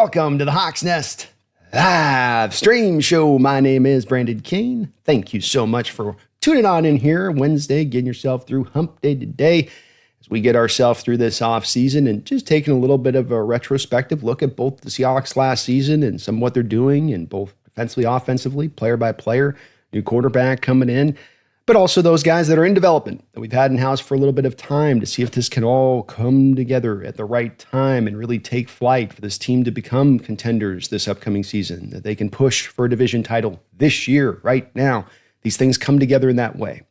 Welcome to the Hawks Nest live stream show. My name is Brandon Kane. Thank you so much for tuning on in here Wednesday, getting yourself through hump day today as we get ourselves through this off season and just taking a little bit of a retrospective look at both the Seahawks last season and some of what they're doing and both defensively, offensively, player by player, new quarterback coming in, but also those guys that are in development that we've had in-house for a little bit of time to see if this can all come together at the right time and really take flight for this team to become contenders this upcoming season, that they can push for a division title this year, right now. These things come together in that way.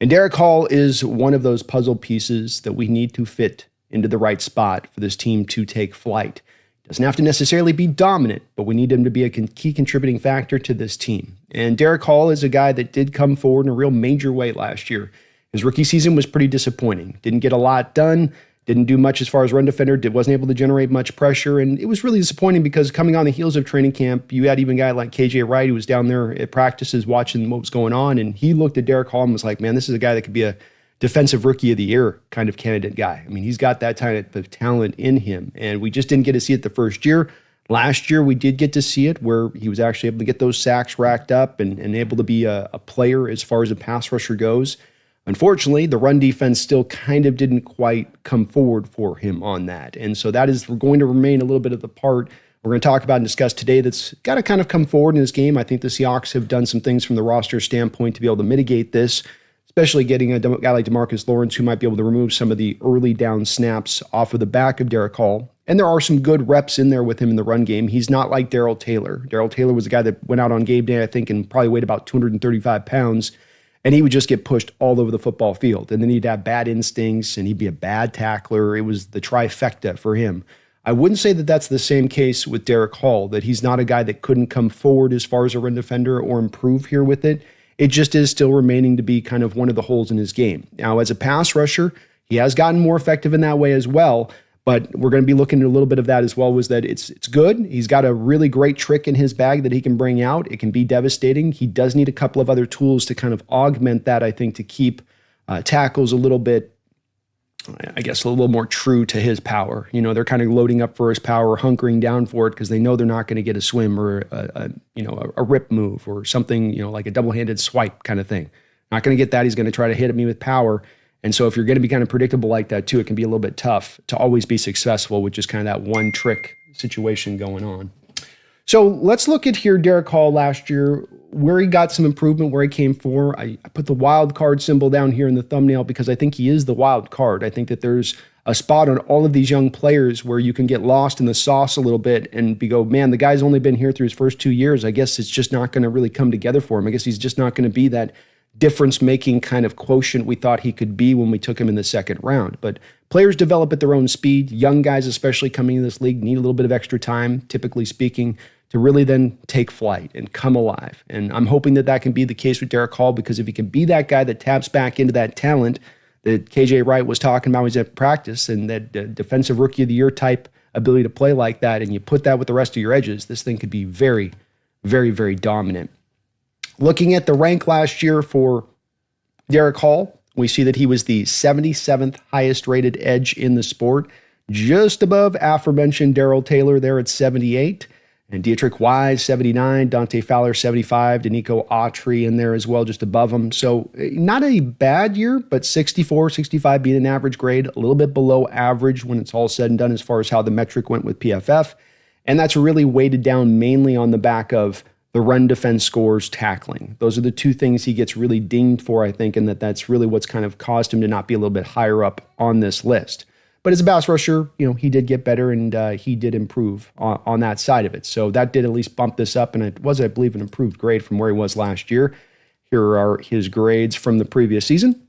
And Derick Hall is one of those puzzle pieces that we need to fit into the right spot for this team to take flight. Doesn't have to necessarily be dominant, but we need him to be a key contributing factor to this team. And Derick Hall is a guy that did come forward in a real major way last year. His rookie season was pretty disappointing. Didn't get a lot done, didn't do much as far as run defender, wasn't able to generate much pressure, and it was really disappointing because coming on the heels of training camp, you had even a guy like KJ Wright who was down there at practices watching what was going on, and he looked at Derick Hall and was like, man, this is a guy that could be a defensive rookie of the year kind of candidate guy. I mean, he's got that type of talent in him, and we just didn't get to see it the first year. Last year, we did get to see it where he was actually able to get those sacks racked up and able to be a player as far as a pass rusher goes. Unfortunately, the run defense still kind of didn't quite come forward for him on that, and so that is going to remain a little bit of the part we're going to talk about and discuss today that's got to kind of come forward in this game. I think the Seahawks have done some things from the roster standpoint to be able to mitigate this, especially getting a guy like DeMarcus Lawrence who might be able to remove some of the early down snaps off of the back of Derick Hall. And there are some good reps in there with him in the run game. He's not like Darrell Taylor. Darrell Taylor was a guy that went out on game day, I think, and probably weighed about 235 pounds, and he would just get pushed all over the football field. And then he'd have bad instincts, and he'd be a bad tackler. It was the trifecta for him. I wouldn't say that that's the same case with Derick Hall, that he's not a guy that couldn't come forward as far as a run defender or improve here with it. It just is still remaining to be kind of one of the holes in his game. Now, as a pass rusher, he has gotten more effective in that way as well, but we're going to be looking at a little bit of that as well, was that it's good. He's got a really great trick in his bag that he can bring out. It can be devastating. He does need a couple of other tools to kind of augment that, I think, to keep tackles a little bit, I guess, a little more true to his power. You know, they're kind of loading up for his power, hunkering down for it because they know they're not going to get a swim or a rip move or something, like a double-handed swipe kind of thing. Not going to get that. He's going to try to hit at me with power. And so if you're going to be kind of predictable like that too, it can be a little bit tough to always be successful with just kind of that one trick situation going on. So let's look at here Derick Hall last year, where he got some improvement, where he came for. I put the wild card symbol down here in the thumbnail because I think he is the wild card. I think that there's a spot on all of these young players where you can get lost in the sauce a little bit and go, man, the guy's only been here through his first 2 years. I guess it's just not going to really come together for him. I guess he's just not going to be that difference-making kind of quotient we thought he could be when we took him in the second round. But players develop at their own speed. Young guys, especially coming in this league, need a little bit of extra time, typically speaking, to really then take flight and come alive. And I'm hoping that that can be the case with Derick Hall, because if he can be that guy that taps back into that talent that KJ Wright was talking about when he's at practice, and that defensive rookie of the year type ability to play like that, and you put that with the rest of your edges, this thing could be very, very, very dominant. Looking at the rank last year for Derick Hall, we see that he was the 77th highest rated edge in the sport, just above aforementioned Darrell Taylor there at 78, and Dietrich Wise 79, Dante Fowler 75, Danico Autry in there as well, just above him. So not a bad year, but 64, 65 being an average grade, a little bit below average when it's all said and done as far as how the metric went with PFF. And that's really weighted down mainly on the back of the run defense scores, tackling. Those are the two things he gets really dinged for, I think, and that's really what's kind of caused him to not be a little bit higher up on this list. But as a pass rusher, he did get better and he did improve on that side of it. So that did at least bump this up, and it was, I believe, an improved grade from where he was last year. Here are his grades from the previous season.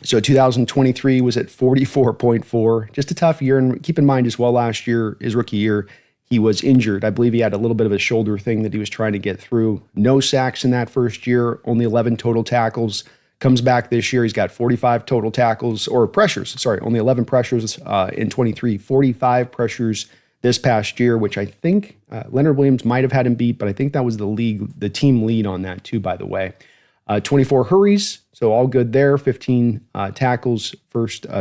So 2023 was at 44.4, just a tough year. And keep in mind as well, last year, his rookie year, he was injured. I believe he had a little bit of a shoulder thing that he was trying to get through. No sacks in that first year, only 11 total tackles. Comes back this year, he's got 45 total tackles, or pressures, sorry, only 11 pressures in 23, 45 pressures this past year, which I think Leonard Williams might have had him beat, but I think that was the team lead on that too, by the way. 24 hurries, so all good there. 15 tackles,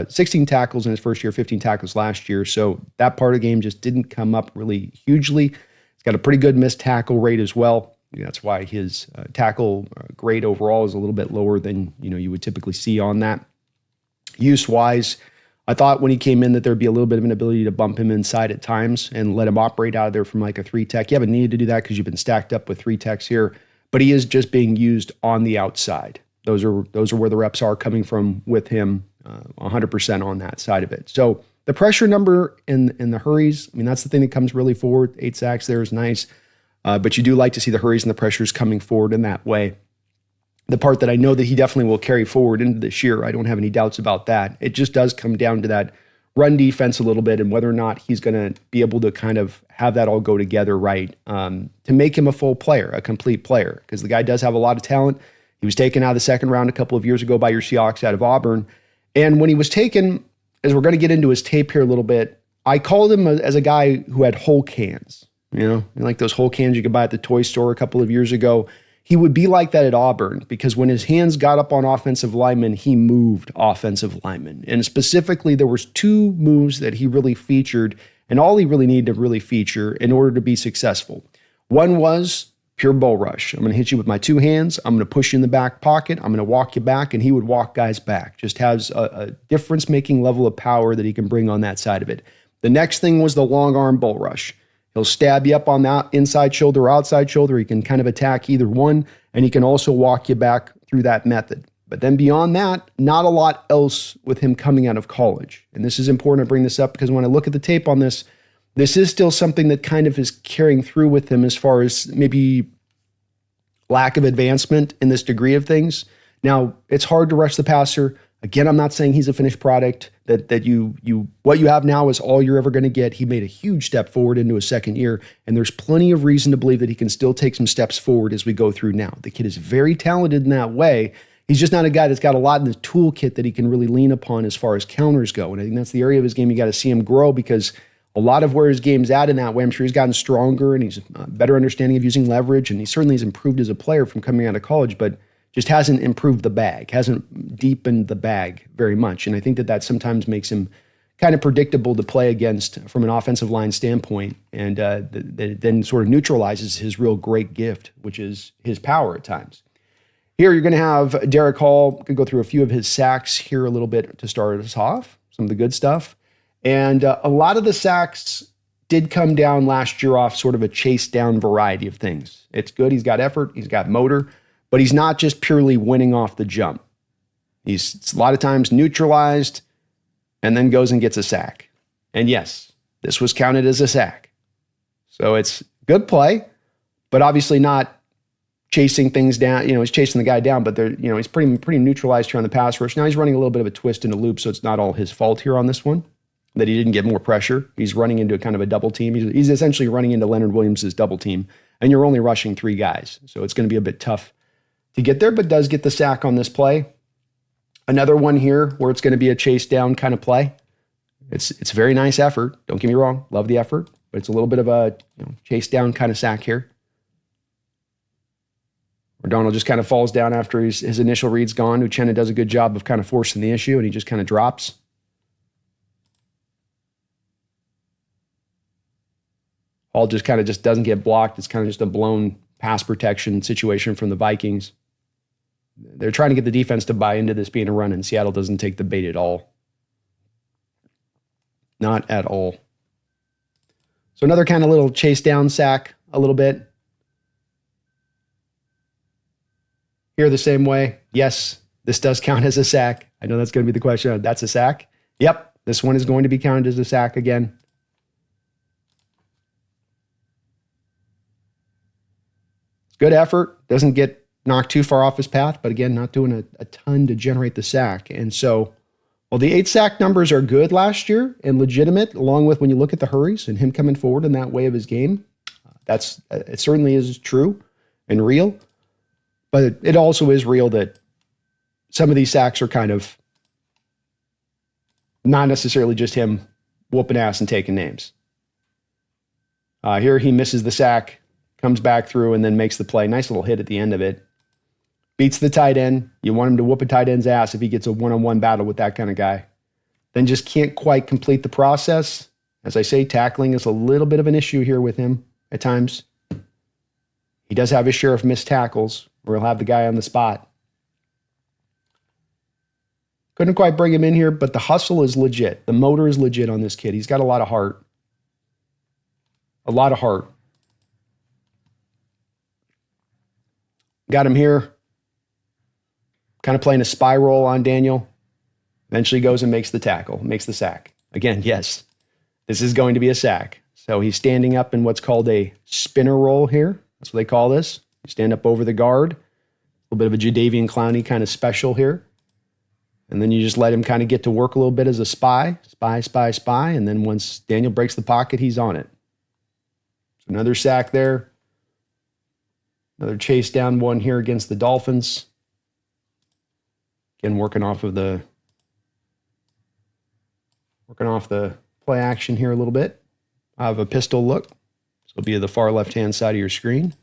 16 tackles in his first year, 15 tackles last year. So that part of the game just didn't come up really hugely. He's got a pretty good missed tackle rate as well. That's why his tackle grade overall is a little bit lower than you would typically see on that. Use-wise, I thought when he came in that there'd be a little bit of an ability to bump him inside at times and let him operate out of there from like a 3-tech. You haven't needed to do that because you've been stacked up with 3-techs here, but he is just being used on the outside. Those are where the reps are coming from with him, 100% on that side of it. So the pressure number in the hurries, that's the thing that comes really forward. 8 sacks there is nice, but you do like to see the hurries and the pressures coming forward in that way. The part that I know that he definitely will carry forward into this year, I don't have any doubts about that. It just does come down to that run defense a little bit and whether or not he's going to be able to kind of have that all go together right to make him a full player, a complete player, because the guy does have a lot of talent. He was taken out of the second round a couple of years ago by your Seahawks out of Auburn. And when he was taken, as we're going to get into his tape here a little bit, I called him as a guy who had Hulk hands, like those Hulk hands you could buy at the toy store a couple of years ago. He would be like that at Auburn because when his hands got up on offensive linemen, he moved offensive linemen. And specifically, there was 2 moves that he really featured and all he really needed to really feature in order to be successful. One was pure bull rush. I'm going to hit you with my 2 hands. I'm going to push you in the back pocket. I'm going to walk you back, and he would walk guys back. Just has a difference-making level of power that he can bring on that side of it. The next thing was the long arm bull rush. He'll stab you up on that inside shoulder or outside shoulder. He can kind of attack either one, and he can also walk you back through that method. But then beyond that, not a lot else with him coming out of college. And this is important to bring this up because when I look at the tape on this, this is still something that kind of is carrying through with him as far as maybe lack of advancement in this degree of things. Now, it's hard to rush the passer. Again, I'm not saying he's a finished product, that what you have now is all you're ever going to get. He made a huge step forward into his second year, and there's plenty of reason to believe that he can still take some steps forward as we go through now. The kid is very talented in that way. He's just not a guy that's got a lot in the toolkit that he can really lean upon as far as counters go. And I think that's the area of his game you got to see him grow because a lot of where his game's at in that way, I'm sure he's gotten stronger and he's a better understanding of using leverage, and he certainly has improved as a player from coming out of college, but just hasn't improved the bag, hasn't deepened the bag very much. And I think that sometimes makes him kind of predictable to play against from an offensive line standpoint, and that then sort of neutralizes his real great gift, which is his power at times. Here you're going to have Derick Hall. Going to go through a few of his sacks here a little bit to start us off, some of the good stuff. And a lot of the sacks did come down last year off sort of a chase down variety of things. It's good. He's got effort. He's got motor. But he's not just purely winning off the jump. He's a lot of times neutralized and then goes and gets a sack. And yes, this was counted as a sack. So it's good play, but obviously not chasing things down. He's chasing the guy down, but he's pretty neutralized here on the pass rush. Now he's running a little bit of a twist and a loop, so it's not all his fault here on this one that he didn't get more pressure. He's running into a kind of a double team. He's essentially running into Leonard Williams' double team, and you're only rushing 3 guys. So it's going to be a bit tough to get there, but does get the sack on this play. Another one here where it's going to be a chase down kind of play. It's very nice effort. Don't get me wrong. Love the effort, but it's a little bit of a chase down kind of sack here. O'Donnell just kind of falls down after his initial read's gone. Uchenna does a good job of kind of forcing the issue, and he just kind of drops. Hall just kind of just doesn't get blocked. It's kind of just a blown pass protection situation from the Vikings. They're trying to get the defense to buy into this being a run, and Seattle doesn't take the bait at all. Not at all. So another kind of little chase down sack a little bit. Here the same way. Yes, this does count as a sack. I know that's going to be the question. That's a sack? Yep, this one is going to be counted as a sack again. Good effort. Doesn't get knocked too far off his path, but again, not doing a ton to generate the sack. And so, while the 8 sack numbers are good last year and legitimate, along with when you look at the hurries and him coming forward in that way of his game, it certainly is true and real. But it also is real that some of these sacks are kind of not necessarily just him whooping ass and taking names. Here he misses the sack, comes back through, and then makes the play. Nice little hit at the end of it. beats the tight end. You want him to whoop a tight end's ass if he gets a one-on-one battle with that kind of guy. Then just can't quite complete the process. As I say, tackling is a little bit of an issue here with him at times. He does have his share of missed tackles, where he'll have the guy on the spot. Couldn't quite bring him in here, but the hustle is legit. The motor is legit on this kid. He's got a lot of heart. A lot of heart. Got him here. Kind of playing a spy role on Daniel. Eventually goes and makes the tackle, makes the sack. Again, yes, this is going to be a sack. So he's standing up in what's called a spinner roll here. That's what they call this. You stand up over the guard. A little bit of a Jadeveon Clowney kind of special here. And then you just let him kind of get to work a little bit as a spy. Spy. And then once Daniel breaks the pocket, he's on it. So another sack there. Another chase down one here against the Dolphins. Again, working off the play action here a little bit. I have a pistol look. So it'll be the far left-hand side of your screen.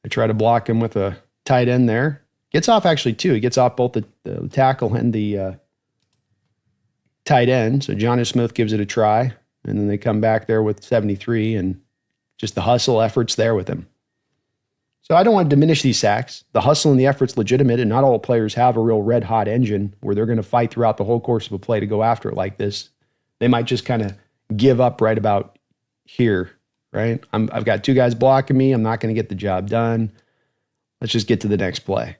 I try to block him with a tight end there. Gets off actually too. He gets off both the tackle and the tight end. So Jonnu Smith gives it a try. And then they come back there with 73 and just the hustle efforts there with him. So I don't want to diminish these sacks. The hustle and the effort's legitimate, and not all players have a real red-hot engine where they're going to fight throughout the whole course of a play to go after it like this. They might just kind of give up right about here, right? I've got two guys blocking me. I'm not going to get the job done. Let's just get to the next play.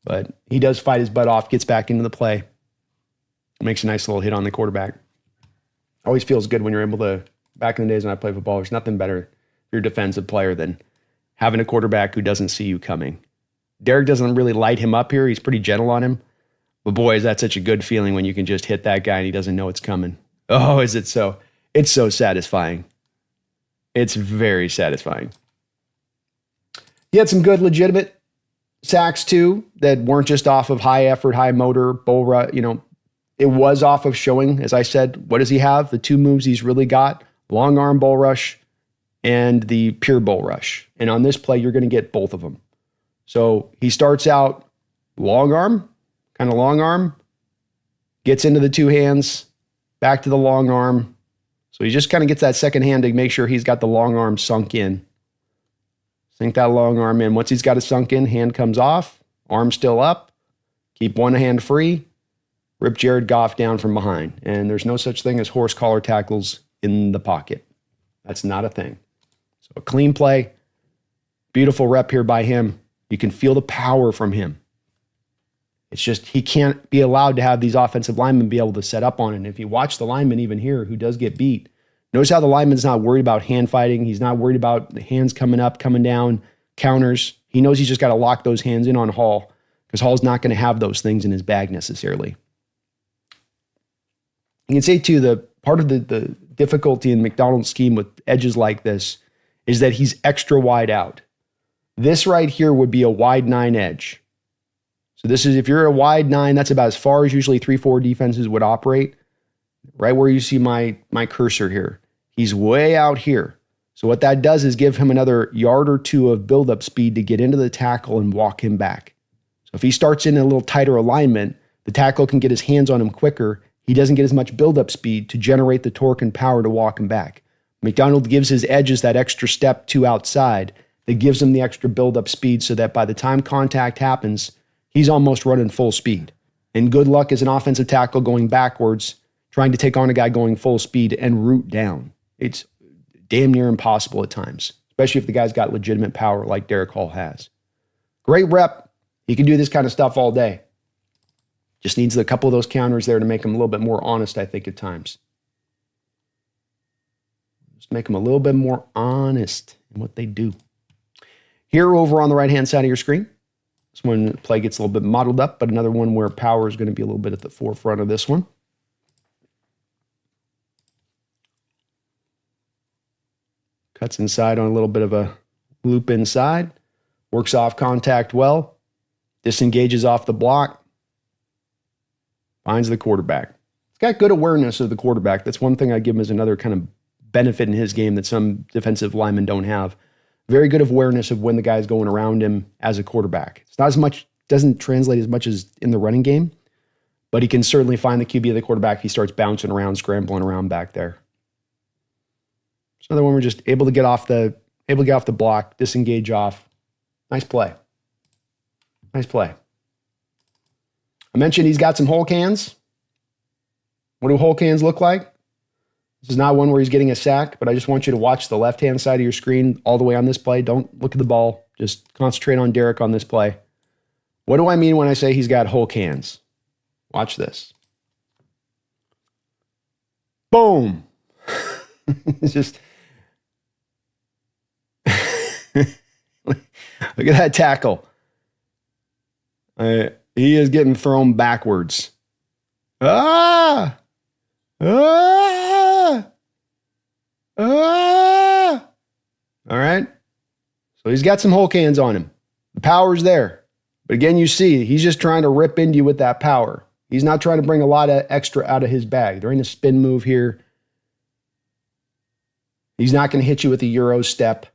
But he does fight his butt off, gets back into the play, makes a nice little hit on the quarterback. Always feels good when you're able to, back in the days when I played football, there's nothing better if you're a defensive player than having a quarterback who doesn't see you coming. Derrick doesn't really light him up here. He's pretty gentle on him. But boy, is that such a good feeling when you can just hit that guy and he doesn't know it's coming. Oh, is it so? It's so satisfying. It's very satisfying. He had some good legitimate sacks too that weren't just off of high effort, high motor, bull rush. It was off of showing, as I said, what does he have? The two moves he's really got, long arm bull rush and the pure bull rush. And on this play, you're going to get both of them. So he starts out long arm, kind of long arm, gets into the two hands, back to the long arm. So he just kind of gets that second hand to make sure he's got the long arm sunk in. Sink that long arm in. Once he's got it sunk in, hand comes off, arm still up, keep one hand free, rip Jared Goff down from behind. And there's no such thing as horse collar tackles in the pocket. That's not a thing. So a clean play, beautiful rep here by him. You can feel the power from him. It's just he can't be allowed to have these offensive linemen be able to set up on it. And if you watch the lineman even here who does get beat, notice how the lineman's not worried about hand fighting. He's not worried about the hands coming up, coming down, counters. He knows he's just got to lock those hands in on Hall because Hall's not going to have those things in his bag necessarily. You can say too, the part of the difficulty in McDonald's scheme with edges like this is that he's extra wide out. This right here would be a wide 9 edge. So this is, if you're a wide 9, that's about as far as usually 3-4 defenses would operate. Right where you see my cursor here. He's way out here. So what that does is give him another yard or two of buildup speed to get into the tackle and walk him back. So if he starts in a little tighter alignment, the tackle can get his hands on him quicker. He doesn't get as much buildup speed to generate the torque and power to walk him back. McDonald gives his edges that extra step to outside that gives him the extra buildup speed so that by the time contact happens, he's almost running full speed. And good luck as an offensive tackle going backwards, trying to take on a guy going full speed and root down. It's damn near impossible at times, especially if the guy's got legitimate power like Derick Hall has. Great rep. He can do this kind of stuff all day. Just needs a couple of those counters there to make him a little bit more honest, I think, at times. Just make them a little bit more honest in what they do. Here over on the right-hand side of your screen, this one, the play gets a little bit modeled up, but another one where power is going to be a little bit at the forefront of this one. Cuts inside on a little bit of a loop inside. Works off contact well. Disengages off the block. Finds the quarterback. He's got good awareness of the quarterback. That's one thing I give him as another kind of benefit in his game that some defensive linemen don't have. Very good awareness of when the guy's going around him as a quarterback. It's not as much, doesn't translate as much as in the running game, but he can certainly find the QB of the quarterback. He starts bouncing around, scrambling around back there. So another one we're just able to get off the block, disengage off. Nice play. Nice play. I mentioned he's got some Hulk hands. What do Hulk hands look like? This is not one where he's getting a sack, but I just want you to watch the left-hand side of your screen all the way on this play. Don't look at the ball. Just concentrate on Derrick on this play. What do I mean when I say he's got Hulk hands? Watch this. Boom. It's just... Look at that tackle. He is getting thrown backwards. Ah! Ah! Ah! All right. So he's got some Hulk hands on him. The power's there. But again, you see, he's just trying to rip into you with that power. He's not trying to bring a lot of extra out of his bag. There ain't a spin move here. He's not going to hit you with a Euro step.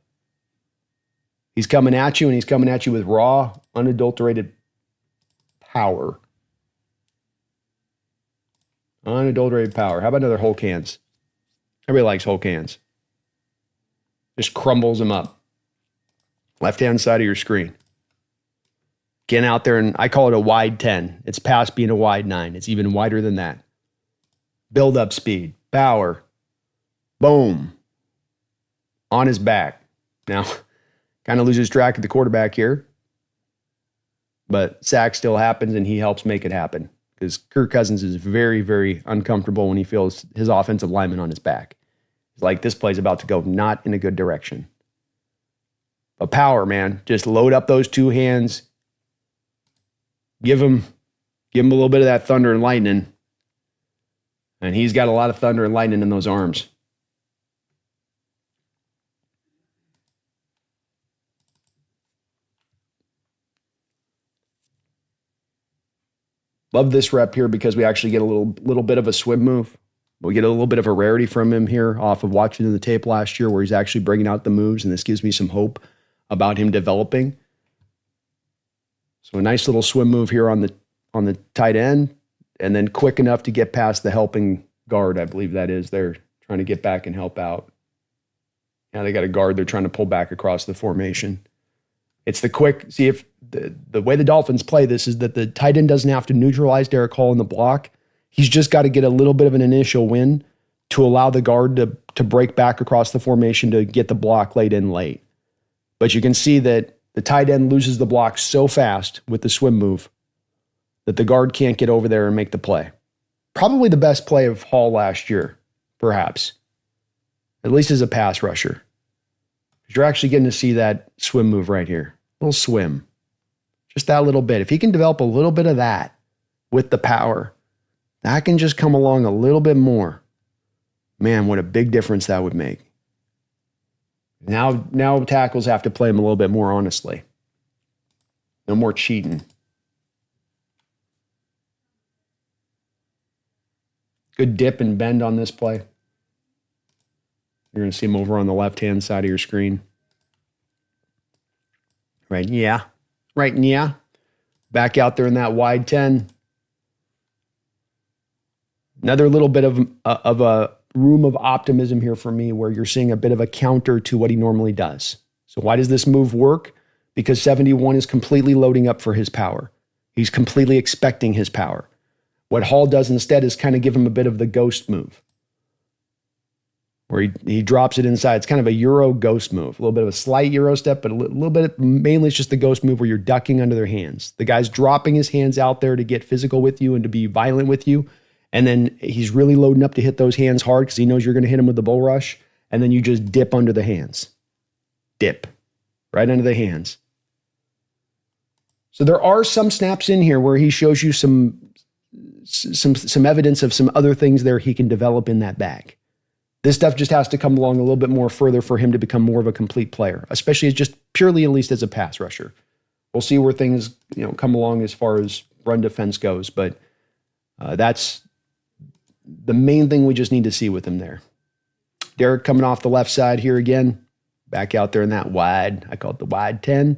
He's coming at you, and he's coming at you with raw, unadulterated power. Unadulterated power. How about another Hulk hands? Everybody likes Hulk hands. Just crumbles them up. Left-hand side of your screen. Get out there, and I call it a wide 10. It's past being a wide 9. It's even wider than that. Build up speed. Power. Boom. On his back. Now, kind of loses track of the quarterback here. But sack still happens, and he helps make it happen. Because Kirk Cousins is very, very uncomfortable when he feels his offensive lineman on his back. It's like this play's about to go not in a good direction. But power, man. Just load up those two hands. Give him a little bit of that thunder and lightning. And he's got a lot of thunder and lightning in those arms. Love this rep here because we actually get a little bit of a swim move. We get a little bit of a rarity from him here off of watching the tape last year where he's actually bringing out the moves, and this gives me some hope about him developing. So a nice little swim move here on the tight end, and then quick enough to get past the helping guard, I believe that is. They're trying to get back and help out. Now they got a guard they're trying to pull back across the formation. It's the quick, see if the way the Dolphins play this is that the tight end doesn't have to neutralize Derick Hall in the block. He's just got to get a little bit of an initial win to allow the guard to break back across the formation to get the block laid in late. But you can see that the tight end loses the block so fast with the swim move that the guard can't get over there and make the play. Probably the best play of Hall last year, perhaps. At least as a pass rusher. You're actually getting to see that swim move right here. A little swim. Just that little bit. If he can develop a little bit of that with the power, that can just come along a little bit more. Man, what a big difference that would make. Now tackles have to play him a little bit more honestly. No more cheating. Good dip and bend on this play. You're going to see him over on the left-hand side of your screen. Right, yeah. Right, yeah. Back out there in that wide 10. Another little bit of a room of optimism here for me where you're seeing a bit of a counter to what he normally does. So why does this move work? Because 71 is completely loading up for his power. He's completely expecting his power. What Hall does instead is kind of give him a bit of the ghost move, where he drops it inside. It's kind of a Euro ghost move, a little bit of a slight Euro step, but a little bit, mainly it's just the ghost move where you're ducking under their hands. The guy's dropping his hands out there to get physical with you and to be violent with you. And then he's really loading up to hit those hands hard because he knows you're going to hit him with the bull rush. And then you just dip under the hands. Dip. Right under the hands. So there are some snaps in here where he shows you some evidence of some other things there he can develop in that bag. This stuff just has to come along a little bit more further for him to become more of a complete player, especially as just purely, at least as a pass rusher. We'll see where things come along as far as run defense goes, but that's the main thing we just need to see with him there. Derrick coming off the left side here again, Back out there in that wide. I call it the wide 10.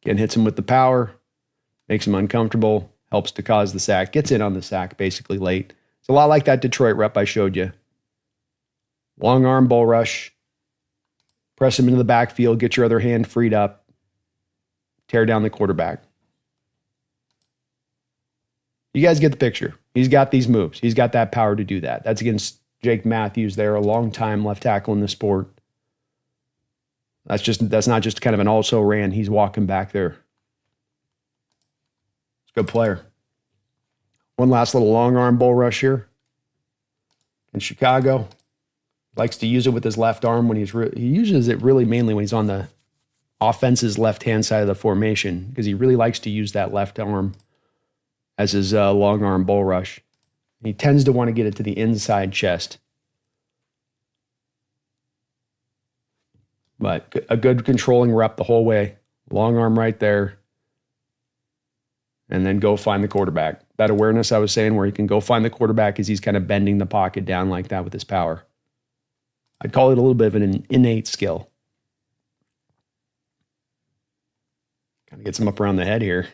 Again, hits him with the power. Makes him uncomfortable. Helps to cause the sack. Gets in on the sack basically late. It's a lot like that Detroit rep I showed you. Long arm bull rush. Press him into the backfield. Get your other hand freed up. Tear down the quarterback. You guys get the picture. He's got these moves. He's got that power to do that. That's against Jake Matthews there, a long time left tackle in the sport. That's not just kind of an also ran. He's walking back there. It's a good player. One last little long arm bull rush here. In Chicago. Likes to use it with his left arm when he uses it really mainly when he's on the offense's left-hand side of the formation because he really likes to use that left arm as his long arm bull rush. He tends to want to get it to the inside chest. But a good controlling rep the whole way. Long arm right there. And then go find the quarterback. That awareness I was saying where he can go find the quarterback as he's kind of bending the pocket down like that with his power. I'd call it a little bit of an innate skill. Kind of gets him up around the head here.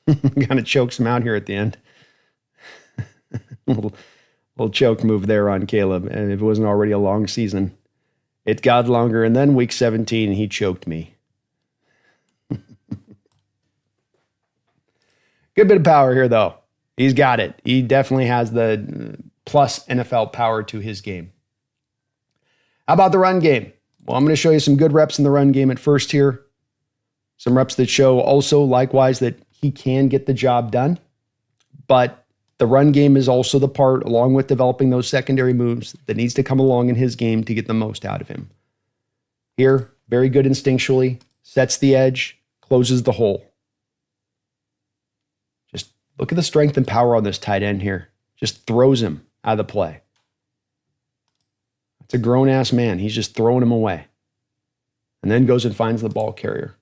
Kind of chokes him out here at the end. little choke move there on Caleb. And if it wasn't already a long season, it got longer. And then week 17, he choked me. Good bit of power here, though. He's got it. He definitely has the plus NFL power to his game. How about the run game? Well, I'm going to show you some good reps in the run game at first here. Some reps that show also likewise that he can get the job done. But the run game is also the part, along with developing those secondary moves, that needs to come along in his game to get the most out of him. Here, very good instinctually, sets the edge, closes the hole. Just look at the strength and power on this tight end here. Just throws him out of the play. It's a grown-ass man. He's just throwing him away. And then goes and finds the ball carrier.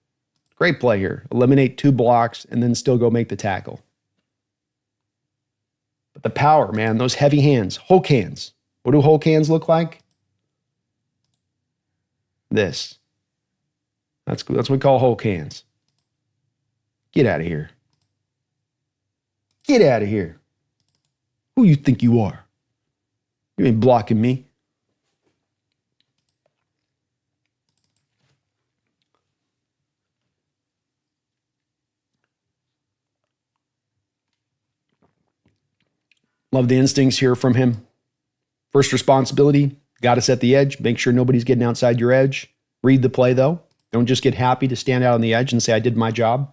Great play here. Eliminate 2 blocks and then still go make the tackle. But the power, man, those heavy hands, Hulk hands. What do Hulk hands look like? This. That's what we call Hulk hands. Get out of here. Get out of here. Who you think you are? You ain't blocking me. Love the instincts here from him. First responsibility, got to set the edge. Make sure nobody's getting outside your edge. Read the play, though. Don't just get happy to stand out on the edge and say, I did my job.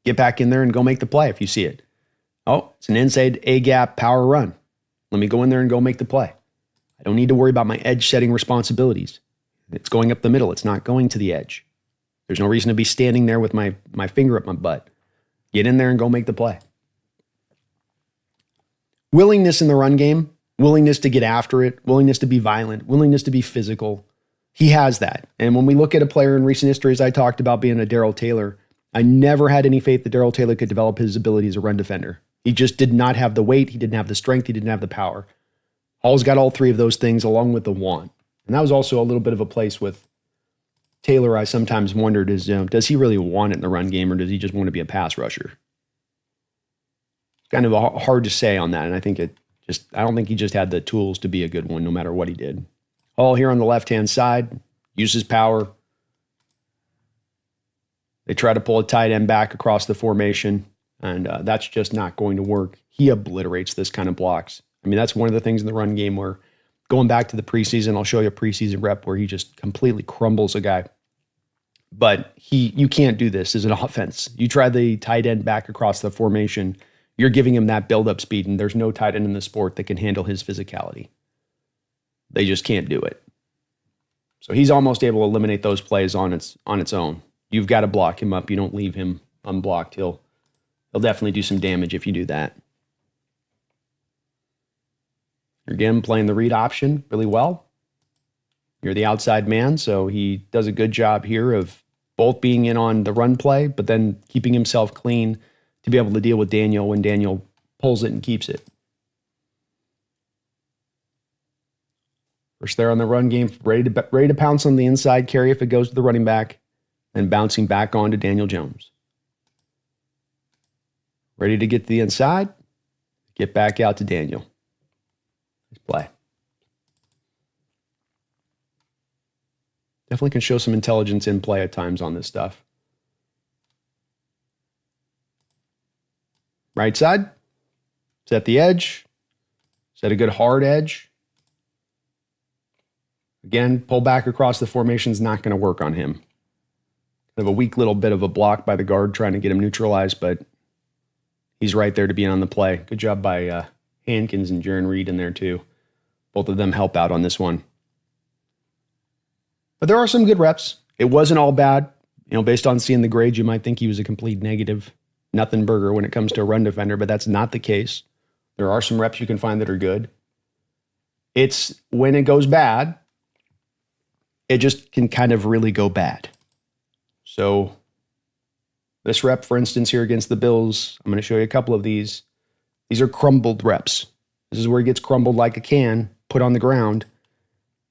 Get back in there and go make the play if you see it. Oh, it's an inside A-gap power run. Let me go in there and go make the play. I don't need to worry about my edge-setting responsibilities. It's going up the middle. It's not going to the edge. There's no reason to be standing there with my finger up my butt. Get in there and go make the play. Willingness in the run game, willingness to get after it, willingness to be violent, willingness to be physical. He has that. And when we look at a player in recent history, as I talked about being a Darrell Taylor, I never had any faith that Darrell Taylor could develop his ability as a run defender. He just did not have the weight. He didn't have the strength. He didn't have the power. Hall's got all 3 of those things along with the want. And that was also a little bit of a place with Taylor. I sometimes wondered is, does he really want it in the run game or does he just want to be a pass rusher? Kind of hard to say on that. And I don't think he just had the tools to be a good one no matter what he did. Hall here on the left-hand side, uses power. They try to pull a tight end back across the formation, and that's just not going to work. He obliterates this kind of blocks. I mean, that's one of the things in the run game where going back to the preseason, I'll show you a preseason rep where he just completely crumbles a guy. But you can't do this as an offense. You try the tight end back across the formation, you're giving him that build-up speed, and there's no tight end in the sport that can handle his physicality. They just can't do it. So he's almost able to eliminate those plays on its own. You've got to block him up. You don't leave him unblocked. He'll definitely do some damage if you do that. Again, playing the read option really well. You're the outside man, so he does a good job here of both being in on the run play, but then keeping himself clean to be able to deal with Daniel when Daniel pulls it and keeps it. First there on the run game, ready to pounce on the inside carry if it goes to the running back, and bouncing back on to Daniel Jones. Ready to get to the inside, get back out to Daniel. Nice play. Definitely can show some intelligence in play at times on this stuff. Right side, set the edge, set a good hard edge. Again, pull back across the formation is not going to work on him. Kind of a weak little bit of a block by the guard trying to get him neutralized, but he's right there to be on the play. Good job by Hankins and Jaron Reed in there too. Both of them help out on this one. But there are some good reps. It wasn't all bad. Based on seeing the grades, you might think he was a complete negative, nothing burger when it comes to a run defender, but that's not the case. There are some reps you can find that are good. It's when it goes bad, it just can kind of really go bad. So this rep, for instance, here against the Bills, I'm going to show you a couple of these. These are crumbled reps. This is where he gets crumbled like a can, put on the ground,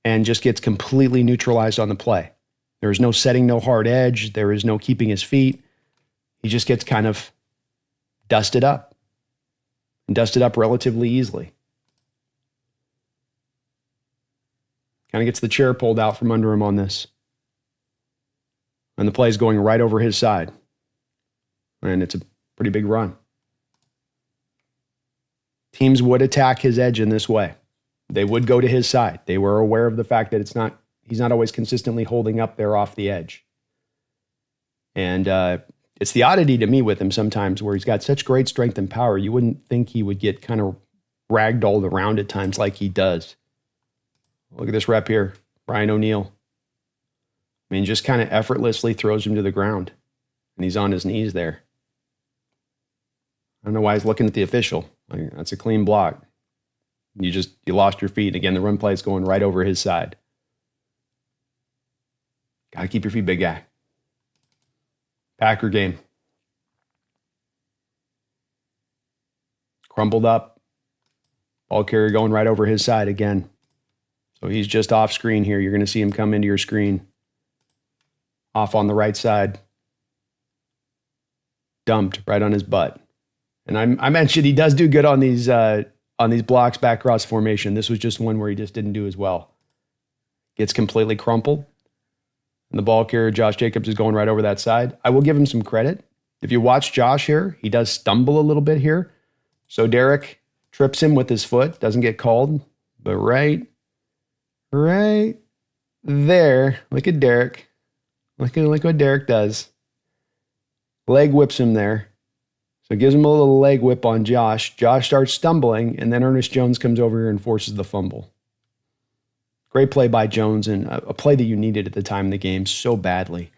and just gets completely neutralized on the play. There is no setting, no hard edge. There is no keeping his feet. He just gets kind of dusted up, and dusted up relatively easily. Kind of gets the chair pulled out from under him on this. And the play is going right over his side. And it's a pretty big run. Teams would attack his edge in this way. They would go to his side. They were aware of the fact that he's not always consistently holding up there off the edge. And it's the oddity to me with him sometimes where he's got such great strength and power. You wouldn't think he would get kind of ragdolled around at times like he does. Look at this rep here. Brian O'Neill. I mean, just kind of effortlessly throws him to the ground. And he's on his knees there. I don't know why he's looking at the official. That's a clean block. You lost your feet. Again, the run play is going right over his side. Got to keep your feet, big guy. Packer game. Crumbled up. Ball carrier going right over his side again. So he's just off screen here. You're going to see him come into your screen. Off on the right side. Dumped right on his butt. And I mentioned he does do good on these blocks back cross formation. This was just one where he just didn't do as well. Gets completely crumpled. And the ball carrier, Josh Jacobs, is going right over that side. I will give him some credit. If you watch Josh here, he does stumble a little bit here. So Derrick trips him with his foot. Doesn't get called. But right there, look at Derrick. Look what Derrick does. Leg whips him there. So it gives him a little leg whip on Josh. Josh starts stumbling, and then Ernest Jones comes over here and forces the fumble. Great play by Jones, and a play that you needed at the time in the game so badly.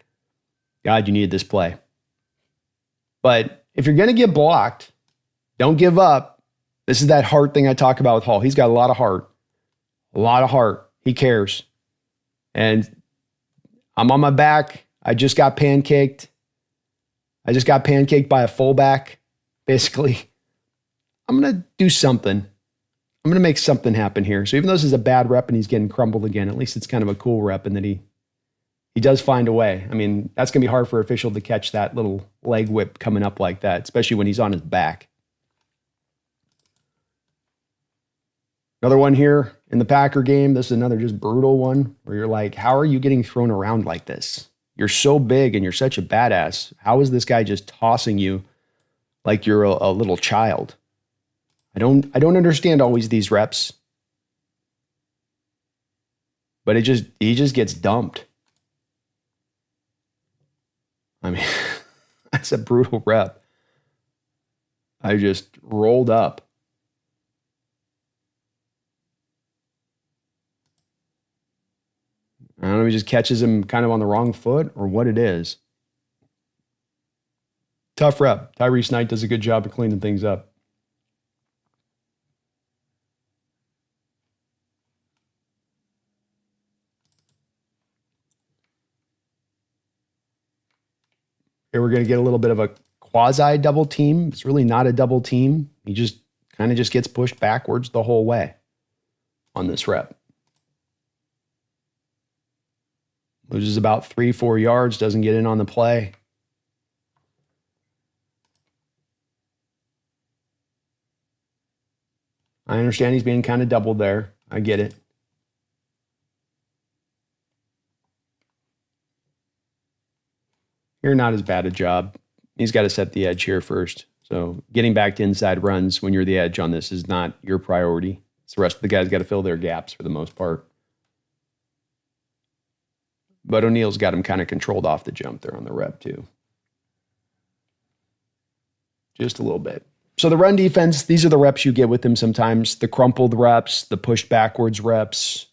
God, you needed this play. But if you're going to get blocked, don't give up. This is that heart thing I talk about with Hall. He's got a lot of heart. A lot of heart. He cares. And I'm on my back. I just got pancaked. By a fullback. Basically, I'm going to do something. I'm going to make something happen here. So even though this is a bad rep and he's getting crumbled again, at least it's kind of a cool rep and that he does find a way. I mean, that's going to be hard for an official to catch that little leg whip coming up like that, especially when he's on his back. Another one here in the Packer game. This is another just brutal one where you're like, how are you getting thrown around like this? You're so big and you're such a badass. How is this guy just tossing you like you're a little child? I don't understand always these reps. But he just gets dumped. I mean, that's a brutal rep. I just rolled up. I don't know if he just catches him kind of on the wrong foot or what it is. Tough rep. Tyrese Knight does a good job of cleaning things up. Here we're going to get a little bit of a quasi double team. It's really not a double team. He just kind of just gets pushed backwards the whole way on this rep. Loses about 3-4 yards, doesn't get in on the play. I understand he's being kind of doubled there. I get it. You're not as bad a job. He's got to set the edge here first. So getting back to inside runs when you're the edge on this is not your priority. It's the rest of the guys got to fill their gaps for the most part. But O'Neal's got him kind of controlled off the jump there on the rep too. Just a little bit. So the run defense, these are the reps you get with him sometimes. The crumpled reps, the pushed backwards reps,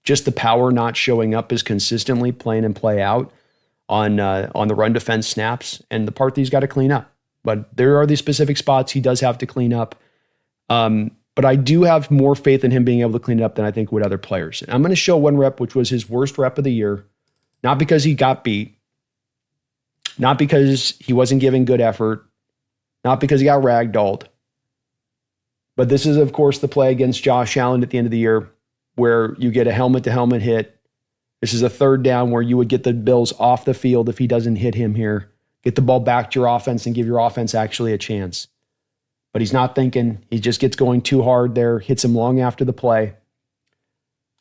just the power not showing up as consistently, play in and play out on the run defense snaps, and the part that he's got to clean up. But there are these specific spots he does have to clean up. But I do have more faith in him being able to clean it up than I think would other players. And I'm going to show one rep, which was his worst rep of the year, not because he got beat, not because he wasn't giving good effort, not because he got ragdolled. But this is, of course, the play against Josh Allen at the end of the year where you get a helmet-to-helmet hit. This is a third down where you would get the Bills off the field if he doesn't hit him here. Get the ball back to your offense and give your offense actually a chance. But he's not thinking. He just gets going too hard there, hits him long after the play.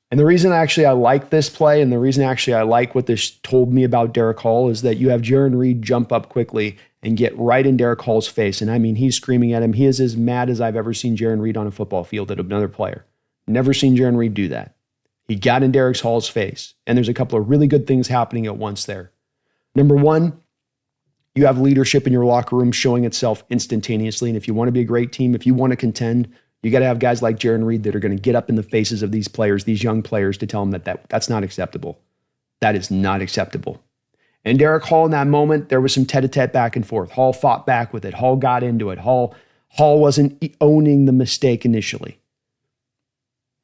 And the reason actually I like this play and the reason actually I like what this told me about Derick Hall is that you have Jarran Reed jump up quickly and get right in Derick Hall's face. And I mean, he's screaming at him. He is as mad as I've ever seen Jarran Reed on a football field at another player. Never seen Jarran Reed do that. He got in Derick Hall's face. And there's a couple of really good things happening at once there. Number one, you have leadership in your locker room showing itself instantaneously. And if you want to be a great team, if you want to contend, you got to have guys like Jarran Reed that are going to get up in the faces of these players, these young players, to tell them that's not acceptable. That is not acceptable. And Derick Hall in that moment, there was some tete-a-tete back and forth. Hall fought back with it. Hall got into it. Hall wasn't owning the mistake initially.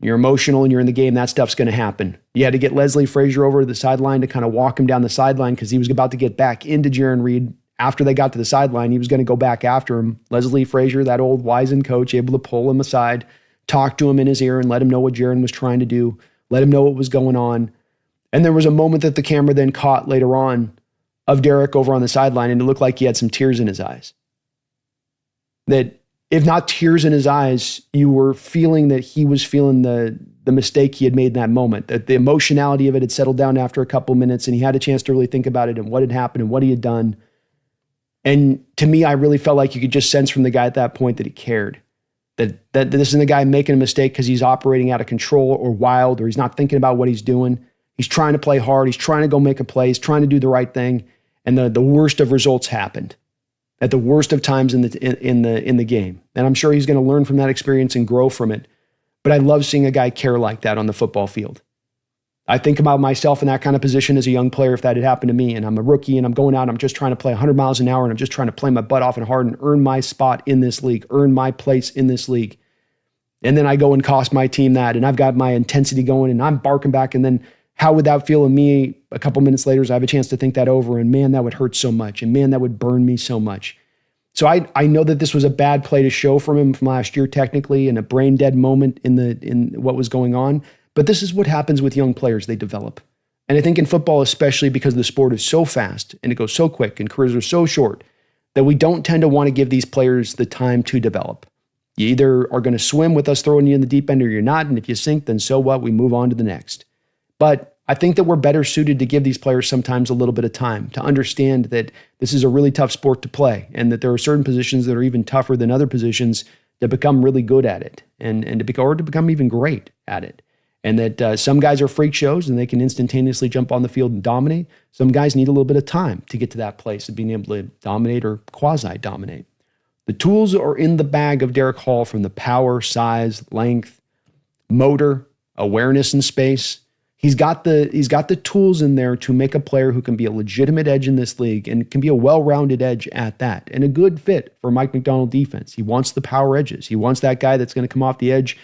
You're emotional and you're in the game. That stuff's going to happen. You had to get Leslie Frazier over to the sideline to kind of walk him down the sideline because he was about to get back into Jarran Reed. After they got to the sideline, he was going to go back after him. Leslie Frazier, that old wizened coach, able to pull him aside, talk to him in his ear and let him know what Jarran was trying to do, let him know what was going on. And there was a moment that the camera then caught later on of Derick over on the sideline, and it looked like he had some tears in his eyes. That if not tears in his eyes, you were feeling that he was feeling the mistake he had made in that moment, that the emotionality of it had settled down after a couple minutes and he had a chance to really think about it and what had happened and what he had done. And to me, I really felt like you could just sense from the guy at that point that he cared. That this isn't a guy making a mistake because he's operating out of control or wild or he's not thinking about what he's doing. He's trying to play hard. He's trying to go make a play. He's trying to do the right thing. And the worst of results happened at the worst of times in the game. And I'm sure he's going to learn from that experience and grow from it. But I love seeing a guy care like that on the football field. I think about myself in that kind of position as a young player if that had happened to me and I'm a rookie and I'm going out and I'm just trying to play 100 miles an hour and I'm just trying to play my butt off and hard and earn my spot in this league, earn my place in this league. And then I go and cost my team that and I've got my intensity going and I'm barking back and then how would that feel in me a couple minutes later as I have a chance to think that over and man, that would hurt so much and man, that would burn me so much. So I know that this was a bad play to show from him from last year technically and a brain dead moment in what was going on. But this is what happens with young players. They develop. And I think in football, especially because the sport is so fast and it goes so quick and careers are so short that we don't tend to want to give these players the time to develop. You either are going to swim with us throwing you in the deep end or you're not. And if you sink, then so what? We move on to the next. But I think that we're better suited to give these players sometimes a little bit of time to understand that this is a really tough sport to play and that there are certain positions that are even tougher than other positions to become really good at it and to become even great at it. And that some guys are freak shows and they can instantaneously jump on the field and dominate. Some guys need a little bit of time to get to that place of being able to dominate or quasi-dominate. The tools are in the bag of Derick Hall from the power, size, length, motor, awareness in space. He's got the tools in there to make a player who can be a legitimate edge in this league and can be a well-rounded edge at that and a good fit for Mike Macdonald defense. He wants the power edges. He wants that guy that's going to come off the edge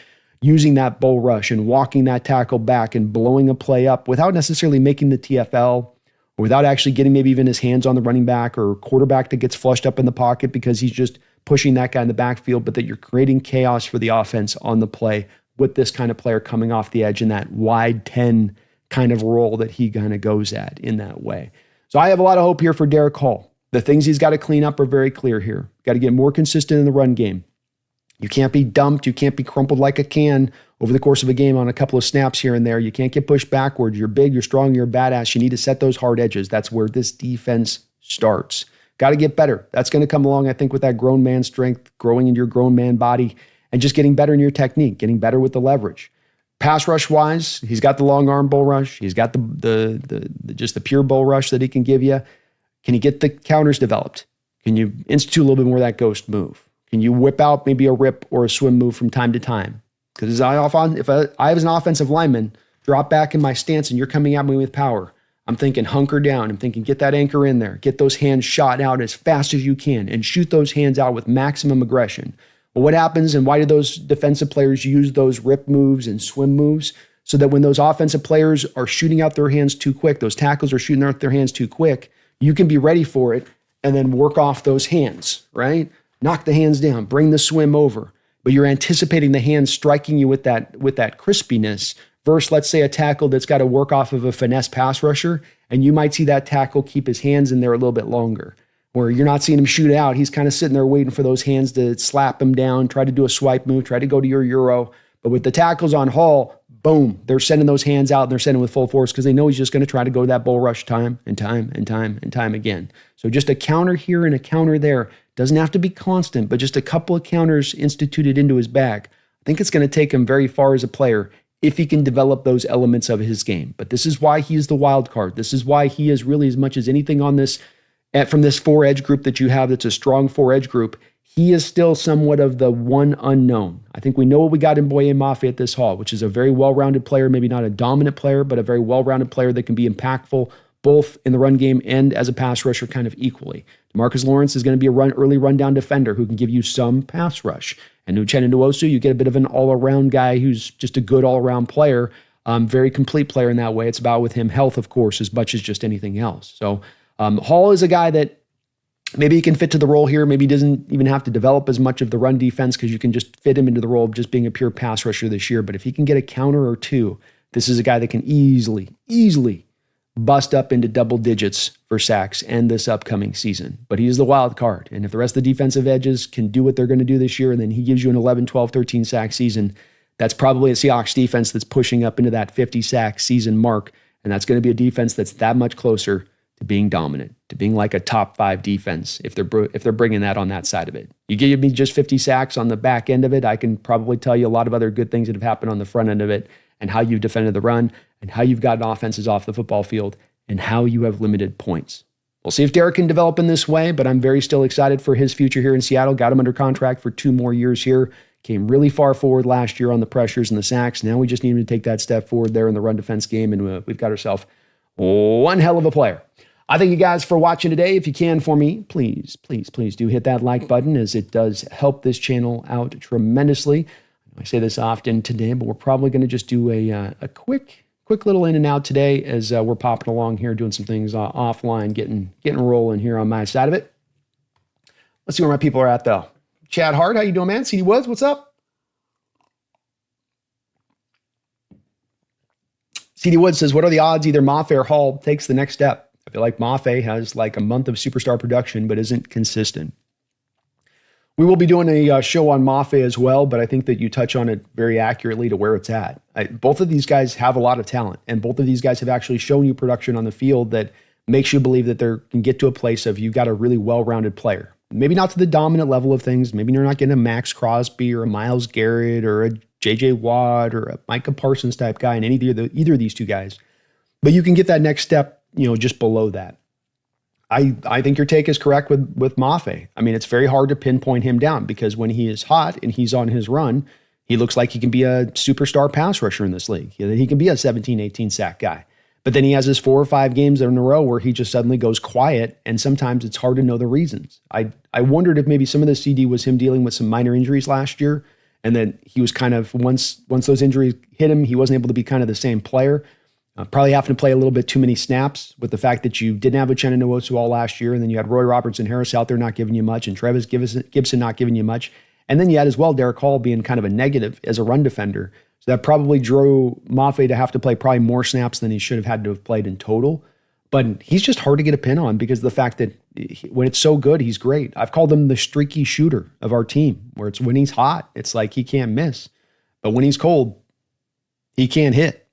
using that bull rush and walking that tackle back and blowing a play up without necessarily making the TFL or without actually getting maybe even his hands on the running back or quarterback that gets flushed up in the pocket because he's just pushing that guy in the backfield, but that you're creating chaos for the offense on the play with this kind of player coming off the edge in that wide 10 kind of role that he kind of goes at in that way. So I have a lot of hope here for Derick Hall. The things he's got to clean up are very clear here. Got to get more consistent in the run game. You can't be dumped. You can't be crumpled like a can over the course of a game on a couple of snaps here and there. You can't get pushed backwards. You're big, you're strong, you're a badass. You need to set those hard edges. That's where this defense starts. Got to get better. That's going to come along, I think, with that grown man strength, growing into your grown man body, and just getting better in your technique, getting better with the leverage. Pass rush wise, he's got the long arm bull rush. He's got just the pure bull rush that he can give you. Can you get the counters developed? Can you institute a little bit more of that ghost move? Can you whip out maybe a rip or a swim move from time to time? Because if I was an offensive lineman, drop back in my stance and you're coming at me with power, I'm thinking hunker down. I'm thinking get that anchor in there. Get those hands shot out as fast as you can and shoot those hands out with maximum aggression. Well, what happens and why do those defensive players use those rip moves and swim moves? So that when those offensive players are shooting out their hands too quick, those tackles are shooting out their hands too quick, you can be ready for it and then work off those hands, right? Knock the hands down, bring the swim over. But you're anticipating the hands striking you with that crispiness versus, let's say, a tackle that's got to work off of a finesse pass rusher, and you might see that tackle keep his hands in there a little bit longer, where you're not seeing him shoot out. He's kind of sitting there waiting for those hands to slap him down, try to do a swipe move, try to go to your Euro. But with the tackles on Hall, boom, they're sending those hands out and they're sending with full force because they know he's just going to try to go to that bull rush time and time and time and time again. So just a counter here and a counter there. Doesn't have to be constant, but just a couple of counters instituted into his bag. I think it's going to take him very far as a player if he can develop those elements of his game. But this is why he is the wild card. This is why he is really, as much as anything on this, from this four-edge group that you have that's a strong four-edge group, he is still somewhat of the one unknown. I think we know what we got in Boye Mafe at this Hall, which is a very well-rounded player, maybe not a dominant player, but a very well-rounded player that can be impactful both in the run game and as a pass rusher kind of equally. DeMarcus Lawrence is going to be a early rundown defender who can give you some pass rush. And Uchenna Nwosu, you get a bit of an all-around guy who's just a good all-around player, very complete player in that way. It's about with him health, of course, as much as just anything else. So Hall is a guy that maybe he can fit to the role here. Maybe he doesn't even have to develop as much of the run defense because you can just fit him into the role of just being a pure pass rusher this year. But if he can get a counter or two, this is a guy that can easily bust up into double digits for sacks and this upcoming season. But he is the wild card. And if the rest of the defensive edges can do what they're going to do this year, and then he gives you an 11, 12, 13 sack season, that's probably a Seahawks defense that's pushing up into that 50 sack season mark. And that's going to be a defense that's that much closer to being dominant, to being like a top 5 defense if they're bringing that on that side of it. You give me just 50 sacks on the back end of it, I can probably tell you a lot of other good things that have happened on the front end of it and how you've defended the run and how you've gotten offenses off the football field and how you have limited points. We'll see if Derrick can develop in this way, but I'm very still excited for his future here in Seattle. Got him under contract for 2 more years here. Came really far forward last year on the pressures and the sacks. Now we just need him to take that step forward there in the run defense game, and we've got ourselves one hell of a player. I thank you guys for watching today. If you can for me, please do hit that like button, as it does help this channel out tremendously. I say this often today, but we're probably going to just do a quick little in and out today as we're popping along here, doing some things offline, getting rolling here on my side of it. Let's see where my people are at, though. Chad Hart, how you doing, man? CD Woods, what's up? CD Woods says, what are the odds either Mafe or Hall takes the next step? I feel like Mafe has like a month of superstar production, but isn't consistent. We will be doing a show on Mafe as well, but I think that you touch on it very accurately to where it's at. Both of these guys have a lot of talent, and both of these guys have actually shown you production on the field that makes you believe that they can get to a place of you've got a really well-rounded player. Maybe not to the dominant level of things. Maybe you're not getting a Max Crosby or a Myles Garrett or a J.J. Watt or a Micah Parsons type guy in either of these two guys. But you can get that next step, just below that. I think your take is correct with Mafe. I mean, it's very hard to pinpoint him down because when he is hot and he's on his run, he looks like he can be a superstar pass rusher in this league. He can be a 17, 18 sack guy. But then he has his 4 or 5 games in a row where he just suddenly goes quiet, and sometimes it's hard to know the reasons. I wondered if maybe some of the CD was him dealing with some minor injuries last year, and then he was kind of, once those injuries hit him, he wasn't able to be kind of the same player. Probably having to play a little bit too many snaps with the fact that you didn't have Uchenna Nwosu all last year, and then you had Roy Robertson Harris out there not giving you much, and Travis Gibson not giving you much. And then you had as well Derick Hall being kind of a negative as a run defender. So that probably drew Mafe to have to play probably more snaps than he should have had to have played in total. But he's just hard to get a pin on because of the fact that when it's so good, he's great. I've called him the streaky shooter of our team, where it's when he's hot, it's like he can't miss. But when he's cold, he can't hit.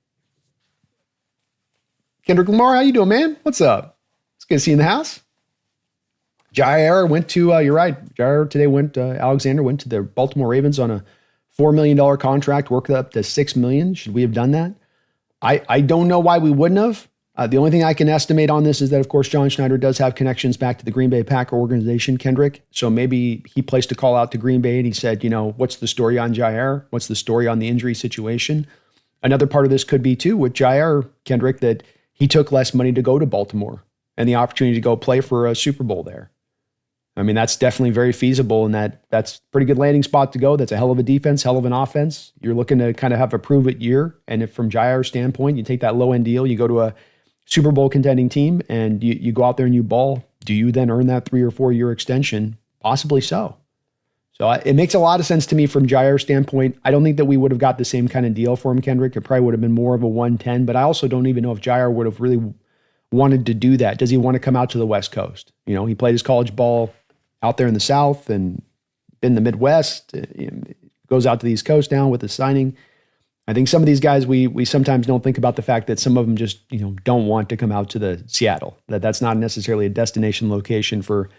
Kendrick Lamar, how you doing, man? What's up? It's good to see you in the house. Jair went to, you're right, Jair today Alexander went to the Baltimore Ravens on a $4 million contract, worked up to $6 million. Should we have done that? I don't know why we wouldn't have. The only thing I can estimate on this is that, of course, John Schneider does have connections back to the Green Bay Packer organization, Kendrick. So maybe he placed a call out to Green Bay and he said, what's the story on Jair? What's the story on the injury situation? Another part of this could be, too, with Jair, Kendrick, that he took less money to go to Baltimore and the opportunity to go play for a Super Bowl there. I mean, that's definitely very feasible, and that's a pretty good landing spot to go. That's a hell of a defense, hell of an offense. You're looking to kind of have a prove-it year, and if from Jair's standpoint, you take that low-end deal, you go to a Super Bowl contending team, and you go out there and you ball. Do you then earn that 3 or 4 year extension? Possibly so. So it makes a lot of sense to me from Jair's standpoint. I don't think that we would have got the same kind of deal for him, Kendrick. It probably would have been more of a 110, but I also don't even know if Jair would have really wanted to do that. Does he want to come out to the West Coast? He played his college ball out there in the South and in the Midwest, goes out to the East Coast now with the signing. I think some of these guys, we sometimes don't think about the fact that some of them just, don't want to come out to the Seattle, that's not necessarily a destination location for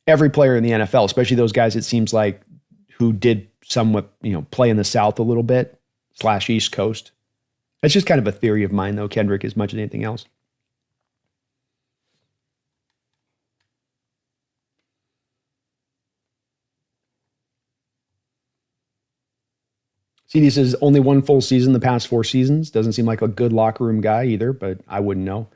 every player in the NFL, especially those guys, it seems like, who did somewhat, play in the South a little bit / East Coast. That's just kind of a theory of mine, though, Kendrick, as much as anything else. CD says only one full season the past 4 seasons. Doesn't seem like a good locker room guy either, but I wouldn't know.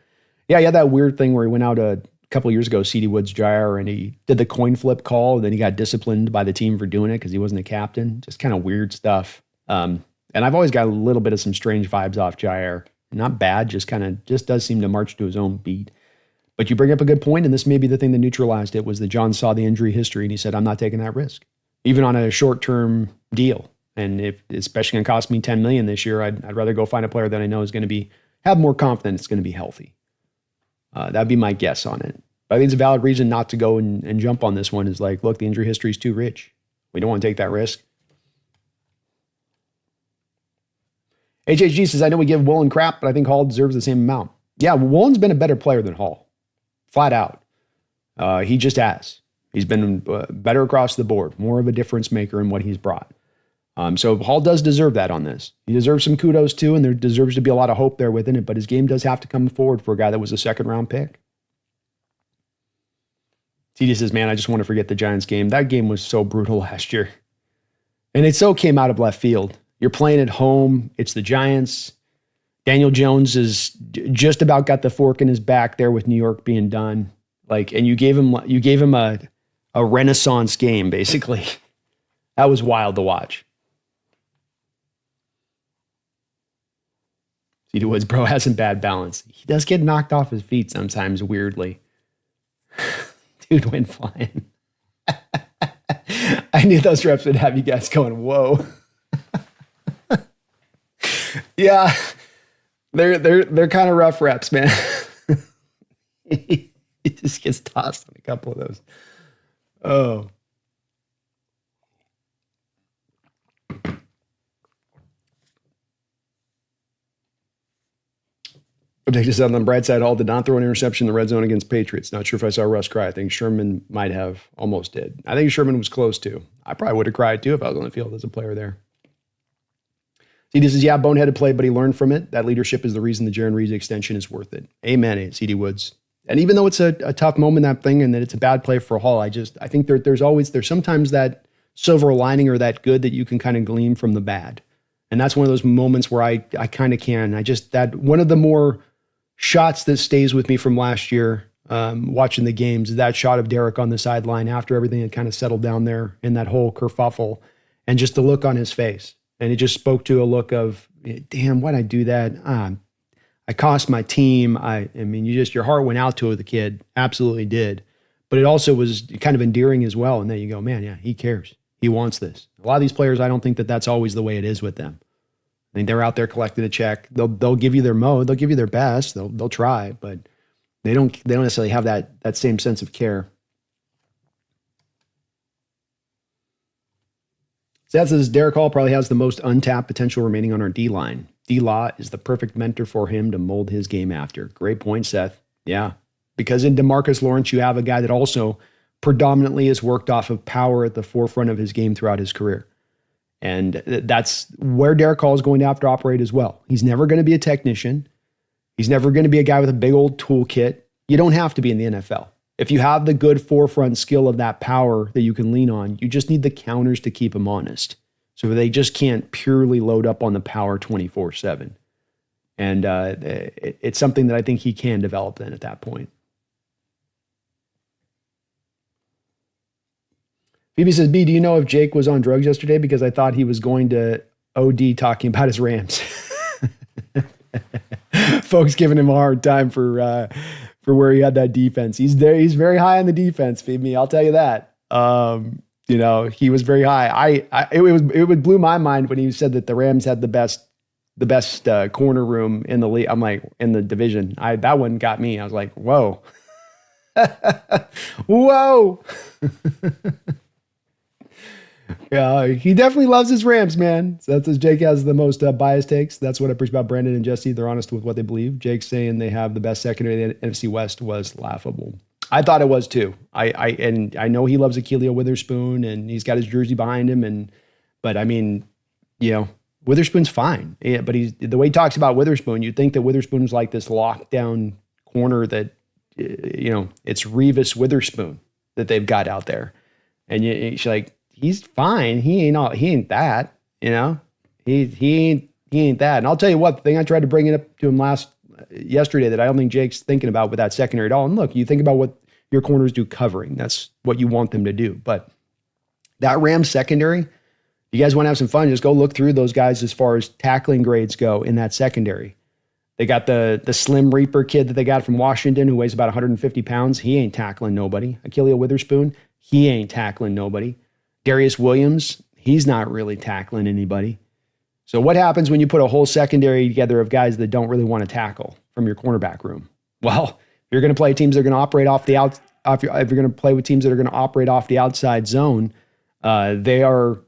Yeah, he had that weird thing where he went out a couple of years ago, CD Woods Jair, and he did the coin flip call. And then he got disciplined by the team for doing it because he wasn't a captain. Just kind of weird stuff. And I've always got a little bit of some strange vibes off Jair. Not bad, just does seem to march to his own beat. But you bring up a good point, and this may be the thing that neutralized it, was that John saw the injury history and he said, I'm not taking that risk, even on a short-term deal. And if it's especially going to cost me $10 million this year, I'd rather go find a player that I know is going to have more confidence it's going to be healthy. That'd be my guess on it. But I think it's a valid reason not to go and jump on this one is like, look, the injury history is too rich. We don't want to take that risk. HHG says, I know we give Woolen crap, but I think Hall deserves the same amount. Yeah, Woolen's been a better player than Hall. Flat out. He just has. He's been better across the board, more of a difference maker in what he's brought. So Hall does deserve that on this. He deserves some kudos too, and there deserves to be a lot of hope there within it, but his game does have to come forward for a guy that was a second-round pick. TD says, man, I just want to forget the Giants game. That game was so brutal last year. And it so came out of left field. You're playing at home. It's the Giants. Daniel Jones is just about got the fork in his back there with New York being done. And you gave him a renaissance game, basically. That was wild to watch. CD Woods, bro, has some bad balance. He does get knocked off his feet sometimes, weirdly. Dude went flying. I knew those reps would have you guys going, whoa. Yeah, they're kind of rough reps, man. He just gets tossed on a couple of those. Oh. Just on the bright side, Hall did not throw an interception in the red zone against Patriots. Not sure if I saw Russ cry. I think Sherman might have, almost did. I think Sherman was close too. I probably would have cried too if I was on the field as a player there. CD says, yeah, boneheaded play, but he learned from it. That leadership is the reason the Jaron Reed extension is worth it. Amen, CD Woods. And even though it's a tough moment, that thing, and that it's a bad play for Hall, I think there's sometimes that silver lining or that good that you can kind of glean from the bad. And that's one of those moments where I kind of can. That one of the more shots that stays with me from last year, watching the games, that shot of Derrick on the sideline after everything had kind of settled down there in that whole kerfuffle, and just the look on his face. And it just spoke to a look of, damn, why'd I do that? I cost my team. I mean, your heart went out to the kid. Absolutely did. But it also was kind of endearing as well. And then you go, man, yeah, he cares. He wants this. A lot of these players, I don't think that that's always the way it is with them. I mean, they're out there collecting a check. They'll give you their they'll give you their best. They'll try, but they don't necessarily have that same sense of care. Seth says Derick Hall probably has the most untapped potential remaining on our D-line. D-Law is the perfect mentor for him to mold his game after. Great point, Seth. Yeah, because in DeMarcus Lawrence, you have a guy that also predominantly has worked off of power at the forefront of his game throughout his career. And that's where Derick Hall is going to have to operate as well. He's never going to be a technician. He's never going to be a guy with a big old toolkit. You don't have to be in the NFL. If you have the good forefront skill of that power that you can lean on, you just need the counters to keep them honest. So they just can't purely load up on the power 24/7. And it's something that I think he can develop then at that point. Phoebe says, B, do you know if Jake was on drugs yesterday? Because I thought he was going to OD talking about his Rams. Folks giving him a hard time for where he had that defense. He's there. He's very high on the defense, Phoebe. I'll tell you that. He was very high. It blew my mind when he said that the Rams had the best corner room in the league. I'm like, in the division. That one got me. I was like, whoa. Whoa. Yeah, he definitely loves his Rams, man. So that's as Jake has the most biased takes. That's what I preach about Brandon and Jesse. They're honest with what they believe. Jake saying they have the best secondary in the NFC West was laughable. I thought it was too. I know he loves Achilles Witherspoon and he's got his jersey behind him. But I mean, Witherspoon's fine. Yeah, but the way he talks about Witherspoon, you'd think that Witherspoon's like this lockdown corner that, it's Revis Witherspoon that they've got out there. And she's like, he's fine. He ain't that, he ain't that. And I'll tell you what, the thing I tried to bring it up to him yesterday that I don't think Jake's thinking about with that secondary at all. And look, you think about what your corners do covering. That's what you want them to do. But that Rams secondary, if you guys want to have some fun, just go look through those guys as far as tackling grades go in that secondary. They got the Slim Reaper kid that they got from Washington who weighs about 150 pounds. He ain't tackling nobody. Achilles Witherspoon, he ain't tackling nobody. Darius Williams, he's not really tackling anybody. So what happens when you put a whole secondary together of guys that don't really want to tackle from your cornerback room? Well, if you're going to play teams that are going to operate off the if you're going to play with teams that are going to operate off the outside zone, they're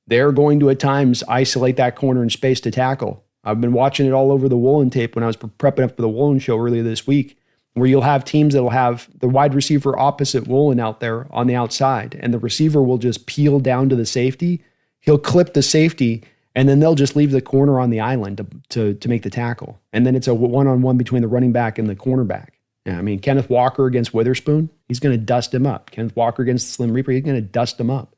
going to at times isolate that corner in space to tackle. I've been watching it all over the Woolen tape when I was prepping up for the Woolen show earlier this week, where you'll have teams that'll have the wide receiver opposite Woolen out there on the outside, and the receiver will just peel down to the safety. He'll clip the safety, and then they'll just leave the corner on the island to make the tackle. And then it's a one-on-one between the running back and the cornerback. Yeah, I mean, Kenneth Walker against Witherspoon, he's going to dust him up. Kenneth Walker against Slim Reaper, he's going to dust him up.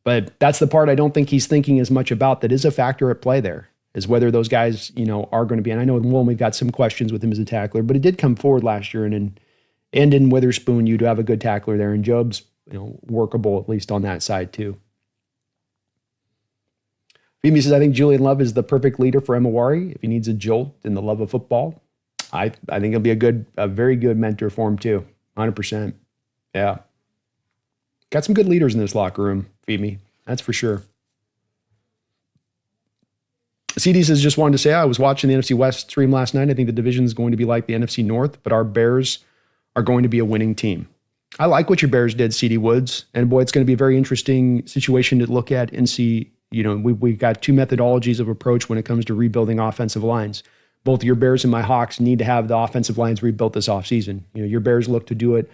But that's the part I don't think he's thinking as much about that is a factor at play there, is whether those guys, are going to be. And I know in Woolen we've got some questions with him as a tackler, but it did come forward last year. And in Witherspoon, you do have a good tackler there. And Job's, workable, at least on that side too. Phoebe says, I think Julian Love is the perfect leader for Emawari if he needs a jolt in the love of football. I think he'll be a very good mentor for him too. 100%. Yeah. Got some good leaders in this locker room, Phoebe. That's for sure. CD says, just wanted to say, I was watching the NFC West stream last night. I think the division is going to be like the NFC North, but our Bears are going to be a winning team. I like what your Bears did, CD Woods. And boy, it's going to be a very interesting situation to look at and see. We've got two methodologies of approach when it comes to rebuilding offensive lines. Both your Bears and my Hawks need to have the offensive lines rebuilt this offseason. Your Bears look to do it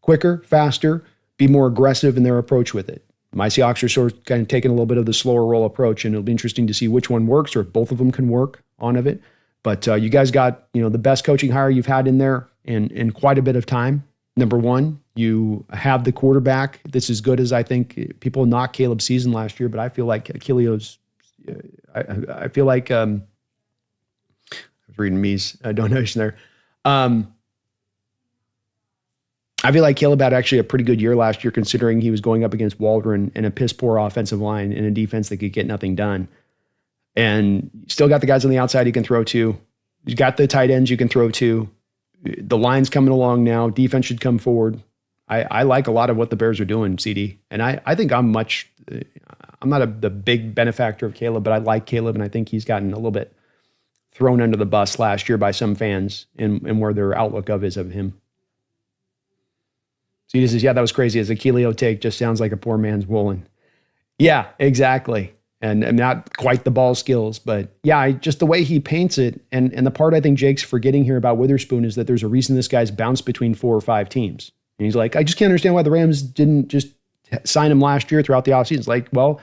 quicker, faster, be more aggressive in their approach with it. My Seahawks are sort of kind of taking a little bit of the slower roll approach, and it'll be interesting to see which one works or if both of them can work on of it. But you guys got, the best coaching hire you've had in there in quite a bit of time. Number one, you have the quarterback. This is good as I think people knocked Caleb's season last year, but I feel like Achilles, I feel like, I was reading Mies donation there. I feel like Caleb had actually a pretty good year last year, considering he was going up against Waldron in a piss poor offensive line in a defense that could get nothing done. And still got the guys on the outside you can throw to. You got the tight ends you can throw to. The line's coming along now. Defense should come forward. I like a lot of what the Bears are doing, CD. And I think I'm I'm not the big benefactor of Caleb, but I like Caleb, and I think he's gotten a little bit thrown under the bus last year by some fans in where their outlook is of him. So he says, yeah, that was crazy. His Achilleo take just sounds like a poor man's Woolen. Yeah, exactly. And not quite the ball skills, but yeah, just the way he paints it. And the part I think Jake's forgetting here about Witherspoon is that there's a reason this guy's bounced between 4 or 5 teams. And he's like, I just can't understand why the Rams didn't just sign him last year throughout the offseason. It's like, well,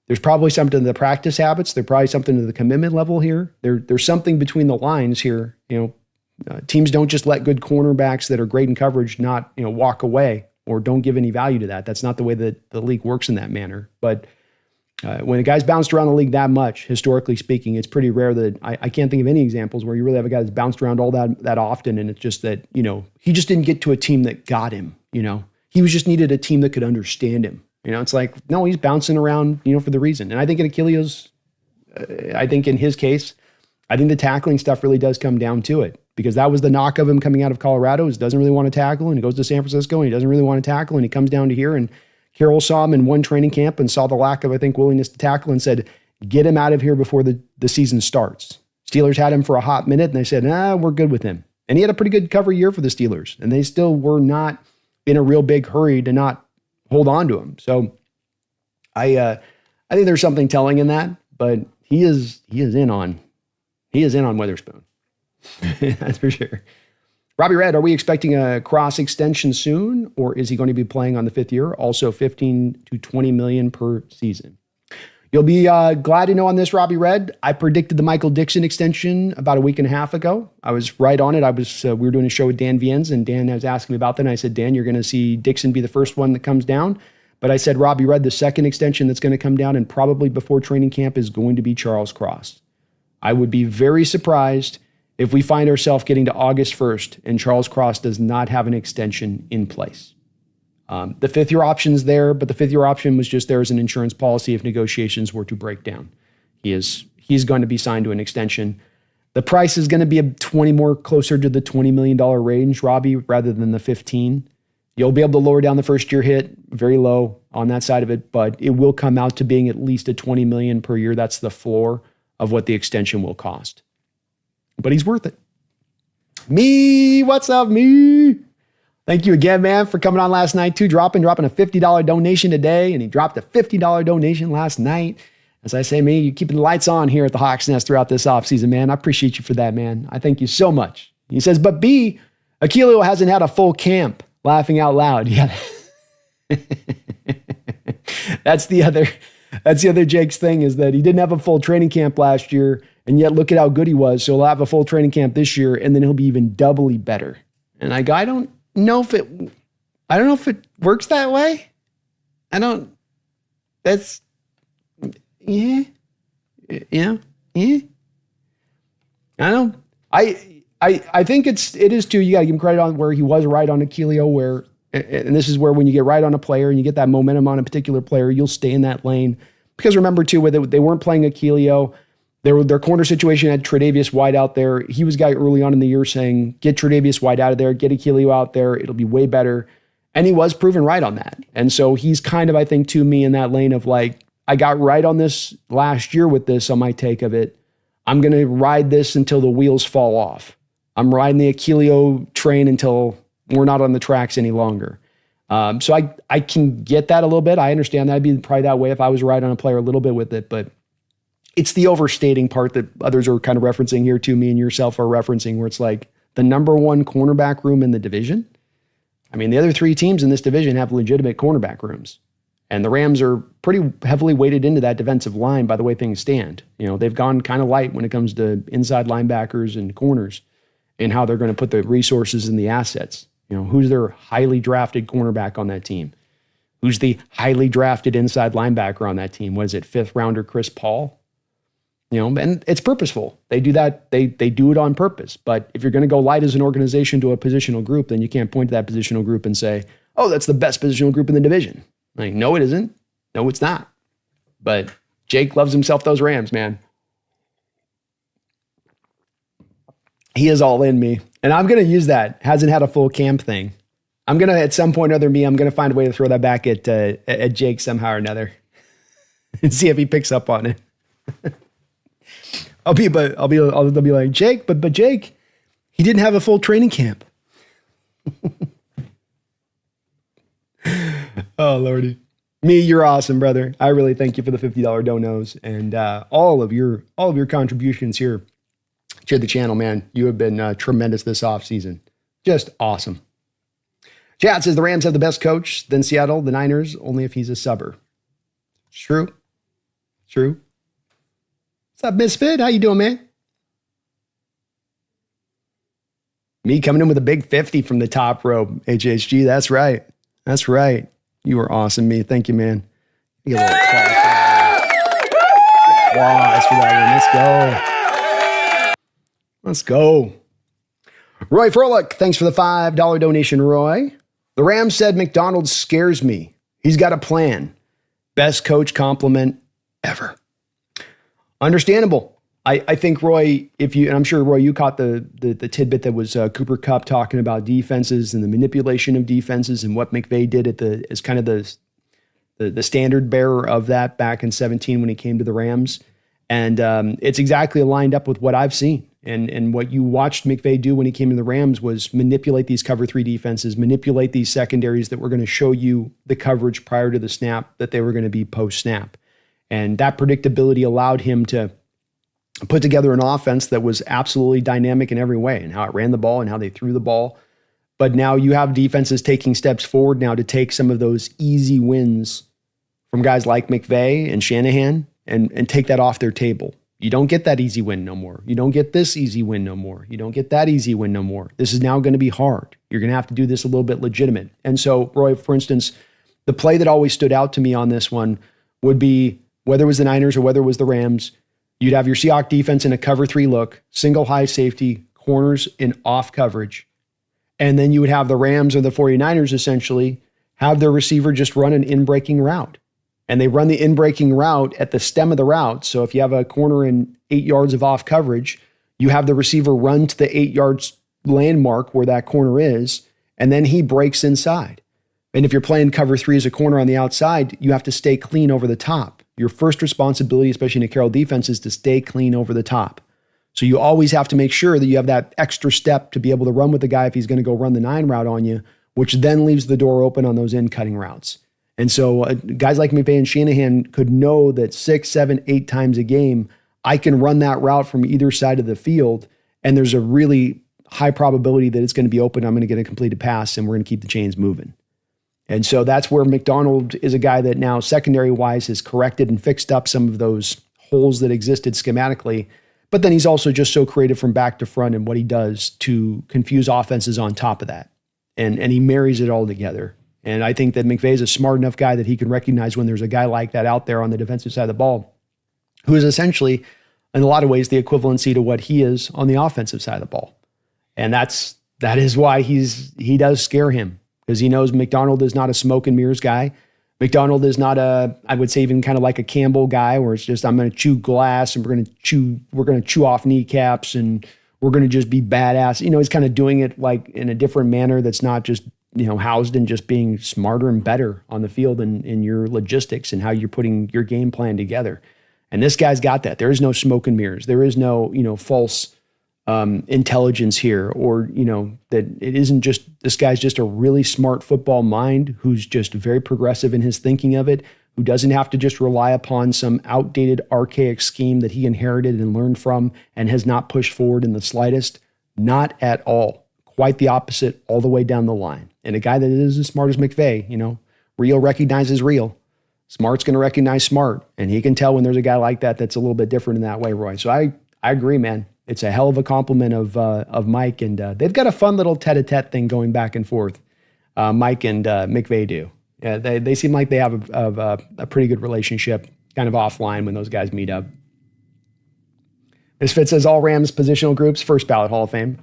there's probably something to the practice habits. There's probably something to the commitment level here. There's something between the lines here. Teams don't just let good cornerbacks that are great in coverage not, walk away or don't give any value to that. That's not the way that the league works in that manner. But when a guy's bounced around the league that much, historically speaking, it's pretty rare that I can't think of any examples where you really have a guy that's bounced around all that often. And it's just that, he just didn't get to a team that got him, he was just needed a team that could understand him. It's like, no, he's bouncing around, for the reason. And I think in Achilleo's, I think in his case, I think the tackling stuff really does come down to it, because that was the knock of him coming out of Colorado, is doesn't really want to tackle, and he goes to San Francisco and he doesn't really want to tackle, and he comes down to here, and Carroll saw him in one training camp and saw the lack of, I think, willingness to tackle and said, get him out of here before the season starts. Steelers had him for a hot minute and they said, we're good with him. And he had a pretty good cover year for the Steelers, and they still were not in a real big hurry to not hold on to him. So I think there's something telling in that, but he is in on Witherspoon. That's for sure. Robbie Red, are we expecting a cross extension soon, or is he going to be playing on the 5th year? Also 15 to 20 million per season. You'll be glad to know on this, Robbie Red. I predicted the Michael Dixon extension about a week and a half ago. I was right on it. We were doing a show with Dan Viennes, and Dan was asking me about that. And I said, Dan, you're going to see Dixon be the first one that comes down. But I said, Robbie Red, the second extension that's going to come down, and probably before training camp, is going to be Charles Cross. I would be very surprised if we find ourselves getting to August 1st and Charles Cross does not have an extension in place. The 5th year option's there, but the 5th year option was just there as an insurance policy if negotiations were to break down. He's going to be signed to an extension. The price is going to be closer to the $20 million range, Robbie, rather than the 15. You'll be able to lower down the first year hit very low on that side of it, but it will come out to being at least a $20 million per year. That's the floor of what the extension will cost. But he's worth it. Me, what's up, me? Thank you again, man, for coming on last night too, dropping a $50 donation today, and he dropped a $50 donation last night. As I say, me, you're keeping the lights on here at the Hawks Nest throughout this offseason, man. I appreciate you for that, man. I thank you so much. He says, but B, Achilleo hasn't had a full camp. Laughing out loud. Yeah. That's the other Jake's thing, is that he didn't have a full training camp last year, and yet look at how good he was. So he'll have a full training camp this year, and then he'll be even doubly better. And I don't know if it works that way. Yeah. I think it is too. You got to give him credit on where he was right on Achilleo, and this is where when you get right on a player and you get that momentum on a particular player, you'll stay in that lane. Because remember too, whether they weren't playing Achilleo, their corner situation had Tre'Davious White out there. He was a guy early on in the year saying, get Tre'Davious White out of there, get Achilleo out there, it'll be way better. And he was proven right on that. And so he's kind of, I think, to me in that lane of like, I got right on this last year with this on my take of it. I'm going to ride this until the wheels fall off. I'm riding the Achilleo train until we're not on the tracks any longer. So I can get that a little bit. I understand that. I'd be probably that way if I was right on a player a little bit with it, but it's the overstating part that others are kind of referencing here too. Me and yourself are referencing, where it's like the number one cornerback room in the division. I mean, the other 3 teams in this division have legitimate cornerback rooms, and the Rams are pretty heavily weighted into that defensive line by the way things stand. They've gone kind of light when it comes to inside linebackers and corners and how they're going to put the resources and the assets. Who's their highly drafted cornerback on that team? Who's the highly drafted inside linebacker on that team? What is it, 5th rounder Chris Paul? And it's purposeful. They do that. They do it on purpose. But if you're going to go light as an organization to a positional group, then you can't point to that positional group and say, oh, that's the best positional group in the division. Like, no, it isn't. No, it's not. But Jake loves himself those Rams, man. He is all in me. And I'm going to use that hasn't had a full camp thing. I'm going to, at some point or other, I'm going to find a way to throw that back at Jake somehow or another. and see if he picks up on it. I'll be like, Jake, but Jake, he didn't have a full training camp. Oh, Lordy. Me, you're awesome, brother. I really thank you for the $50 donos and all of your contributions here to the channel, man. You have been tremendous this offseason. Just awesome. Chad says the Rams have the best coach, then Seattle, the Niners, only if he's a subber. True. True. What's up, Misfit? How you doing, man? Me coming in with a big 50 from the top rope, HHG. That's right. That's right. You were awesome, me. Thank you, man. You get a little applause for that one. Let's go. Roy Froelich, thanks for the $5 donation, Roy. The Rams said McDonald scares me. He's got a plan. Best coach compliment ever. Understandable. I think, Roy, and I'm sure, Roy, you caught the tidbit that was Cooper Kupp talking about defenses and the manipulation of defenses and what McVay did as kind of the standard bearer of that back in 2017 when he came to the Rams. And it's exactly lined up with what I've seen. And what you watched McVay do when he came to the Rams was manipulate these cover 3 defenses, manipulate these secondaries that were going to show you the coverage prior to the snap that they were going to be post-snap. And that predictability allowed him to put together an offense that was absolutely dynamic in every way and how it ran the ball and how they threw the ball. But now you have defenses taking steps forward now to take some of those easy wins from guys like McVay and Shanahan and take that off their table. You don't get that easy win no more. You don't get this easy win no more. You don't get that easy win no more. This is now going to be hard. You're going to have to do this a little bit legitimate. And so, Roy, for instance, the play that always stood out to me on this one would be whether it was the Niners or whether it was the Rams, you'd have your Seahawks defense in a cover 3 look, single high safety, corners in off coverage. And then you would have the Rams or the 49ers essentially have their receiver just run an in-breaking route. And they run the in-breaking route at the stem of the route. So if you have a corner in 8 yards of off coverage, you have the receiver run to the 8 yards landmark where that corner is, and then he breaks inside. And if you're playing cover 3 as a corner on the outside, you have to stay clean over the top. Your first responsibility, especially in a Carroll defense, is to stay clean over the top. So you always have to make sure that you have that extra step to be able to run with the guy if he's going to go run the 9 route on you, which then leaves the door open on those in-cutting routes. And so guys like McVay and Shanahan could know that 6, 7, 8 times a game, I can run that route from either side of the field, and there's a really high probability that it's going to be open. I'm going to get a completed pass, and we're going to keep the chains moving. And so that's where McDonald is a guy that now secondary-wise has corrected and fixed up some of those holes that existed schematically. But then he's also just so creative from back to front in what he does to confuse offenses on top of that. And he marries it all together. And I think that McVay is a smart enough guy that he can recognize when there's a guy like that out there on the defensive side of the ball, who is essentially, in a lot of ways, the equivalency to what he is on the offensive side of the ball. And that is why he does scare him. Because he knows McDonald is not a smoke and mirrors guy. McDonald is not I would say even kind of like a Campbell guy where it's just, I'm going to chew glass and we're going to chew off kneecaps and we're going to just be badass. He's kind of doing it like in a different manner that's not just, housed in just being smarter and better on the field and in your logistics and how you're putting your game plan together. And this guy's got that. There is no smoke and mirrors. There is no, false intelligence here, or that it isn't just this guy's just a really smart football mind who's just very progressive in his thinking of it, who doesn't have to just rely upon some outdated archaic scheme that he inherited and learned from and has not pushed forward in the slightest. Not at all. Quite the opposite all the way down the line. And a guy that is as smart as McVay, real recognizes real. Smart's going to recognize smart, and he can tell when there's a guy like that that's a little bit different in that way, Roy. So I agree, man. It's a hell of a compliment of Mike, and they've got a fun little tete-a-tete thing going back and forth. Mike and McVay do. Yeah, they seem like they have a pretty good relationship, kind of offline when those guys meet up. Misfit says all Rams positional groups, first ballot Hall of Fame.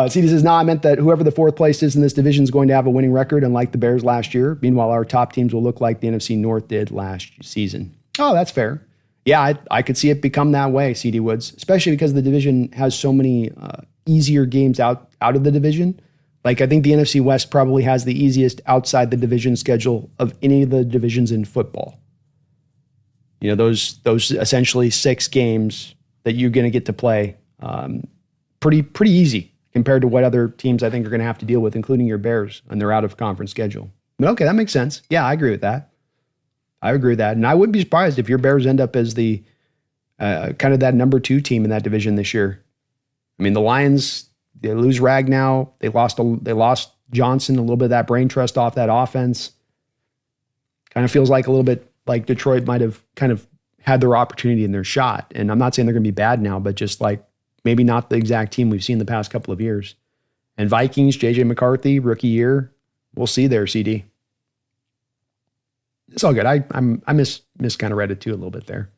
CD says, no, I meant that whoever the fourth place is in this division is going to have a winning record, unlike the Bears last year. Meanwhile, our top teams will look like the NFC North did last season. Oh, that's fair. Yeah, I could see it become that way, CD Woods, especially because the division has so many easier games out of the division Like, I think the NFC West probably has the easiest outside the division schedule of any of the divisions in football. You know, those essentially 6 games that you're going to get to play, pretty easy compared to what other teams I think are going to have to deal with, including your Bears and their out of conference schedule. But okay, that makes sense. Yeah, I agree with that. And I wouldn't be surprised if your Bears end up as the kind of that number 2 team in that division this year. I mean, the Lions, they lose Ragnow. They lost Johnson, a little bit of that brain trust off that offense. Kind of feels like a little bit like Detroit might have kind of had their opportunity and their shot. And I'm not saying they're going to be bad now, but just like maybe not the exact team we've seen the past couple of years. And Vikings, JJ McCarthy, rookie year. We'll see there, CD. It's all good. I miss kind of read it too a little bit there.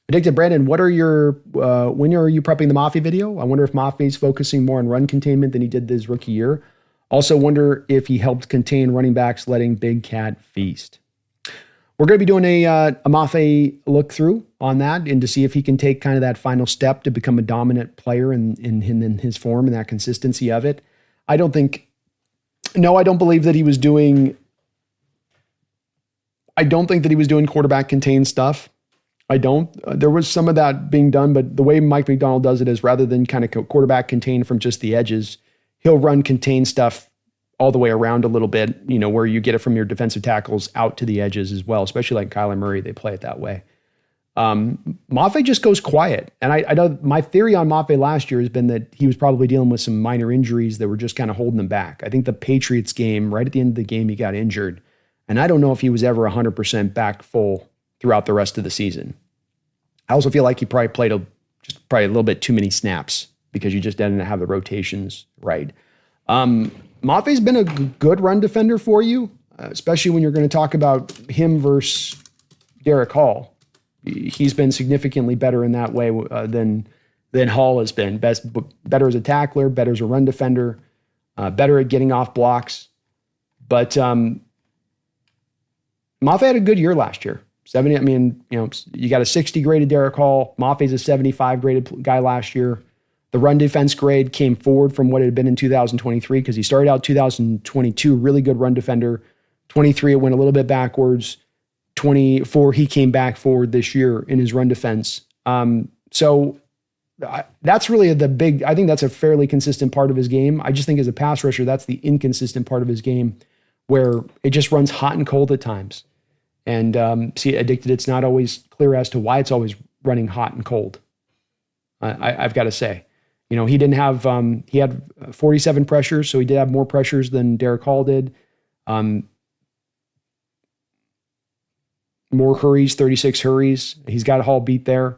Addicted Brandon, when are you prepping the Mafi video? I wonder if Mafi's focusing more on run containment than he did this rookie year. Also wonder if he helped contain running backs letting Big Cat feast. We're going to be doing a Mafi look through on that and to see if he can take kind of that final step to become a dominant player in his form and that consistency of it. I don't believe that he was doing quarterback contained stuff. There was some of that being done, but the way Mike McDonald does it is rather than kind of quarterback contained from just the edges, he'll run contained stuff all the way around a little bit, you know, where you get it from your defensive tackles out to the edges as well, especially like Kyler Murray, they play it that way. Mafe just goes quiet. And I know my theory on Mafe last year has been that he was probably dealing with some minor injuries that were just kind of holding him back. I think the Patriots game, right at the end of the game, he got injured. And I don't know if he was ever 100% back full throughout the rest of the season. I also feel like he probably played a little bit too many snaps because you just didn't have the rotations right. Mafe's been a good run defender for you, especially when you're going to talk about him versus Derick Hall. He's been significantly better in that way than Hall has been. Better as a tackler, better as a run defender, better at getting off blocks. But Mafe had a good year last year. 70. I mean, you know, you got a 60 graded Derick Hall. Mafe's a 75 graded guy last year. The run defense grade came forward from what it had been in 2023 because he started out 2022, really good run defender. 23, it went a little bit backwards. 24, he came back forward this year in his run defense. So that's really I think that's a fairly consistent part of his game. I just think as a pass rusher, that's the inconsistent part of his game where it just runs hot and cold at times. And see, Addicted, it's not always clear as to why it's always running hot and cold. I've got to say. You know, he didn't have, he had 47 pressures, so he did have more pressures than Derick Hall did. More hurries, 36 hurries. He's got Hall beat there.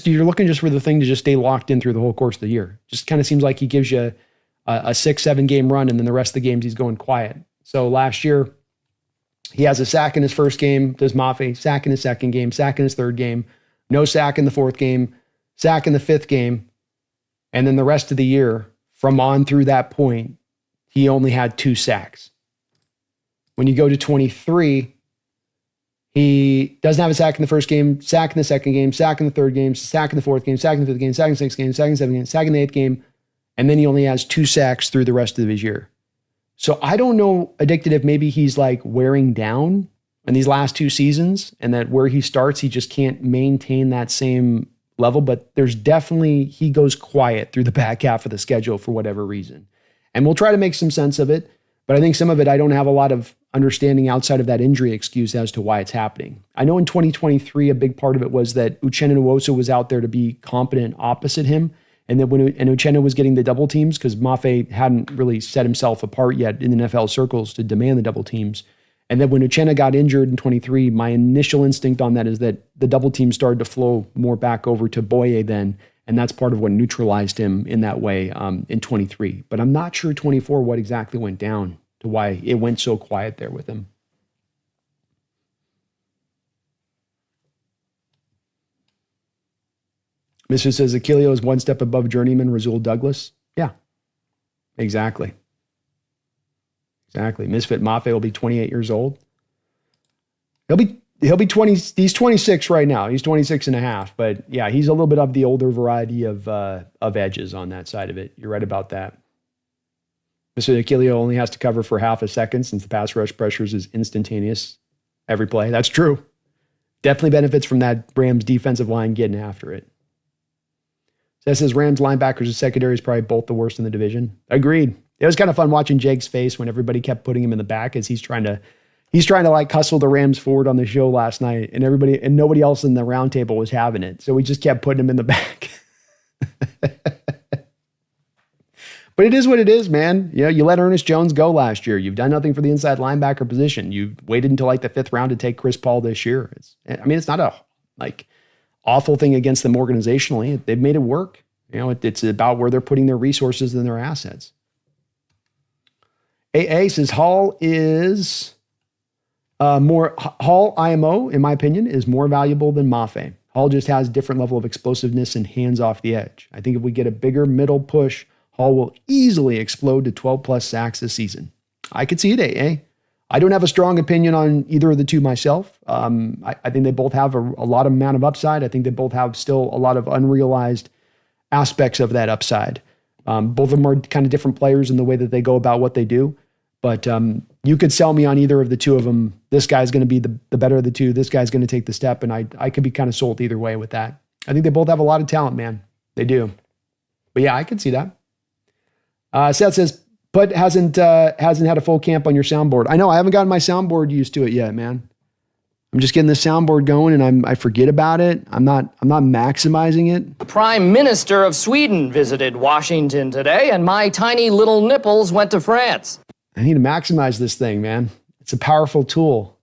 You're looking just for the thing to just stay locked in through the whole course of the year. Just kind of seems like he gives you a 6-7 game run, and then the rest of the games he's going quiet. So last year, he has a sack in his first game, does Mafe, sack in his second game, sack in his third game, no sack in the fourth game, sack in the fifth game. And then the rest of the year, from on through that point, he only had 2 sacks. When you go to 23, he doesn't have a sack in the first game, sack in the second game, sack in the third game, sack in the fourth game, sack in the fifth game, sack in the sixth game, sack in the seventh game, sack in the eighth game, and then he only has 2 sacks through the rest of his year. So I don't know, Addicted, if maybe he's like wearing down in these last 2 seasons and that where he starts, he just can't maintain that same level, but there's definitely, he goes quiet through the back half of the schedule for whatever reason. And we'll try to make some sense of it, but I think some of it, I don't have a lot of understanding outside of that injury excuse as to why it's happening. I know in 2023, a big part of it was that Uchenna Nwosu was out there to be competent opposite him. And then when Uchenna was getting the double teams, because Mafe hadn't really set himself apart yet in the NFL circles to demand the double teams. And then when Uchenna got injured in 23, my initial instinct on that is that the double team started to flow more back over to Boye then, and that's part of what neutralized him in that way in 23. But I'm not sure 24 what exactly went down to why it went so quiet there with him. Mr. says Achilleo is one step above journeyman Rasul Douglas. Yeah, exactly. Exactly. Misfit Mafe will be 28 years old. He'll be 20. He's 26 right now. He's 26 and a half. But yeah, he's a little bit of the older variety of edges on that side of it. You're right about that. Mr. Achilleo only has to cover for half a second since the pass rush pressures is instantaneous every play. That's true. Definitely benefits from that Rams defensive line getting after it. So that says Rams linebackers and secondary is probably both the worst in the division. Agreed. It was kind of fun watching Jake's face when everybody kept putting him in the back as he's trying to like hustle the Rams forward on the show last night, and nobody else in the round table was having it. So we just kept putting him in the back. But it is what it is, man. You know, you let Ernest Jones go last year. You've done nothing for the inside linebacker position. You waited until like the 5th round to take Chris Paul this year. It's not a awful thing against them organizationally. They've made it work. You know, it's about where they're putting their resources and their assets. AA says Hall is Hall IMO, in my opinion, is more valuable than Mafe. Hall just has different level of explosiveness and hands off the edge. I think if we get a bigger middle push, Hall will easily explode to 12 plus sacks this season. I could see it, AA. I don't have a strong opinion on either of the two myself. I think they both have a lot of amount of upside. I think they both have still a lot of unrealized aspects of that upside. Both of them are kind of different players in the way that they go about what they do. But you could sell me on either of the two of them. This guy's going to be the better of the two. This guy's going to take the step, and I could be kind of sold either way with that. I think they both have a lot of talent, man. They do. But yeah, I could see that. Seth says, Put hasn't had a full camp on your soundboard. I know, I haven't gotten my soundboard used to it yet, man. I'm just getting the soundboard going, and I forget about it. I'm not maximizing it. The Prime Minister of Sweden visited Washington today, and my tiny little nipples went to France. I need to maximize this thing, man. It's a powerful tool,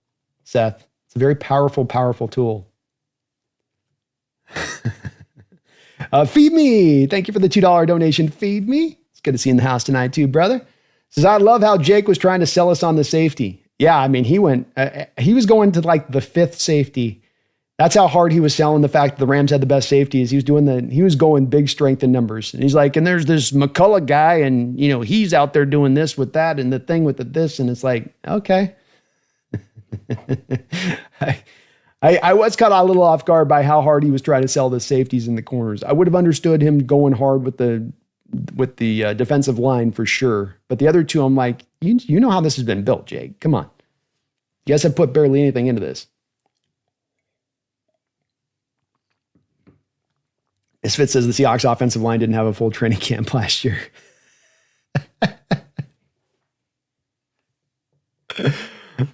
Seth. It's a very powerful, powerful tool. Feed me. Thank you for the $2 donation. Feed me. It's good to see you in the house tonight too, brother. Says, I love how Jake was trying to sell us on the safety. Yeah, I mean, he was going to like the 5th safety. That's how hard he was selling the fact that the Rams had the best safeties. He was going big strength in numbers. And he's like, and there's this McCullough guy, and you know, he's out there doing this with that and the thing with this. And it's like, okay. I was caught a little off guard by how hard he was trying to sell the safeties in the corners. I would have understood him going hard with the defensive line for sure. But the other two, I'm like, you know how this has been built, Jake. Come on. You guys have put barely anything into this. Misfit says the Seahawks offensive line didn't have a full training camp last year.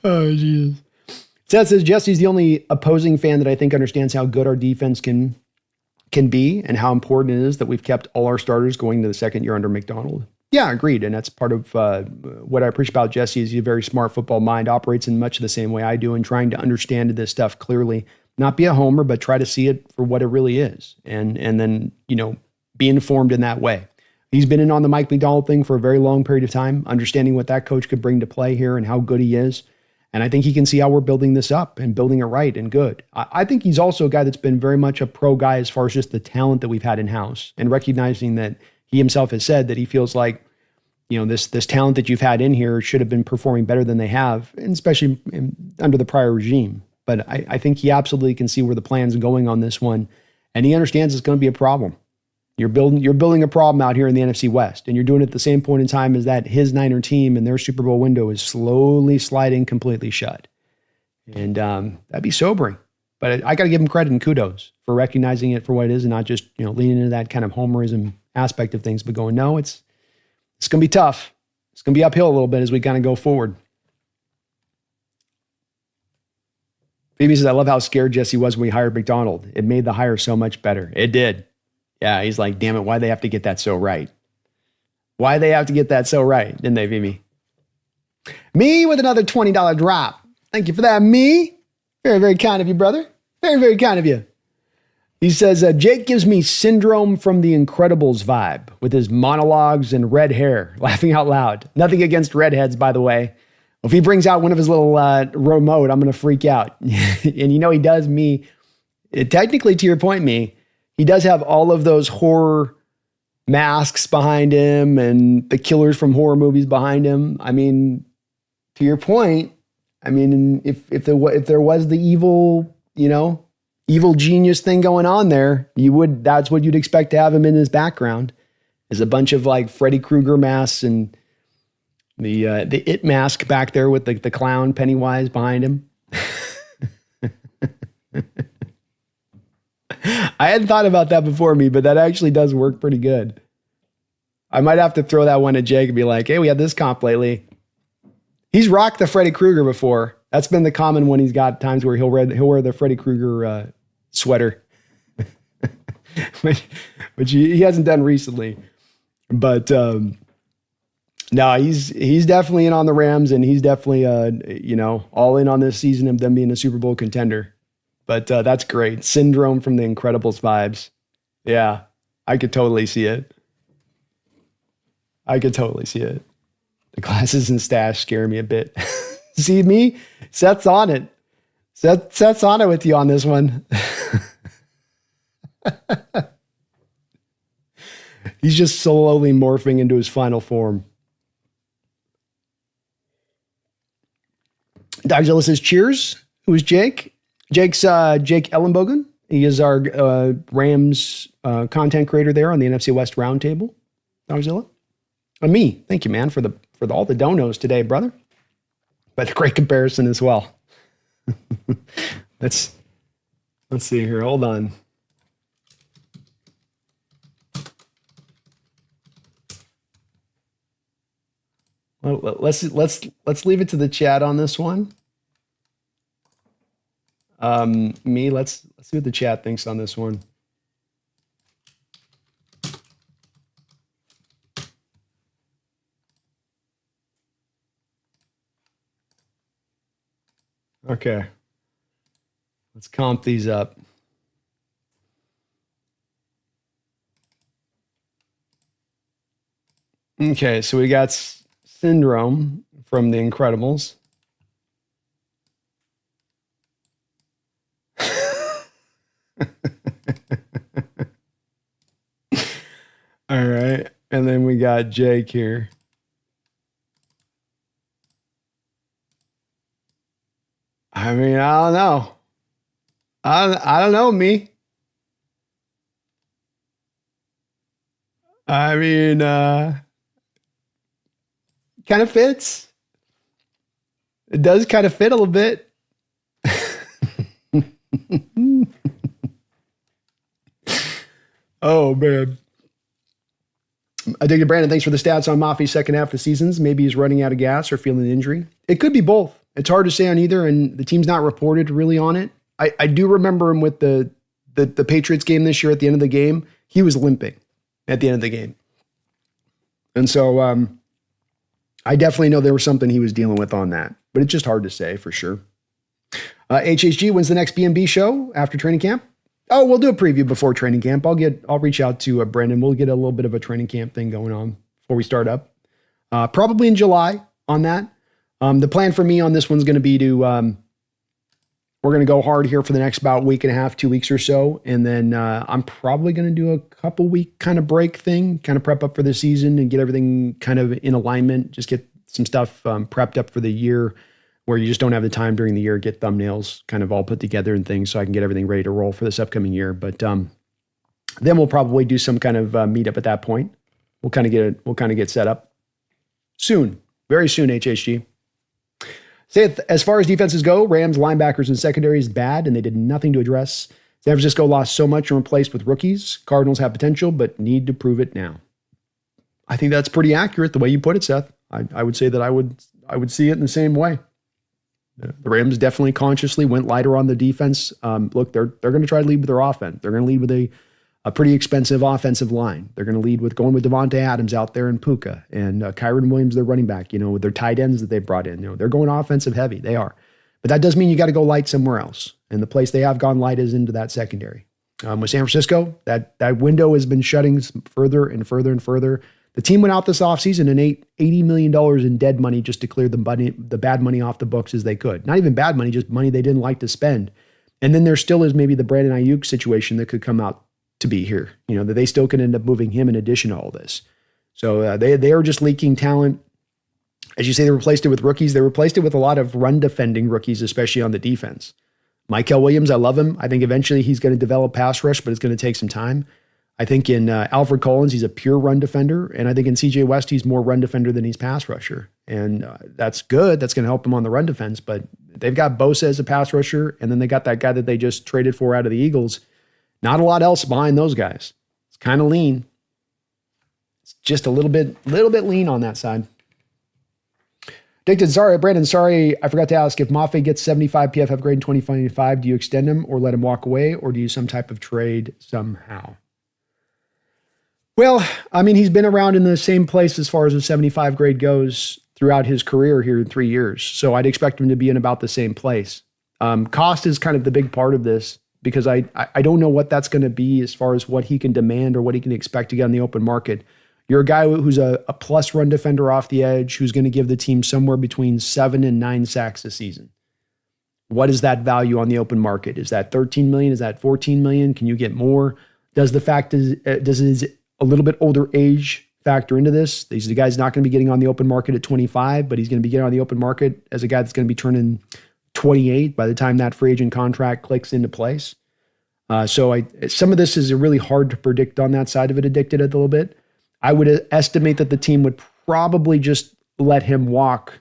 Oh, Jesus. Seth says Jesse's the only opposing fan that I think understands how good our defense can be and how important it is that we've kept all our starters going to the second year under McDonald. Yeah, agreed. And that's part of what I appreciate about Jesse is he's a very smart football mind, operates in much the same way I do, and trying to understand this stuff clearly. Not be a homer, but try to see it for what it really is. And then, you know, be informed in that way. He's been in on the Mike McDonald thing for a very long period of time, understanding what that coach could bring to play here and how good he is. And I think he can see how we're building this up and building it right and good. I think he's also a guy that's been very much a pro guy as far as just the talent that we've had in-house and recognizing that he himself has said that he feels like, you know, this talent that you've had in here should have been performing better than they have, and especially under the prior regime. But I think he absolutely can see where the plan's going on this one. And he understands it's going to be a problem. You're building a problem out here in the NFC West, and you're doing it at the same point in time as that his Niner team and their Super Bowl window is slowly sliding completely shut. And that'd be sobering. But I got to give him credit and kudos for recognizing it for what it is and not just, you know, leaning into that kind of homerism aspect of things, but going, no, it's going to be tough. It's going to be uphill a little bit as we kind of go forward. Phoebe says, I love how scared Jesse was when we hired McDonald. It made the hire so much better. It did. Yeah, he's like, damn it, why'd they have to get that so right? Why'd they have to get that so right? Didn't they, Phoebe? Me with another $20 drop. Thank you for that, me. Very, very kind of you, brother. Very, very kind of you. He says, Jake gives me Syndrome from The Incredibles vibe with his monologues and red hair, laughing out loud. Nothing against redheads, by the way. If he brings out one of his little remote, I'm going to freak out. And you know, he does technically to your point, he does have all of those horror masks behind him and the killers from horror movies behind him. I mean, to your point, I mean, if there was the evil, you know, evil genius thing going on there, that's what you'd expect to have him in his background, is a bunch of like Freddy Krueger masks and The it mask back there with the clown Pennywise behind him. I hadn't thought about that before me, but that actually does work pretty good. I might have to throw that one at Jake and be like, hey, we had this comp lately. He's rocked the Freddy Krueger before. That's been the common one he's got times where he'll wear the Freddy Krueger sweater. which he hasn't done recently. But no, he's definitely in on the Rams, and he's definitely all in on this season of them being a Super Bowl contender. But that's great. Syndrome from The Incredibles vibes. Yeah, I could totally see it. The glasses and stash scare me a bit. See me? Seth's on it. Seth's on it with you on this one. He's just slowly morphing into his final form. Dogzilla says, cheers. Who is Jake? Jake's Jake Ellenbogen. He is our Rams content creator there on the NFC West Roundtable. Dogzilla. Me. Thank you, man, for all the donos today, brother. But a great comparison as well. Let's see here. Hold on. Well, let's leave it to the chat on this one. Let's see what the chat thinks on this one. Okay. Let's comp these up. Okay, so we got Syndrome from The Incredibles. All right. And then we got Jake here. I mean, I don't know. I don't know, me. I mean, kind of fits. It does kind of fit a little bit. Oh, man. I dig it, Brandon. Thanks for the stats on Mafi's second half of the seasons. Maybe he's running out of gas or feeling an injury. It could be both. It's hard to say on either, and the team's not reported really on it. I do remember him with the Patriots game this year at the end of the game. He was limping at the end of the game. And so I definitely know there was something he was dealing with on that, but it's just hard to say for sure. HHG, when's the next BNB show after training camp? Oh, we'll do a preview before training camp. I'll reach out to Brendan. We'll get a little bit of a training camp thing going on before we start up. Probably in July on that. The plan for me on this one's going to be to, we're going to go hard here for the next about week and a half, 2 weeks or so. And then I'm probably going to do a couple week kind of break thing, kind of prep up for the season and get everything kind of in alignment, just get some stuff prepped up for the year where you just don't have the time during the year, get thumbnails kind of all put together and things so I can get everything ready to roll for this upcoming year. But then we'll probably do some kind of meetup at that point. We'll kind of get set up soon, very soon, HHG. Say, as far as defenses go, Rams linebackers and secondary is bad, and they did nothing to address. San Francisco lost so much and replaced with rookies. Cardinals have potential, but need to prove it now. I think that's pretty accurate the way you put it, Seth. I would say that I would see it in the same way. The Rams definitely consciously went lighter on the defense. Look, they're going to try to lead with their offense. They're going to lead with a pretty expensive offensive line. They're going to lead with going with Devontae Adams out there and Puka and Kyron Williams, their running back, with their tight ends that they brought in. They're going offensive heavy. They are. But that does mean you got to go light somewhere else. And the place they have gone light is into that secondary. With San Francisco, that window has been shutting further and further and further. The team went out this offseason and ate $80 million in dead money just to clear the bad money off the books as they could. Not even bad money, just money they didn't like to spend. And then there still is maybe the Brandon Ayuk situation that could come out to be here, that they still can end up moving him in addition to all this. So they are just leaking talent. As you say, they replaced it with rookies. They replaced it with a lot of run defending rookies, especially on the defense. Michael Williams, I love him. I think eventually he's going to develop pass rush, but it's going to take some time. I think in Alfred Collins, he's a pure run defender. And I think in CJ West, he's more run defender than he's pass rusher. And that's good. That's going to help him on the run defense. But they've got Bosa as a pass rusher. And then they got that guy that they just traded for out of the Eagles. Not a lot else behind those guys. It's kind of lean. It's just a little bit lean on that side. Addicted, sorry, Brandon, sorry, I forgot to ask, if Mafe gets 75 PFF grade in 2025, do you extend him or let him walk away, or do you some type of trade somehow? Well, I mean, he's been around in the same place as far as the 75 grade goes throughout his career here in 3 years. So I'd expect him to be in about the same place. Cost is kind of the big part of this because I don't know what that's going to be as far as what he can demand or what he can expect to get on the open market. You're a guy who's a plus run defender off the edge who's going to give the team somewhere between 7 and 9 sacks a season. What is that value on the open market? Is that 13 million? Is that 14 million? Can you get more? Does his a little bit older age factor into this? He's the guy's not going to be getting on the open market at 25, but he's going to be getting on the open market as a guy that's going to be turning 28 by the time that free agent contract clicks into place. So some of this is really hard to predict on that side of it, addicted a little bit. I would estimate that the team would probably just let him walk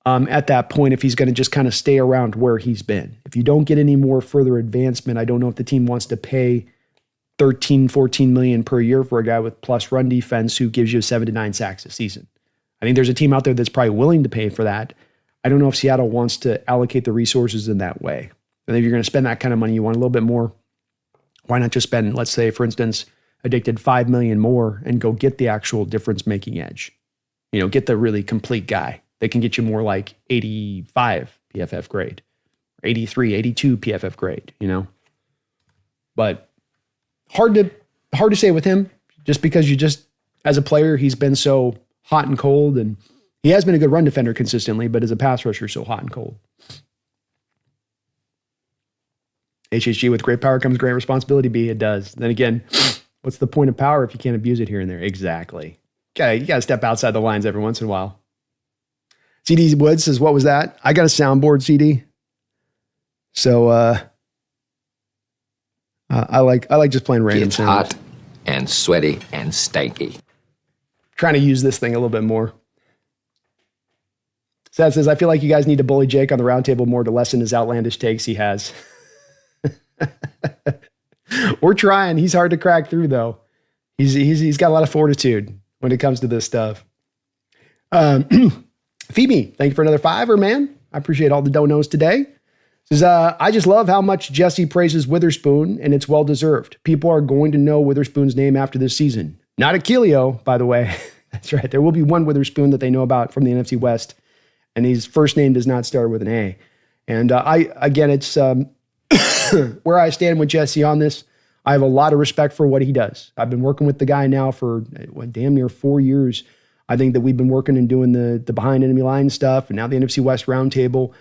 at that point if he's going to just kind of stay around where he's been. If you don't get any more further advancement, I don't know if the team wants to pay 13, 14 million per year for a guy with plus run defense who gives you 7 to 9 sacks a season. I think there's a team out there that's probably willing to pay for that. I don't know if Seattle wants to allocate the resources in that way. And if you're going to spend that kind of money, you want a little bit more. Why not just spend, let's say, for instance, addicted 5 million more and go get the actual difference making edge? Get the really complete guy. They can get you more like 85 PFF grade, 83, 82 PFF grade, But hard to say with him, just because as a player, he's been so hot and cold, and he has been a good run defender consistently, but as a pass rusher, so hot and cold. HHG, with great power comes great responsibility, B, it does. Then again, what's the point of power if you can't abuse it here and there? Exactly. You got to step outside the lines every once in a while. CD Woods says, what was that? I got a soundboard, CD. So I like just playing random It's sounds. hot and sweaty and stanky. Trying to use this thing a little bit more. Seth says, I feel like you guys need to bully Jake on the roundtable more to lessen his outlandish takes he has. We're trying. He's hard to crack through, though. He's got a lot of fortitude when it comes to this stuff. Phoebe, thank you for another $5, man. I appreciate all the donos today. Says, I just love how much Jesse praises Witherspoon, and it's well-deserved. People are going to know Witherspoon's name after this season. Not Achilleo, by the way. That's right. There will be one Witherspoon that they know about from the NFC West, and his first name does not start with an A. And it's where I stand with Jesse on this. I have a lot of respect for what he does. I've been working with the guy now for damn near 4 years. I think that we've been working and doing the behind enemy line stuff, and now the NFC West roundtable.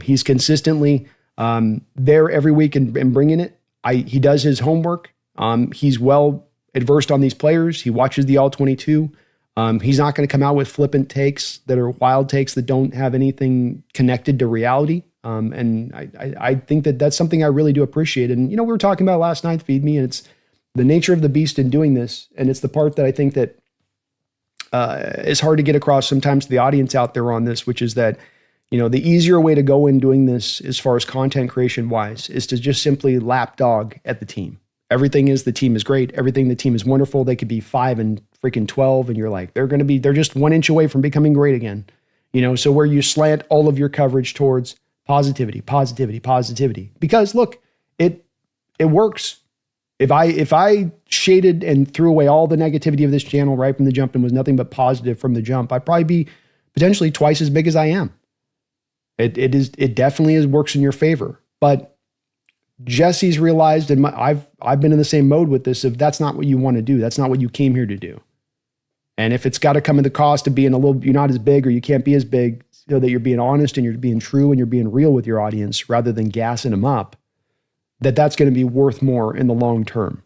He's consistently there every week and bringing it. He does his homework. He's well adversed on these players. He watches the All-22. He's not going to come out with flippant takes that are wild takes that don't have anything connected to reality. And I think that that's something I really do appreciate. And, we were talking about last night, Feed Me, and it's the nature of the beast in doing this. And it's the part that I think that is hard to get across sometimes to the audience out there on this, which is that, the easier way to go in doing this as far as content creation wise is to just simply lapdog at the team. Everything is the team is great. Everything the team is wonderful. They could be 5 and freaking 12. And you're like, they're just 1 inch away from becoming great again. So where you slant all of your coverage towards positivity, because look, it works. If I shaded and threw away all the negativity of this channel right from the jump and was nothing but positive from the jump, I'd probably be potentially twice as big as I am. It definitely works in your favor. But Jesse's realized, and I've been in the same mode with this, if that's not what you want to do, that's not what you came here to do. And if it's got to come at the cost of being you're not as big or you can't be as big, so that you're being honest and you're being true and you're being real with your audience rather than gassing them up, that's going to be worth more in the long term.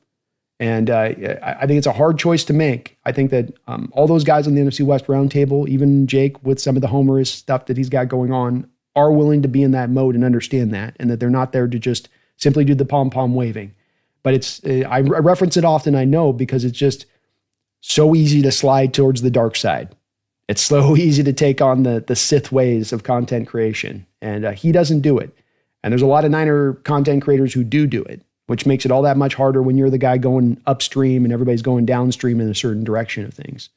And I think it's a hard choice to make. I think that all those guys on the NFC West roundtable, even Jake with some of the homerous stuff that he's got going on, are willing to be in that mode and understand that, and that they're not there to just simply do the pom-pom waving. But I reference it often, I know, because it's just so easy to slide towards the dark side. It's so easy to take on the Sith ways of content creation. And he doesn't do it. And there's a lot of Niner content creators who do it, which makes it all that much harder when you're the guy going upstream and everybody's going downstream in a certain direction of things.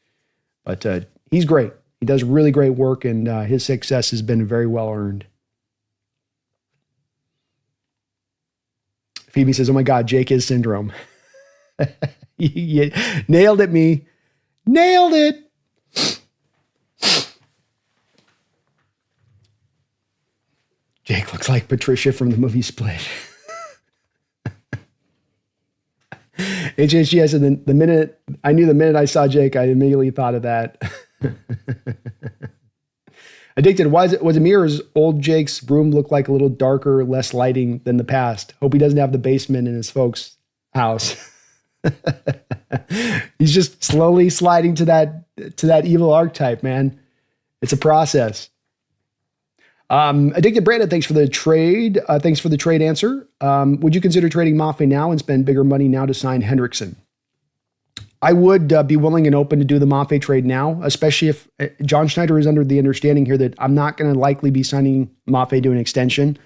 But he's great. He does really great work, and his success has been very well earned. Phoebe says, oh my God, Jake is syndrome. You nailed it, me. Nailed it. Jake looks like Patricia from the movie Split. HHGS, and the minute I saw Jake, I immediately thought of that. Addicted, was it me, or does old Jake's room look like a little darker, less lighting than the past? Hope he doesn't have the basement in his folks' house. He's just slowly sliding to that evil archetype, man. It's a process. Addicted Brandon, thanks for the trade. Thanks for the trade answer. Would you consider trading Mafe now and spend bigger money now to sign Hendrickson? I would be willing and open to do the Mafe trade now, especially if John Schneider is under the understanding here that I'm not going to likely be signing Mafe to an extension.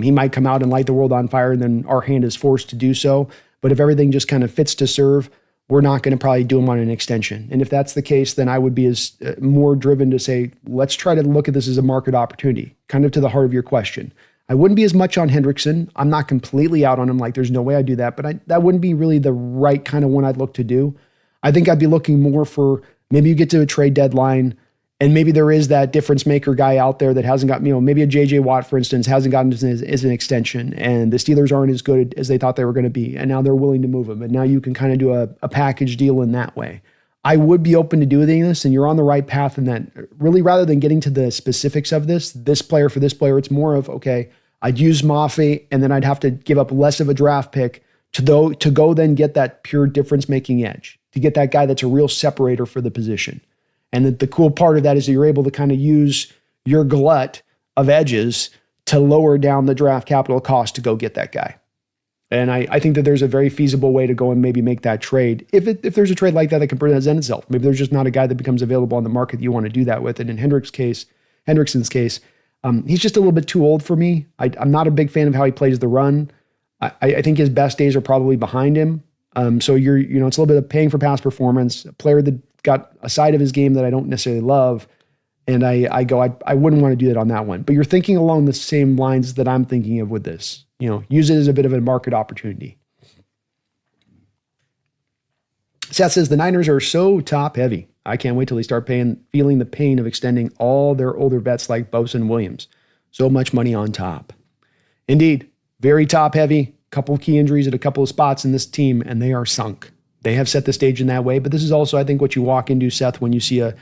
He might come out and light the world on fire, and then our hand is forced to do so. But if everything just kind of fits to serve, we're not going to probably do him on an extension. And if that's the case, then I would be more driven to say, let's try to look at this as a market opportunity, kind of to the heart of your question. I wouldn't be as much on Hendrickson. I'm not completely out on him. Like, there's no way I'd do that, but that wouldn't be really the right kind of one I'd look to do. I think I'd be looking more for, maybe you get to a trade deadline and maybe there is that difference maker guy out there that hasn't got, maybe a JJ Watt, for instance, hasn't gotten as an extension, and the Steelers aren't as good as they thought they were going to be. And now they're willing to move him. And now you can kind of do a package deal in that way. I would be open to doing this, and you're on the right path in that. Really, rather than getting to the specifics of this player for this player, it's more of, okay, I'd use Mafe, and then I'd have to give up less of a draft pick to go then get that pure difference making edge, to get that guy that's a real separator for the position. And the cool part of that is that you're able to kind of use your glut of edges to lower down the draft capital cost to go get that guy. And I think that there's a very feasible way to go and maybe make that trade. If there's a trade like that can present itself, maybe there's just not a guy that becomes available on the market that you want to do that with. And in Hendrickson's case, he's just a little bit too old for me. I'm not a big fan of how he plays the run. I think his best days are probably behind him. So it's a little bit of paying for past performance, a player that got a side of his game that I don't necessarily love. And I wouldn't want to do that on that one. But you're thinking along the same lines that I'm thinking of with this. Use it as a bit of a market opportunity. Seth says the Niners are so top heavy. I can't wait till they start feeling the pain of extending all their older vets like Bosa and Williams. So much money on top. Indeed, very top heavy. Couple of key injuries at a couple of spots in this team, and they are sunk. They have set the stage in that way. But this is also, I think, what you walk into, Seth, when you see a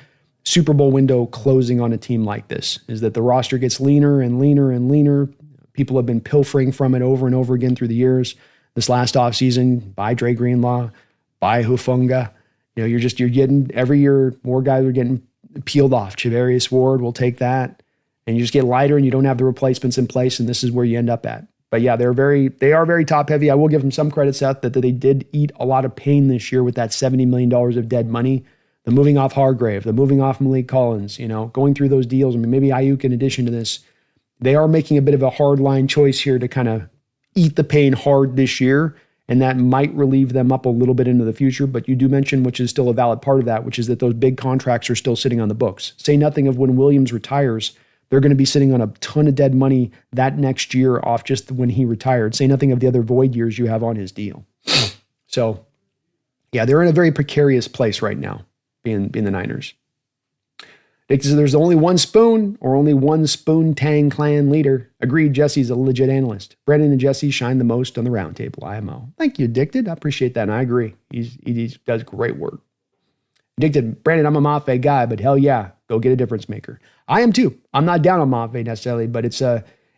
Super Bowl window closing on a team like this, is that the roster gets leaner and leaner and leaner. People have been pilfering from it over and over again through the years. This last offseason, buy Dre Greenlaw, buy Hufanga. You're getting, every year, more guys are getting peeled off. Javarius Ward will take that. And you just get lighter and you don't have the replacements in place, and this is where you end up at. But yeah, they are very top heavy. I will give them some credit, Seth, that they did eat a lot of pain this year with that $70 million of dead money. The moving off Hargrave, the moving off Malik Collins, going through those deals. I mean, maybe Ayuk in addition to this. They are making a bit of a hard line choice here to kind of eat the pain hard this year, and that might relieve them up a little bit into the future. But you do mention, which is still a valid part of that, which is that those big contracts are still sitting on the books. Say nothing of when Williams retires, they're going to be sitting on a ton of dead money that next year off just when he retired. Say nothing of the other void years you have on his deal. So, yeah, they're in a very precarious place right now, being the Niners. There's only one spoon or only one Spoontang clan leader. Agreed, Jesse's a legit analyst. Brendan and Jesse shine the most on the roundtable, IMO. Thank you, Addicted. I appreciate that, and I agree. He does great work. Addicted, Brandon, I'm a Mafe guy, but hell yeah, go get a difference maker. I am too. I'm not down on Mafe necessarily, but it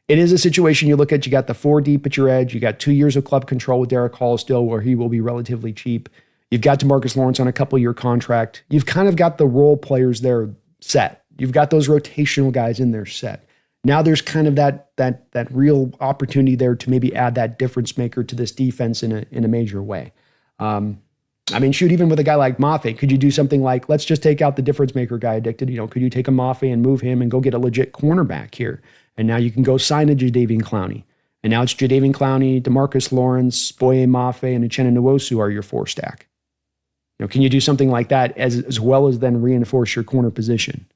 is a situation you look at. You got the 4 deep at your edge. You got 2 years of club control with Derick Hall still, where he will be relatively cheap. You've got DeMarcus Lawrence on a couple-year contract. You've kind of got the role players there set. You've got those rotational guys in there set. Now there's kind of that real opportunity there to maybe add that difference maker to this defense in a major way. I mean, shoot, even with a guy like Mafe, could you do something like, let's just take out the difference maker guy addicted? Could you take a Mafe and move him and go get a legit cornerback here? And now you can go sign a Jadeveon Clowney. And now it's Jadeveon Clowney, DeMarcus Lawrence, Boye Mafe, and Uchenna Nwosu are your 4-stack. Can you do something like that as well as then reinforce your corner position?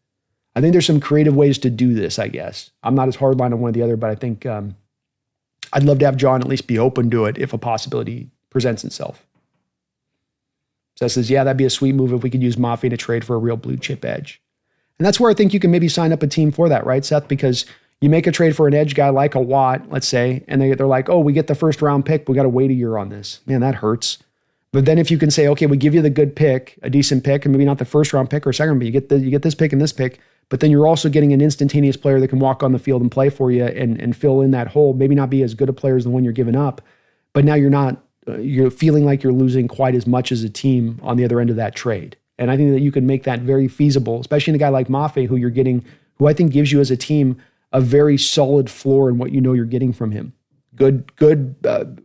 I think there's some creative ways to do this, I guess. I'm not as hardline on one or the other, but I think I'd love to have John at least be open to it if a possibility presents itself. Seth says, yeah, that'd be a sweet move if we could use Mafe to trade for a real blue chip edge. And that's where I think you can maybe sign up a team for that, right, Seth? Because you make a trade for an edge guy like a Watt, let's say, and they're like, oh, we get the first round pick, but we got to wait a year on this. Man, that hurts. But then if you can say, okay, we give you the good pick, a decent pick, and maybe not the first round pick or second, but you get this pick and this pick, but then you're also getting an instantaneous player that can walk on the field and play for you and fill in that hole, maybe not be as good a player as the one you're giving up, but now you're feeling like you're losing quite as much as a team on the other end of that trade. And I think that you can make that very feasible, especially in a guy like Mafe who I think gives you as a team a very solid floor in what you're getting from him. Good,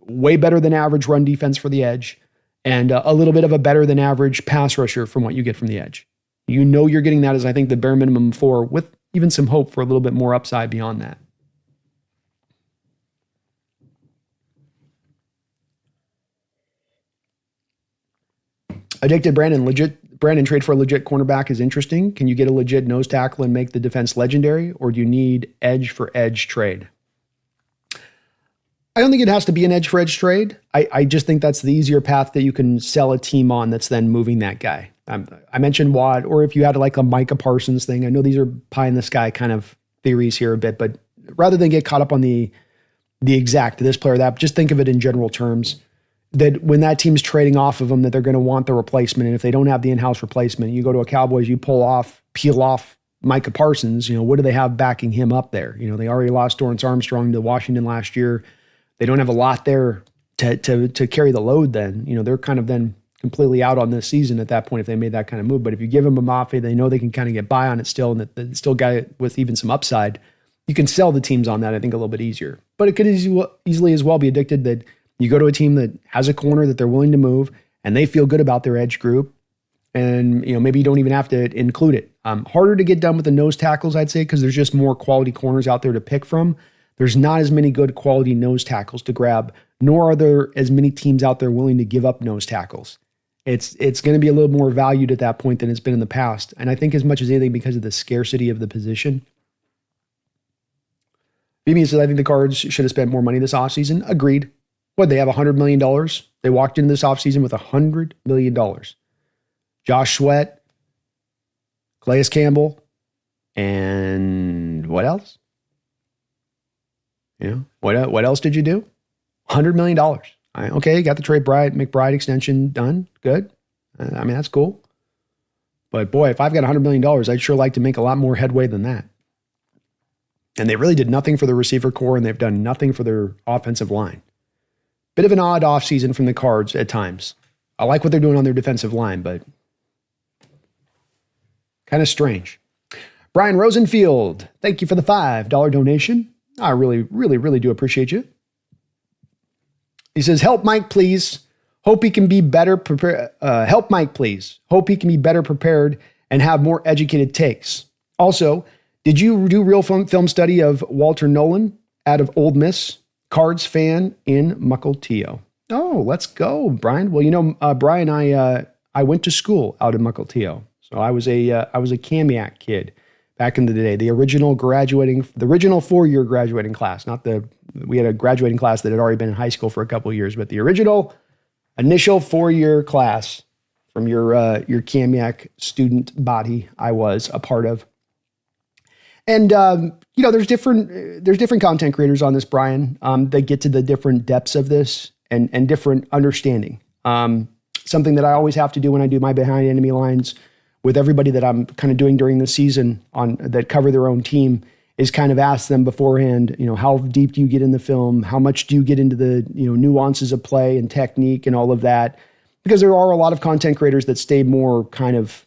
way better than average run defense for the edge, and a little bit of a better than average pass rusher from what you get from the edge. You're getting that as, I think, the bare minimum for, with even some hope for a little bit more upside beyond that. Addicted Brandon trade for a legit cornerback is interesting. Can you get a legit nose tackle and make the defense legendary, or do you need edge for edge trade? I don't think it has to be an edge for edge trade. I just think that's the easier path that you can sell a team on that's then moving that guy. I mentioned Watt, or if you had like a Micah Parsons thing. I know these are pie in the sky kind of theories here a bit, but rather than get caught up on the exact this player or that, just think of it in general terms. That when that team's trading off of them, that they're going to want the replacement. And if they don't have the in-house replacement, you go to a Cowboys, you peel off Micah Parsons, what do they have backing him up there? They already lost Dorrance Armstrong to Washington last year. They don't have a lot there to carry the load then. They're kind of then completely out on this season at that point if they made that kind of move. But if you give them a Mafe, they know they can kind of get by on it still, and that it's still a guy with even some upside. You can sell the teams on that, I think, a little bit easier. But it could easily as well be addicted that you go to a team that has a corner that they're willing to move, and they feel good about their edge group, and maybe you don't even have to include it. Harder to get done with the nose tackles, I'd say, because there's just more quality corners out there to pick from. There's not as many good quality nose tackles to grab, nor are there as many teams out there willing to give up nose tackles. It's going to be a little more valued at that point than it's been in the past, and I think as much as anything because of the scarcity of the position. BB says, I think the Cards should have spent more money this offseason. Agreed. What, they have $100 million? They walked into this offseason with $100 million. Josh Sweat, Calais Campbell, and what else? What else did you do? $100 million. Okay, you got the Trey McBride extension done. Good. That's cool. But boy, if I've got $100 million, I'd sure like to make a lot more headway than that. And they really did nothing for the receiver core, and they've done nothing for their offensive line. Bit of an odd offseason from the Cards at times. I like what they're doing on their defensive line, but kind of strange. Brian Rosenfield, thank you for the $5 donation. I really, really, really do appreciate you. He says, help Mike, please. Hope he can be better prepared. Help Mike, please. Hope he can be better prepared and have more educated takes. Also, did you do real film study of Walter Nolan out of Ole Miss? Cards fan in Mukilteo. Oh, let's go, Brian. Well, Brian, I went to school out in Mukilteo. So I was a Kamiak kid back in the day. The original 4-year graduating class, we had a graduating class that had already been in high school for a couple of years, but the initial 4-year class from your Kamiak student body I was a part of. And, there's different content creators on this, Brian, that get to the different depths of this and different understanding. Something that I always have to do when I do my behind enemy lines with everybody that I'm kind of doing during the season that cover their own team is kind of ask them beforehand, how deep do you get in the film? How much do you get into the, nuances of play and technique and all of that? Because there are a lot of content creators that stay more kind of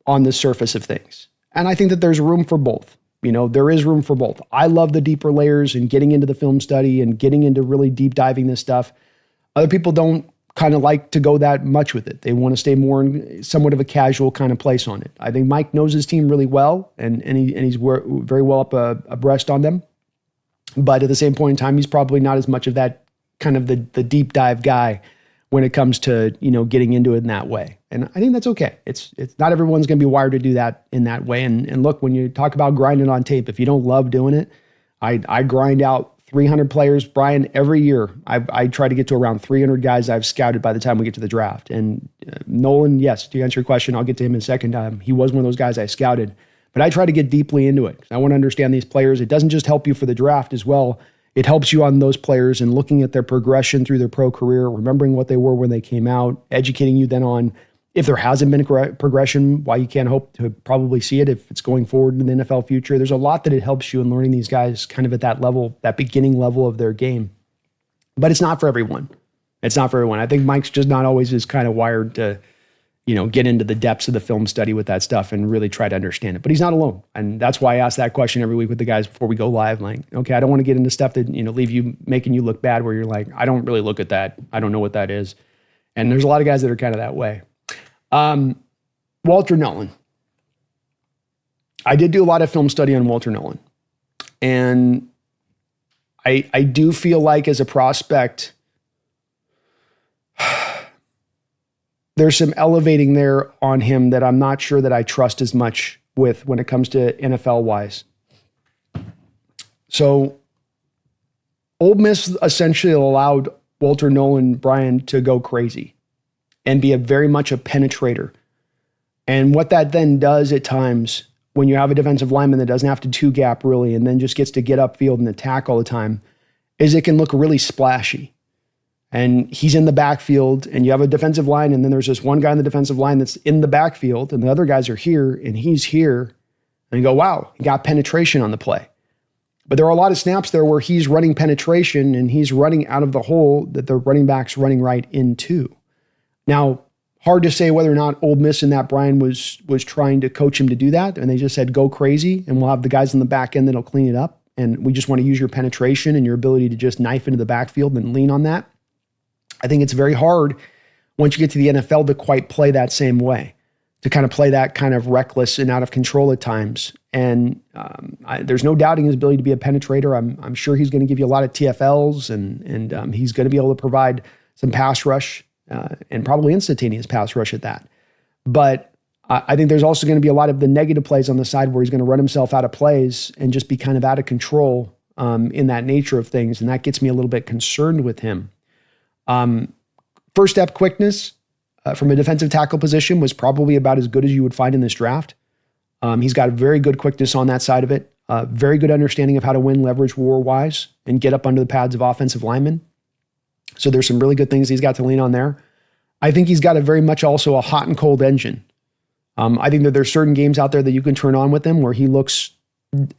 on the surface of things. And I think that there's room for both. There is room for both. I love the deeper layers and getting into the film study and getting into really deep diving this stuff. Other people don't kind of like to go that much with it. They want to stay more in somewhat of a casual kind of place on it. I think Mike knows his team really well, and he's very well abreast on them. But at the same point in time, he's probably not as much of that kind of the deep dive guy when it comes to, getting into it in that way. And I think that's okay. It's not everyone's going to be wired to do that in that way. And look, when you talk about grinding on tape, if you don't love doing it, I grind out 300 players, Brian, every year. I try to get to around 300 guys I've scouted by the time we get to the draft. And Nolan, yes, to answer your question, I'll get to him in a second. He was one of those guys I scouted. But I try to get deeply into it. I want to understand these players. It doesn't just help you for the draft as well. It helps you on those players and looking at their progression through their pro career, remembering what they were when they came out, educating you then on if there hasn't been a progression, why you can't hope to probably see it if it's going forward in the NFL future. There's a lot that it helps you in learning these guys kind of at that level, that beginning level of their game. But it's not for everyone. It's not for everyone. I think Mike's just not always as kind of wired to, get into the depths of the film study with that stuff and really try to understand it. But he's not alone. And that's why I ask that question every week with the guys before we go live. Like, okay, I don't want to get into stuff that, leave you, making you look bad where you're like, I don't really look at that. I don't know what that is. And there's a lot of guys that are kind of that way. Walter Nolan. I did do a lot of film study on Walter Nolan. And I do feel like as a prospect, there's some elevating there on him that I'm not sure that I trust as much with when it comes to NFL wise. So Ole Miss essentially allowed Walter Nolan, Brian, to go crazy and be very much a penetrator. And what that then does at times when you have a defensive lineman that doesn't have to two gap really and then just gets to get upfield and attack all the time is it can look really splashy. And he's in the backfield and you have a defensive line and then there's this one guy in the defensive line that's in the backfield and the other guys are here and he's here. And you go, wow, he got penetration on the play. But there are a lot of snaps there where he's running penetration and he's running out of the hole that the running back's running right into. Now, hard to say whether or not Ole Miss in that Brian was trying to coach him to do that. And they just said, go crazy and we'll have the guys in the back end that'll clean it up. And we just want to use your penetration and your ability to just knife into the backfield and lean on that. I think it's very hard once you get to the NFL to quite play that same way, to kind of play that kind of reckless and out of control at times. And there's no doubting his ability to be a penetrator. I'm sure he's going to give you a lot of TFLs and he's going to be able to provide some pass rush and probably instantaneous pass rush at that. But I think there's also going to be a lot of the negative plays on the side where he's going to run himself out of plays and just be kind of out of control in that nature of things. And that gets me a little bit concerned with him. First step quickness from a defensive tackle position was probably about as good as you would find in this draft. He's got a very good quickness on that side of it. Very good understanding of how to win leverage war-wise and get up under the pads of offensive linemen. So there's some really good things he's got to lean on there. I think he's got a very much also a hot and cold engine. I think that there's certain games out there that you can turn on with him where he looks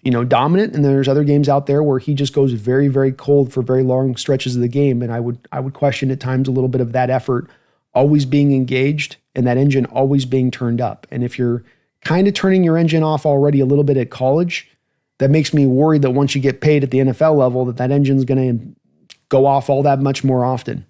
dominant, and there's other games out there where he just goes very, very cold for very long stretches of the game. And I would question at times a little bit of that effort always being engaged and that engine always being turned up. And if you're kind of turning your engine off already a little bit at college, that makes me worried that once you get paid at the NFL level, that engine's going to go off all that much more often.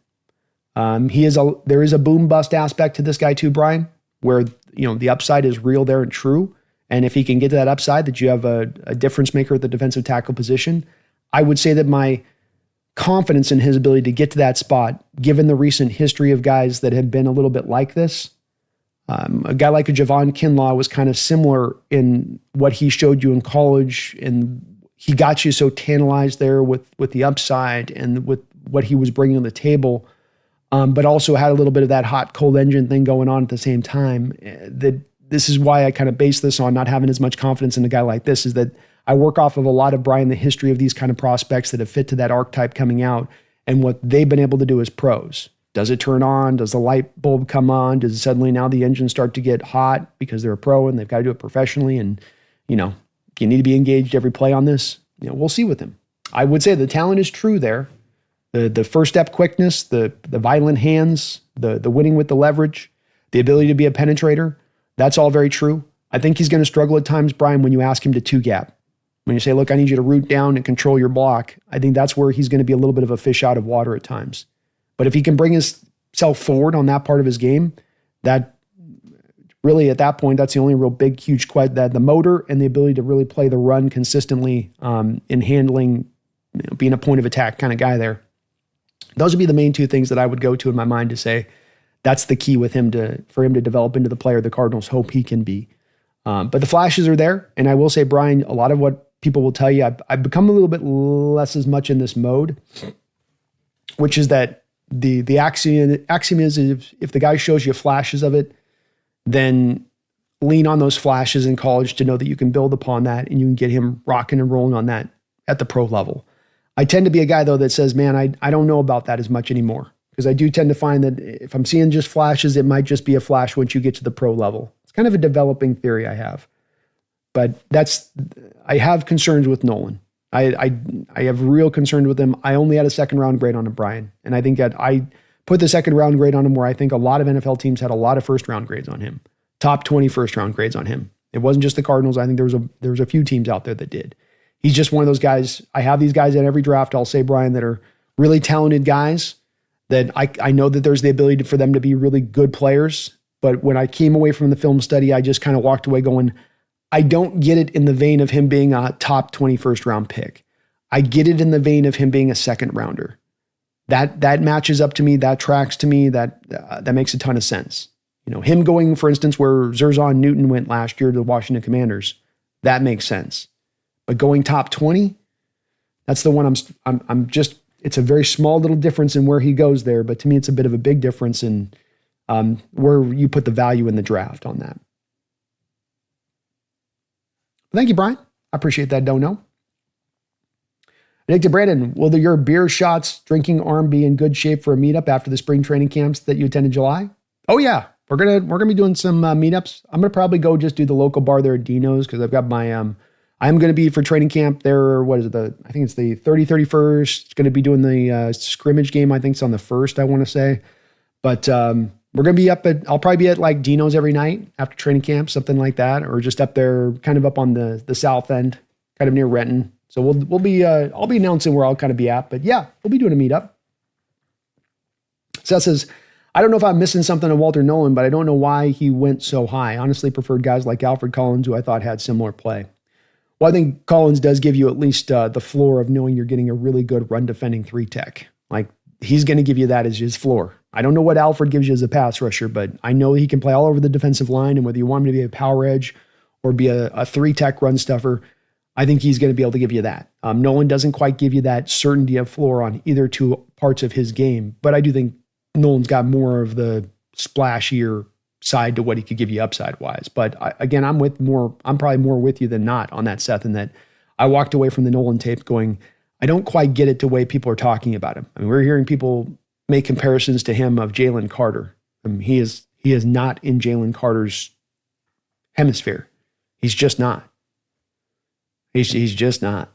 There is a boom bust aspect to this guy too, Brian, where the upside is real there and true. And if he can get to that upside, that you have a difference maker at the defensive tackle position, I would say that my confidence in his ability to get to that spot, given the recent history of guys that had been a little bit like this, a guy like a Javon Kinlaw was kind of similar in what he showed you in college, and he got you so tantalized there with the upside and with what he was bringing to the table, but also had a little bit of that hot, cold engine thing going on at the same time. This is why I kind of base this on not having as much confidence in a guy like this, is that I work off of a lot of, Brian, the history of these kind of prospects that have fit to that archetype coming out and what they've been able to do as pros. Does it turn on? Does the light bulb come on? Does suddenly now the engine start to get hot because they're a pro and they've got to do it professionally? And, you need to be engaged every play on this. We'll see with him. I would say the talent is true there. The first step quickness, the violent hands, the winning with the leverage, the ability to be a penetrator, that's all very true. I think he's going to struggle at times, Brian, when you ask him to two gap. When you say, look, I need you to root down and control your block, I think that's where he's going to be a little bit of a fish out of water at times. But if he can bring himself forward on that part of his game, that really at that point, that's the only real big, huge question, that the motor and the ability to really play the run consistently in handling, being a point of attack kind of guy there. Those would be the main two things that I would go to in my mind to say that's the key with him for him to develop into the player the Cardinals hope he can be. But the flashes are there. And I will say, Brian, a lot of what people will tell you, I've become a little bit less as much in this mode, which is that the axiom is if the guy shows you flashes of it, then lean on those flashes in college to know that you can build upon that and you can get him rocking and rolling on that at the pro level. I tend to be a guy, though, that says, man, I don't know about that as much anymore, because I do tend to find that if I'm seeing just flashes, it might just be a flash once you get to the pro level. It's kind of a developing theory I have. But I have concerns with Nolan. I have real concerns with him. I only had a second round grade on him, Brian. And I think that I put the second round grade on him where I think a lot of NFL teams had a lot of first round grades on him. Top 20 first round grades on him. It wasn't just the Cardinals. I think there was a few teams out there that did. He's just one of those guys. I have these guys at every draft, I'll say, Brian, that are really talented guys that I know that there's the ability for them to be really good players. But when I came away from the film study, I just kind of walked away going, I don't get it in the vein of him being a top 20 first round pick. I get it in the vein of him being a second rounder. That matches up to me. That tracks to me. That makes a ton of sense. Him going, for instance, where Zerzan Newton went last year to the Washington Commanders, that makes sense. But going top 20, that's the one I'm just, it's a very small little difference in where he goes there. But to me, it's a bit of a big difference in where you put the value in the draft on that. Thank you, Brian. I appreciate that. Don't know. Nick to Brandon, will your beer shots drinking arm be in good shape for a meetup after the spring training camps that you attend in July? Oh yeah, we're gonna be doing some meetups. I'm gonna probably go just do the local bar there at Dino's because I've got my I'm gonna be for training camp there. What is it? I think it's the 31st. It's gonna be doing the scrimmage game. I think it's on the 1st. I want to say, but we're going to be I'll probably be at like Dino's every night after training camp, something like that, or just up there, kind of up on the south end, kind of near Renton. So we'll be, I'll be announcing where I'll kind of be at, but yeah, we'll be doing a meetup. Seth says, I don't know if I'm missing something on Walter Nolan, but I don't know why he went so high. Honestly, preferred guys like Alfred Collins, who I thought had similar play. Well, I think Collins does give you at least the floor of knowing you're getting a really good run defending 3-tech. Like he's going to give you that as his floor. I don't know what Alfred gives you as a pass rusher, but I know he can play all over the defensive line, and whether you want him to be a power edge or be a 3-tech run stuffer, I think he's going to be able to give you that. Nolan doesn't quite give you that certainty of floor on either two parts of his game, but I do think Nolan's got more of the splashier side to what he could give you upside-wise. But again, I'm probably more with you than not on that, Seth, in that I walked away from the Nolan tape going, I don't quite get it the way people are talking about him. I mean, we're hearing people make comparisons to him of Jalen Carter. I mean, he is not in Jalen Carter's hemisphere. He's just not. He's just not.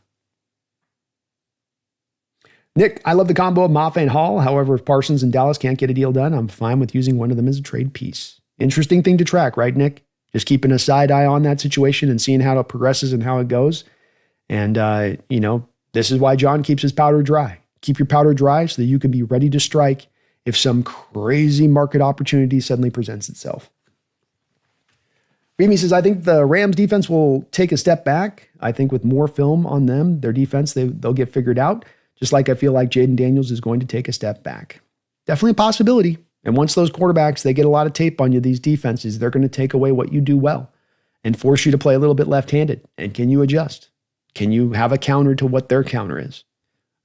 Nick, I love the combo of Mafe and Hall. However, if Parsons and Dallas can't get a deal done, I'm fine with using one of them as a trade piece. Interesting thing to track, right, Nick? Just keeping a side eye on that situation and seeing how it progresses and how it goes. And, this is why John keeps his powder dry. Keep your powder dry so that you can be ready to strike if some crazy market opportunity suddenly presents itself. Remy says, I think the Rams defense will take a step back. I think with more film on them, their defense, they'll get figured out. Just like I feel like Jaden Daniels is going to take a step back. Definitely a possibility. And once those quarterbacks, they get a lot of tape on you, these defenses, they're going to take away what you do well and force you to play a little bit left-handed. And can you adjust? Can you have a counter to what their counter is?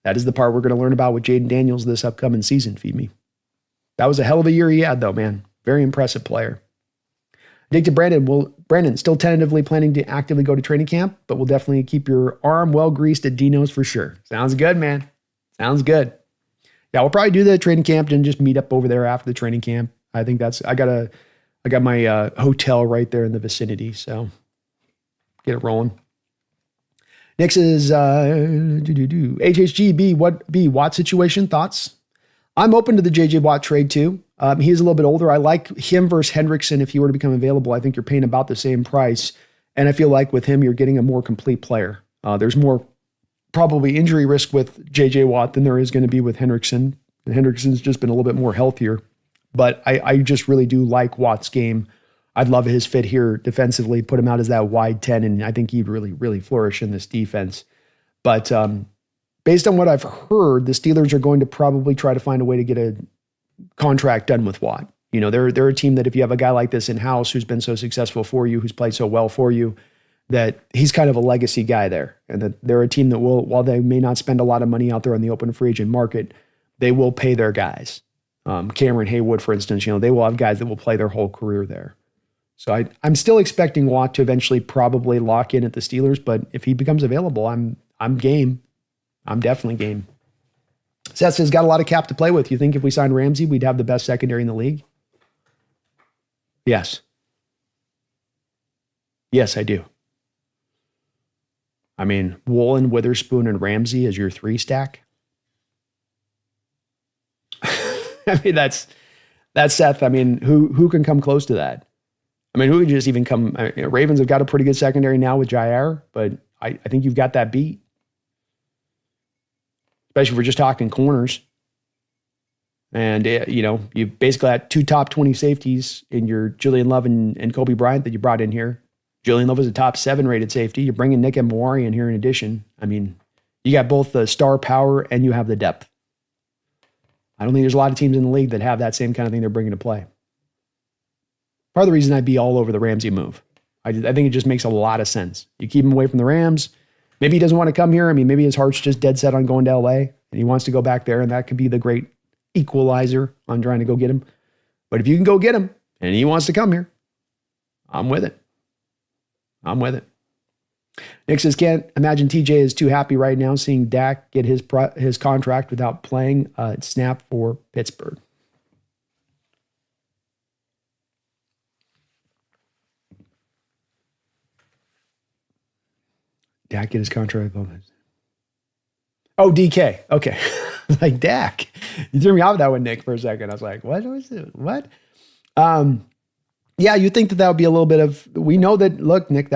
That is the part we're going to learn about with Jaden Daniels this upcoming season, feed me. That was a hell of a year he had, though, man. Very impressive player. Dig to Brandon. Brandon, still tentatively planning to actively go to training camp, but we'll definitely keep your arm well greased at Dino's for sure. Sounds good, man. Sounds good. Yeah, we'll probably do the training camp and just meet up over there after the training camp. I think I got my hotel right there in the vicinity, so get it rolling. Next is HHGB Watt situation thoughts. I'm open to the JJ Watt trade too. He is a little bit older. I like him versus Hendrickson. If he were to become available, I think you're paying about the same price. And I feel like with him, you're getting a more complete player. There's more probably injury risk with J.J. Watt than there is going to be with Hendrickson. And Hendrickson's just been a little bit more healthier. But I just really do like Watt's game. I'd love his fit here defensively, put him out as that wide 10, and I think he'd really, really flourish in this defense. But based on what I've heard, the Steelers are going to probably try to find a way to get a contract done with Watt. You know, they're a team that if you have a guy like this in-house who's been so successful for you, who's played so well for you, that he's kind of a legacy guy there. And that they're a team that will, while they may not spend a lot of money out there on the open free agent market, they will pay their guys. Cameron Haywood, for instance, you know, they will have guys that will play their whole career there. So I'm still expecting Watt to eventually probably lock in at the Steelers, but if he becomes available, I'm game. I'm definitely game. Seth says, got a lot of cap to play with. You think if we signed Ramsey, we'd have the best secondary in the league? Yes. Yes, I do. I mean, Woolen, Witherspoon, and Ramsey as your 3 stack. I mean, that's Seth. I mean, who can come close to that? I mean, who could just even come? Ravens have got a pretty good secondary now with Jair, but I think you've got that beat. Especially if we're just talking corners. And, you know, you basically had 2 top 20 safeties in your Julian Love and Kobe Bryant that you brought in here. Julian Love was a top 7 rated safety. You're bringing Nick Mwari in here in addition. I mean, you got both the star power and you have the depth. I don't think there's a lot of teams in the league that have that same kind of thing they're bringing to play. Part of the reason I'd be all over the Ramsey move. I think it just makes a lot of sense. You keep him away from the Rams. Maybe he doesn't want to come here. I mean, maybe his heart's just dead set on going to LA and he wants to go back there, and that could be the great equalizer on trying to go get him. But if you can go get him and he wants to come here, I'm with it. I'm with it. Nick says, can't imagine TJ is too happy right now seeing Dak get his contract without playing a snap for Pittsburgh. Dak get his contract. Oh, DK. Okay. Like Dak. You threw me off that one, Nick, for a second. I was like, what was it? What? Yeah, you think that would be a little bit of, we know that, look, Nick,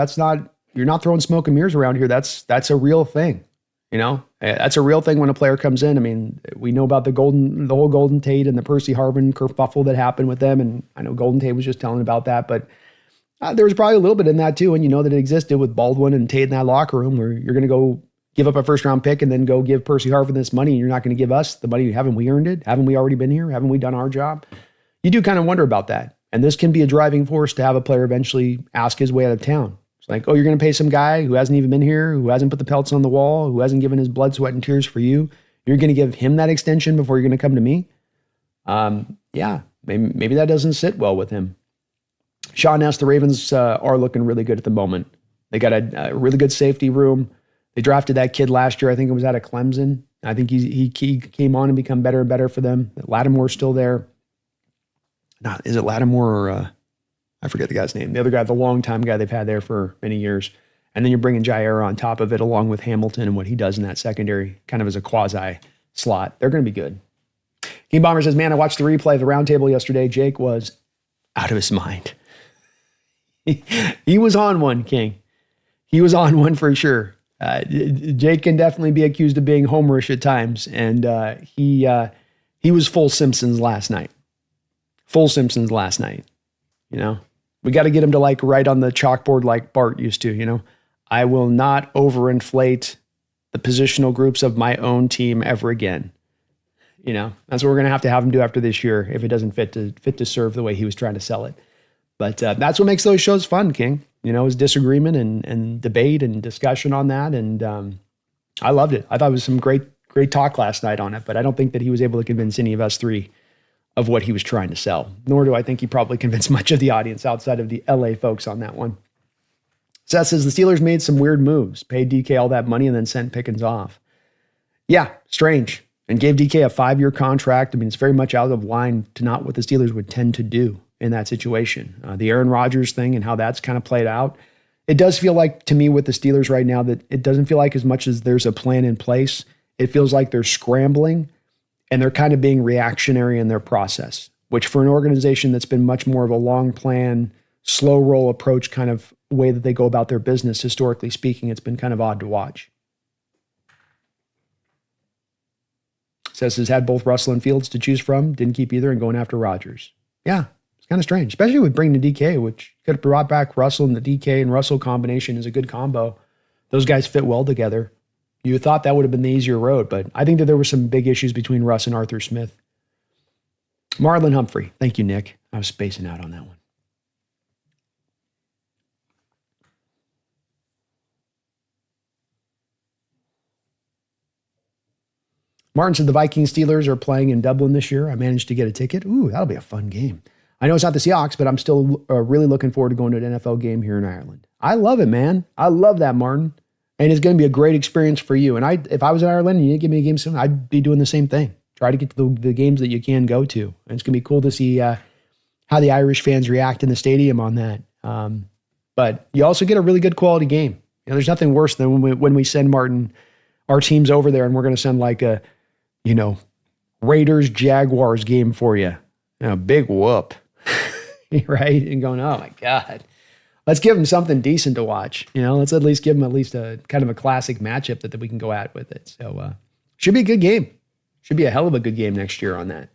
you're not throwing smoke and mirrors around here. That's a real thing. You know, that's a real thing when a player comes in. I mean, we know about the whole Golden Tate and the Percy Harvin kerfuffle that happened with them. And I know Golden Tate was just telling about that, but there was probably a little bit in that too. And you know that it existed with Baldwin and Tate in that locker room where you're going to go give up a first round pick and then go give Percy Harvin this money. And you're not going to give us the money. Haven't we earned it? Haven't we already been here? Haven't we done our job? You do kind of wonder about that. And this can be a driving force to have a player eventually ask his way out of town. It's like, oh, you're going to pay some guy who hasn't even been here, who hasn't put the pelts on the wall, who hasn't given his blood, sweat, and tears for you. You're going to give him that extension before you're going to come to me? Yeah, maybe that doesn't sit well with him. Sean S., the Ravens are looking really good at the moment. They got a really good safety room. They drafted that kid last year. I think it was out of Clemson. I think he came on and become better and better for them. Lattimore's still there. Is it Lattimore or I forget the guy's name. The other guy, the longtime guy they've had there for many years. And then you're bringing Jair on top of it along with Hamilton and what he does in that secondary kind of as a quasi slot. They're going to be good. King Bomber says, man, I watched the replay of the roundtable yesterday. Jake was out of his mind. He was on one, King. He was on one for sure. Jake can definitely be accused of being homerish at times. And he was full Simpsons last night. Full Simpsons last night. You know, we got to get him to like write on the chalkboard like Bart used to, you know. I will not overinflate the positional groups of my own team ever again. You know, that's what we're going to have him do after this year if it doesn't fit to serve the way he was trying to sell it. But that's what makes those shows fun, King. You know, is disagreement and debate and discussion on that. And I loved it. I thought it was some great talk last night on it, but I don't think that he was able to convince any of us three of what he was trying to sell. Nor do I think he probably convinced much of the audience outside of the LA folks on that one. Seth says the Steelers made some weird moves, paid DK all that money and then sent Pickens off. Yeah, strange. And gave DK a 5-year contract. I mean, it's very much out of line to not what the Steelers would tend to do in that situation. The Aaron Rodgers thing and how that's kind of played out. It does feel like to me with the Steelers right now that it doesn't feel like as much as there's a plan in place. It feels like they're scrambling and they're kind of being reactionary in their process, which for an organization that's been much more of a long plan, slow roll approach kind of way that they go about their business, historically speaking. It's been kind of odd to watch. Says has had both Russell and Fields to choose from, didn't keep either, and going after Rodgers. Yeah, it's kind of strange, especially with bringing the DK, which could have brought back Russell, and the DK and Russell combination is a good combo. Those guys fit well together. You thought that would have been the easier road, but I think that there were some big issues between Russ and Arthur Smith. Marlon Humphrey. Thank you, Nick. I was spacing out on that one. Martin said the Vikings Steelers are playing in Dublin this year. I managed to get a ticket. Ooh, that'll be a fun game. I know it's not the Seahawks, but I'm still really looking forward to going to an NFL game here in Ireland. I love it, man. I love that, Martin. And it's going to be a great experience for you. And if I was in Ireland and you didn't give me a game soon, I'd be doing the same thing. Try to get to the games that you can go to. And it's going to be cool to see how the Irish fans react in the stadium on that. But you also get a really good quality game. You know, there's nothing worse than when we send Martin, our teams over there, and we're going to send like a, Raiders Jaguars game for you. Big whoop, right? And going, oh my God, let's give them something decent to watch. Let's at least give them a kind of a classic matchup that we can go at with it. So should be a good game. Should be a hell of a good game next year on that.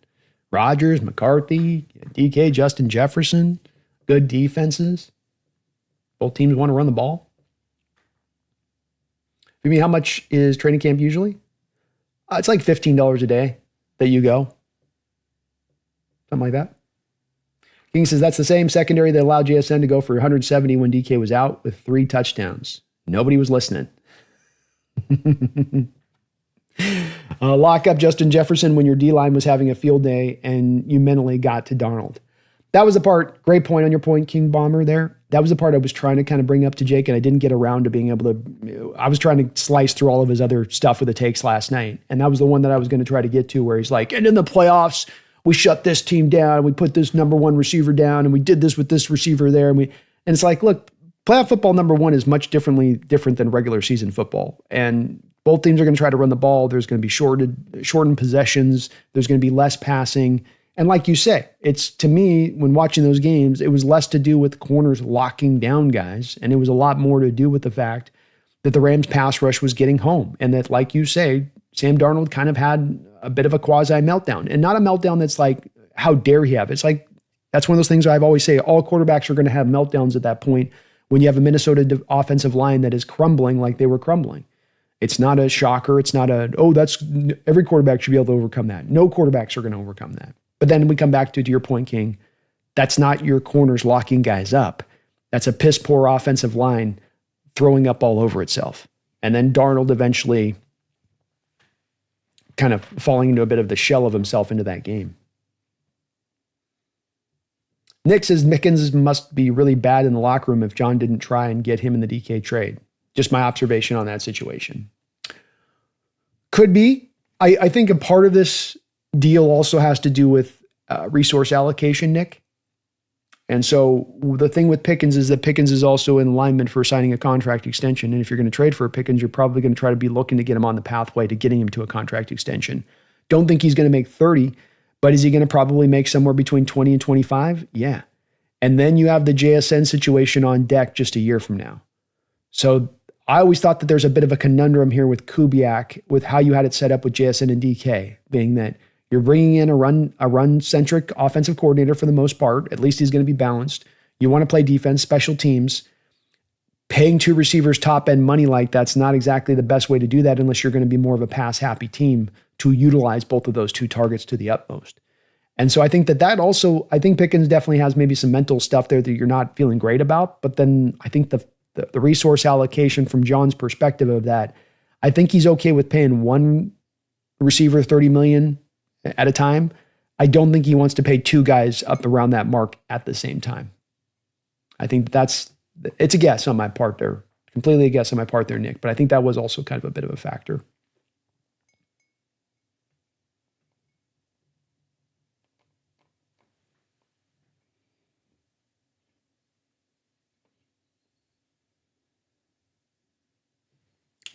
Rodgers, McCarthy, DK, Justin Jefferson, good defenses. Both teams want to run the ball. You mean how much is training camp usually? It's like $15 a day that you go. Something like that. King says that's the same secondary that allowed JSN to go for 170 when DK was out with 3 touchdowns. Nobody was listening. Lock up Justin Jefferson when your D-line was having a field day and you mentally got to Darnold. That was the part, great point on your point, King Bomber there. That was the part I was trying to kind of bring up to Jake, and I didn't get around to being able to, I was trying to slice through all of his other stuff with the takes last night. And that was the one that I was going to try to get to where he's like, and in the playoffs, we shut this team down. We put this number 1 receiver down and we did this with this receiver there. And it's like, look, playoff football number 1 is much different than regular season football. And both teams are going to try to run the ball. There's going to be shortened possessions. There's going to be less passing. And like you say, it's, to me, when watching those games, it was less to do with corners locking down guys, and it was a lot more to do with the fact that the Rams pass rush was getting home. And that, like you say, Sam Darnold kind of had a bit of a quasi meltdown, and not a meltdown that's like, how dare he have? It's like, that's one of those things I've always say, all quarterbacks are going to have meltdowns at that point when you have a Minnesota offensive line that is crumbling like they were crumbling. It's not a shocker. It's not that's every quarterback should be able to overcome that. No quarterbacks are going to overcome that. But then we come back to your point, King, that's not your corners locking guys up. That's a piss poor offensive line throwing up all over itself. And then Darnold eventually kind of falling into a bit of the shell of himself into that game. Nick says Mickens must be really bad in the locker room if John didn't try and get him in the DK trade. Just my observation on that situation. Could be. I think a part of this deal also has to do with resource allocation, Nick. And so the thing with Pickens is that Pickens is also in alignment for signing a contract extension. And if you're going to trade for Pickens, you're probably going to try to be looking to get him on the pathway to getting him to a contract extension. Don't think he's going to make 30, but is he going to probably make somewhere between 20 and 25? Yeah. And then you have the JSN situation on deck just a year from now. So I always thought that there's a bit of a conundrum here with Kubiak, with how you had it set up with JSN and DK, being that you're bringing in a run-centric offensive coordinator for the most part. At least he's going to be balanced. You want to play defense, special teams. Paying 2 receivers top-end money like that's not exactly the best way to do that unless you're going to be more of a pass-happy team to utilize both of those 2 targets to the utmost. And so I think that also, I think Pickens definitely has maybe some mental stuff there that you're not feeling great about. But then I think the resource allocation from John's perspective of that, I think he's okay with paying 1 receiver $30 million at a time. I don't think he wants to pay 2 guys up around that mark at the same time. I think it's a guess on my part there. Completely a guess on my part there, Nick. But I think that was also kind of a bit of a factor.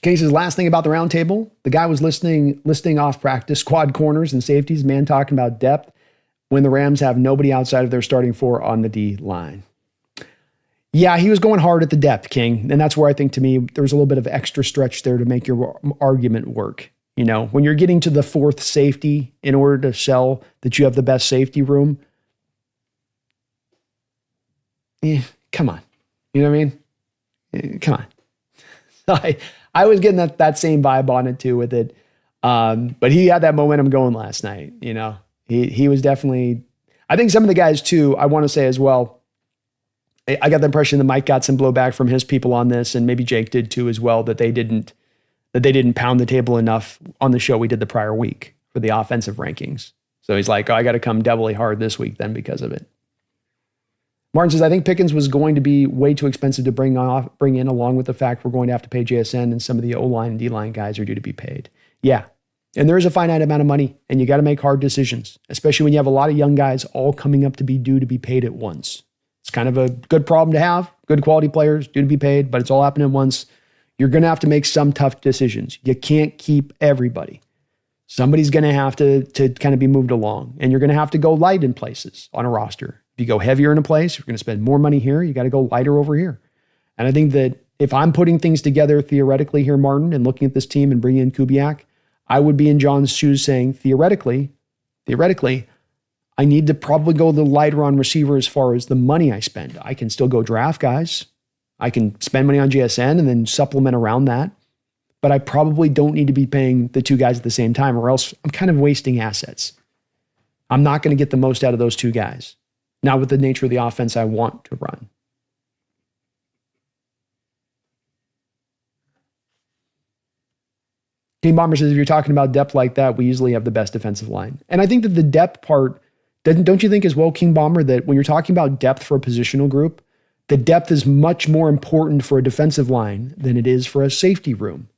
Case's last thing about the roundtable, the guy was listing off practice squad corners and safeties, man talking about depth when the Rams have nobody outside of their starting 4 on the D line. Yeah, he was going hard at the depth, King. And that's where I think, to me, there was a little bit of extra stretch there to make your argument work. You know, when you're getting to the fourth safety in order to sell that you have the best safety room, come on. You know what I mean? Come on. I was getting that same vibe on it too with it. But he had that momentum going last night. You know, he was definitely, I think some of the guys too, I want to say as well, I got the impression that Mike got some blowback from his people on this, and maybe Jake did too as well, that they didn't pound the table enough on the show we did the prior week for the offensive rankings. So he's like, oh, I got to come doubly hard this week then because of it. Martin says, I think Pickens was going to be way too expensive to bring in, along with the fact we're going to have to pay JSN and some of the O-line and D-line guys are due to be paid. Yeah. And there is a finite amount of money, and you got to make hard decisions, especially when you have a lot of young guys all coming up to be due to be paid at once. It's kind of a good problem to have. Good quality players due to be paid, but it's all happening at once. You're going to have to make some tough decisions. You can't keep everybody. Somebody's going to have to kind of be moved along, and you're going to have to go light in places on a roster. If you go heavier in a place, you're going to spend more money here. You got to go lighter over here. And I think that if I'm putting things together theoretically here, Martin, and looking at this team and bringing in Kubiak, I would be in John's shoes saying, theoretically, I need to probably go the lighter on receiver as far as the money I spend. I can still go draft guys. I can spend money on GSN and then supplement around that. But I probably don't need to be paying the two guys at the same time, or else I'm kind of wasting assets. I'm not going to get the most out of those two guys. Not with the nature of the offense I want to run. King Bomber says, if you're talking about depth like that, we usually have the best defensive line. And I think that the depth part, don't you think as well, King Bomber, that when you're talking about depth for a positional group, the depth is much more important for a defensive line than it is for a safety room.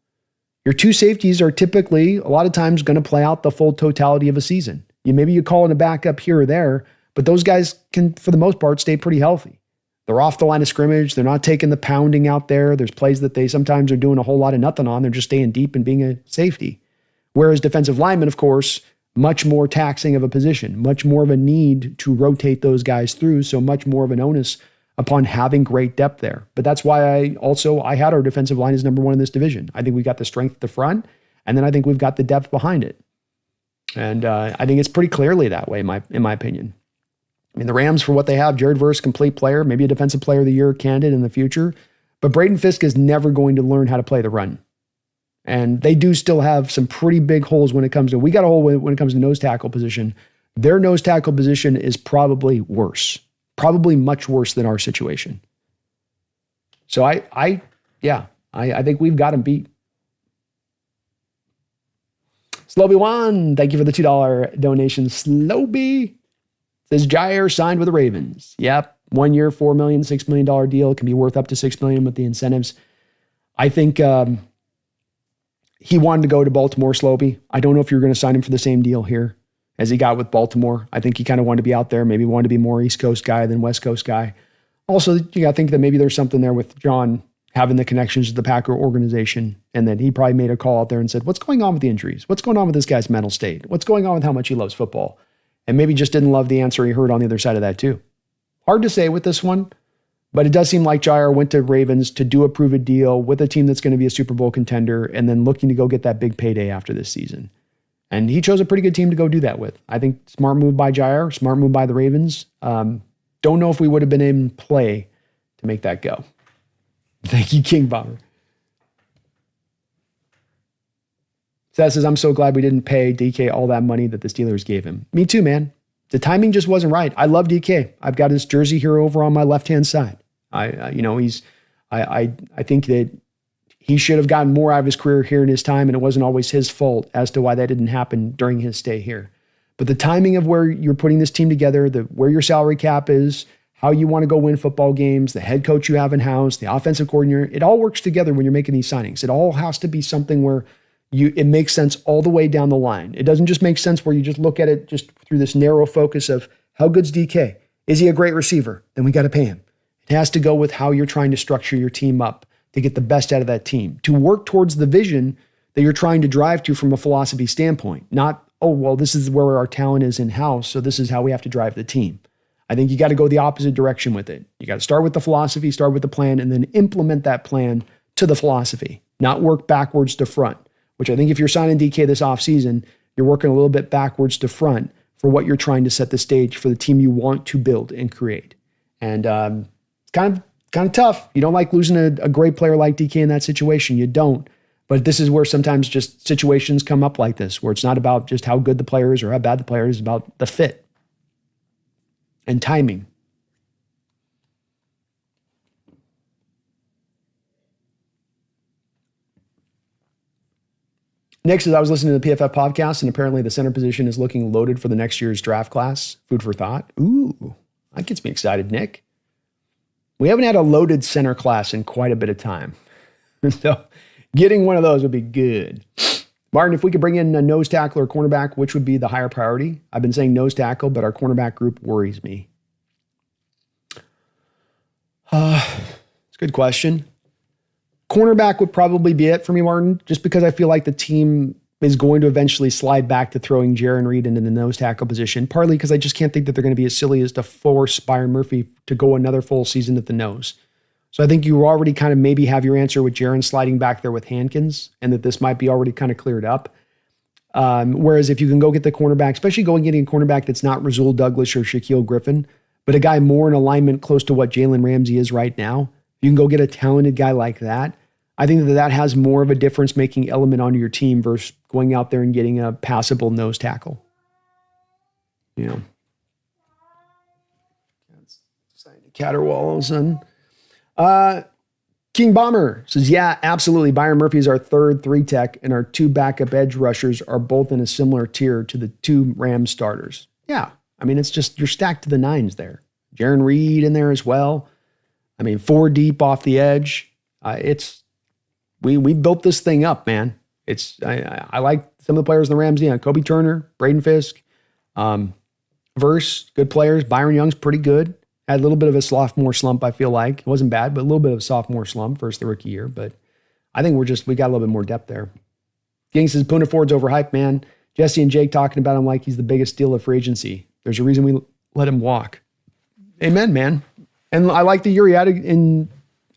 Your two safeties are typically, a lot of times, going to play out the full totality of a season. Maybe you call in a backup here or there, but those guys can, for the most part, stay pretty healthy. They're off the line of scrimmage. They're not taking the pounding out there. There's plays that they sometimes are doing a whole lot of nothing on. They're just staying deep and being a safety. Whereas defensive linemen, of course, much more taxing of a position, much more of a need to rotate those guys through, so much more of an onus upon having great depth there. But that's why I had our defensive line as number one in this division. I think we got the strength at the front, and then I think we've got the depth behind it. And I think it's pretty clearly that way, in my opinion. I mean, the Rams, for what they have, Jared Verse, complete player, maybe a defensive player of the year candidate in the future, but Braden Fisk is never going to learn how to play the run. And they do still have some pretty big holes when it comes to, we got a hole when it comes to nose tackle position. Their nose tackle position is probably worse, probably much worse than our situation. So I think we've got them beat. Slowby1, thank you for the $2 donation. Slowby says Jair signed with the Ravens. Yep, 1 year, $4 million, $6 million deal. It can be worth up to $6 million with the incentives. I think he wanted to go to Baltimore, Slowby. I don't know if you're going to sign him for the same deal here as he got with Baltimore. I think he kind of wanted to be out there, maybe wanted to be more East Coast guy than West Coast guy. Also, you got to think that maybe there's something there with John having the connections to the Packer organization, and that he probably made a call out there and said, what's going on with the injuries? What's going on with this guy's mental state? What's going on with how much he loves football? And maybe just didn't love the answer he heard on the other side of that too. Hard to say with this one, but it does seem like Jair went to Ravens to do a prove-it deal with a team that's going to be a Super Bowl contender and then looking to go get that big payday after this season. And he chose a pretty good team to go do that with. I think smart move by Jair, smart move by the Ravens. Don't know if we would have been in play to make that go. Thank you, King Bomber. Seth says, I'm so glad we didn't pay DK all that money that the Steelers gave him. Me too, man. The timing just wasn't right. I love DK. I've got his jersey here over on my left-hand side. I think that he should have gotten more out of his career here in his time, and it wasn't always his fault as to why that didn't happen during his stay here. But the timing of where you're putting this team together, where your salary cap is, how you want to go win football games, the head coach you have in-house, the offensive coordinator, it all works together when you're making these signings. It all has to be something where it makes sense all the way down the line. It doesn't just make sense where you just look at it just through this narrow focus of how good's DK? Is he a great receiver? Then we got to pay him. It has to go with how you're trying to structure your team up to get the best out of that team, to work towards the vision that you're trying to drive to from a philosophy standpoint. Not, oh, well, this is where our talent is in-house, so this is how we have to drive the team. I think you got to go the opposite direction with it. You got to start with the philosophy, start with the plan, and then implement that plan to the philosophy, not work backwards to front, which I think if you're signing DK this offseason, you're working a little bit backwards to front for what you're trying to set the stage for the team you want to build and create. And it's kind of tough. You don't like losing a great player like DK in that situation. You don't. But this is where sometimes just situations come up like this, where it's not about just how good the player is or how bad the player is, it's about the fit and timing. Next is I was listening to the PFF podcast, and apparently the center position is looking loaded for the next year's draft class. Food for thought. Ooh, that gets me excited, Nick. We haven't had a loaded center class in quite a bit of time. So getting one of those would be good. Martin, if we could bring in a nose tackle or cornerback, which would be the higher priority? I've been saying nose tackle, but our cornerback group worries me. It's a good question. Cornerback would probably be it for me, Martin, just because I feel like the team is going to eventually slide back to throwing Jaron Reed into the nose tackle position, partly because I just can't think that they're going to be as silly as to force Byron Murphy to go another full season at the nose. So I think you already kind of maybe have your answer with Jaron sliding back there with Hankins, and that this might be already kind of cleared up. Whereas if you can go get the cornerback, especially going getting a cornerback that's not Rasul Douglas or Shaquille Griffin, but a guy more in alignment close to what Jalen Ramsey is right now, you can go get a talented guy like that. I think that has more of a difference-making element onto your team versus going out there and getting a passable nose tackle. You know. Caterwauls and King Bomber says, yeah, absolutely. Byron Murphy is our third 3-tech, and our 2 backup edge rushers are both in a similar tier to the 2 Rams starters. Yeah. I mean, it's just, you're stacked to the nines there. Jaron Reed in there as well. I mean, 4 deep off the edge. We built this thing up, man. I like some of the players in the Rams. Yeah, Kobe Turner, Braden Fisk, Verse, good players. Byron Young's pretty good. Had a little bit of a sophomore slump, I feel like. It wasn't bad, but a little bit of a sophomore slump versus the rookie year. But I think we got a little bit more depth there. Gang says, Poona Ford's overhyped, man. Jesse and Jake talking about him like he's the biggest steal of free agency. There's a reason we let him walk. Amen, man. And I like the year he had in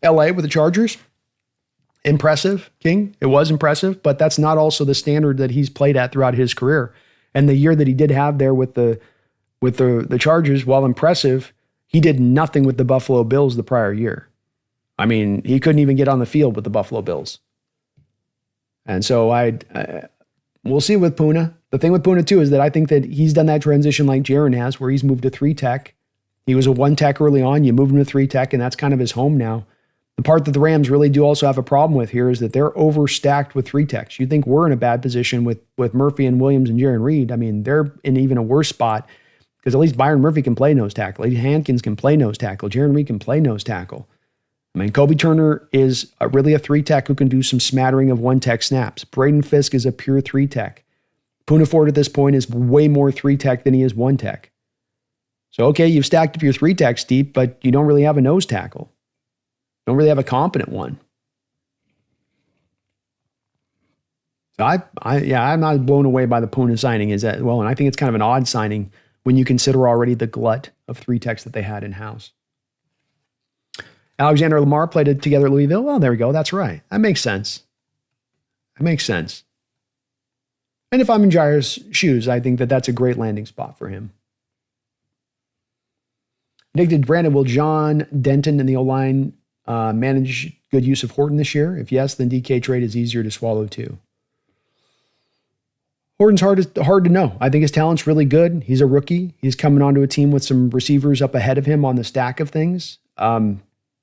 LA with the Chargers. Impressive, King. It was impressive, but that's not also the standard that he's played at throughout his career. And the year that he did have there with the Chargers, while impressive, he did nothing with the Buffalo Bills the prior year. I mean, he couldn't even get on the field with the Buffalo Bills. And so we'll see with Poona. The thing with Poona too is that I think that he's done that transition like Jaron has, where he's moved to 3-tech. He was a 1-tech early on. You move him to 3-tech, and that's kind of his home now. The part that the Rams really do also have a problem with here is that they're overstacked with 3-techs. You think we're in a bad position with Murphy and Williams and Jaron Reed. I mean, they're in even a worse spot because at least Byron Murphy can play nose tackle. Hankins can play nose tackle. Jaron Reed can play nose tackle. I mean, Kobe Turner is really a 3-tech who can do some smattering of 1-tech snaps. Braden Fisk is a pure 3-tech. Poona Ford at this point is way more 3-tech than he is 1-tech. So, okay, you've stacked up your 3-techs deep, but you don't really have a nose tackle. Don't really have a competent one. So I'm not blown away by the Poona signing as well, and I think it's kind of an odd signing when you consider already the glut of 3-techs that they had in-house. Alexander Lamar played it together at Louisville. Well, there we go. That's right. That makes sense. And if I'm in Jair's shoes, I think that that's a great landing spot for him. Nick did Brandon, will John Denton and the O-line manage good use of Horton this year? If yes, then DK trade is easier to swallow too. Horton's hard to know. I think his talent's really good. He's a rookie. He's coming onto a team with some receivers up ahead of him on the stack of things.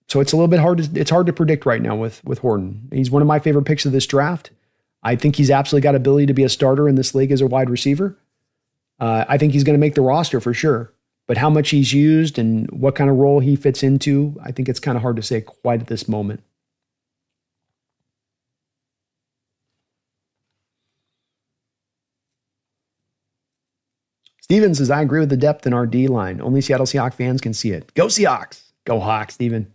So it's a little bit hard. It's hard to predict right now with Horton. He's one of my favorite picks of this draft. I think he's absolutely got ability to be a starter in this league as a wide receiver. I think he's going to make the roster for sure. But how much he's used and what kind of role he fits into, I think it's kind of hard to say quite at this moment. Steven says, I agree with the depth in our D line. Only Seattle Seahawks fans can see it. Go Seahawks. Go Hawks, Steven.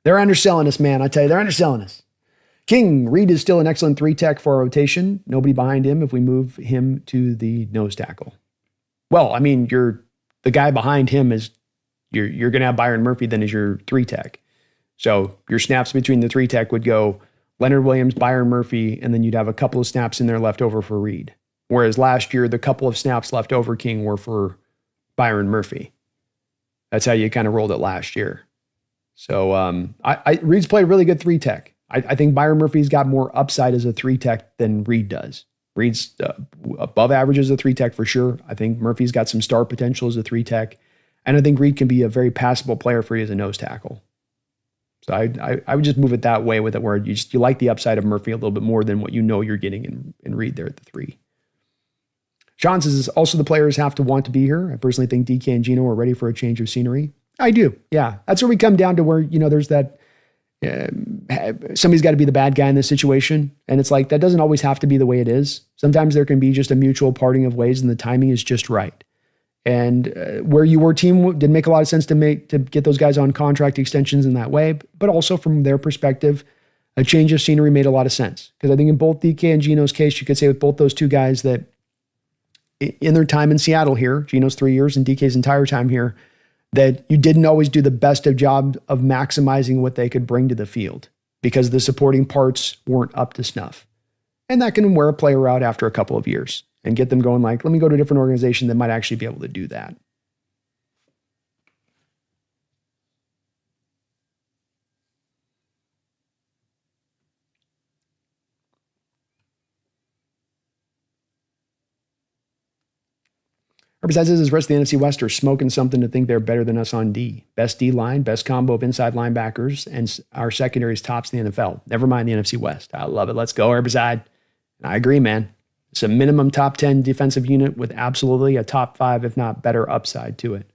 They're underselling us, man. I tell you, they're underselling us. King, Reed is still an excellent 3-tech for our rotation. Nobody behind him if we move him to the nose tackle. Well, I mean, the guy behind him is You're going to have Byron Murphy then as your 3-tech. So your snaps between the 3-tech would go Leonard Williams, Byron Murphy, and then you'd have a couple of snaps in there left over for Reed. Whereas last year, the couple of snaps left over, King, were for Byron Murphy. That's how you kind of rolled it last year. So Reed's played really good 3-tech. I think Byron Murphy's got more upside as a 3-tech than Reed does. Reed's above average as a 3-tech for sure. I think Murphy's got some star potential as a 3-tech. And I think Reed can be a very passable player for you as a nose tackle. So I would just move it that way with it, where you like the upside of Murphy a little bit more than what you know you're getting in Reed there at the 3. Sean says, also the players have to want to be here. I personally think DK and Gino are ready for a change of scenery. I do. Yeah. That's where we come down to where, there's that somebody's got to be the bad guy in this situation. And it's like, that doesn't always have to be the way it is. Sometimes there can be just a mutual parting of ways and the timing is just right. And where you were team didn't make a lot of sense to get those guys on contract extensions in that way. But also from their perspective, a change of scenery made a lot of sense. Because I think in both DK and Gino's case, you could say with both those two guys that in their time in Seattle here, Gino's 3 years and DK's entire time here, that you didn't always do the best of job of maximizing what they could bring to the field because the supporting parts weren't up to snuff. And that can wear a player out after a couple of years and get them going like, let me go to a different organization that might actually be able to do that. Representatives as the rest of the NFC West are smoking something to think they're better than us on D. Best D line, best combo of inside linebackers, and our secondary is tops in the NFL. Never mind the NFC West. I love it. Let's go, Herbicide. I agree, man. It's a minimum top 10 defensive unit with absolutely a top 5, if not better, upside to it.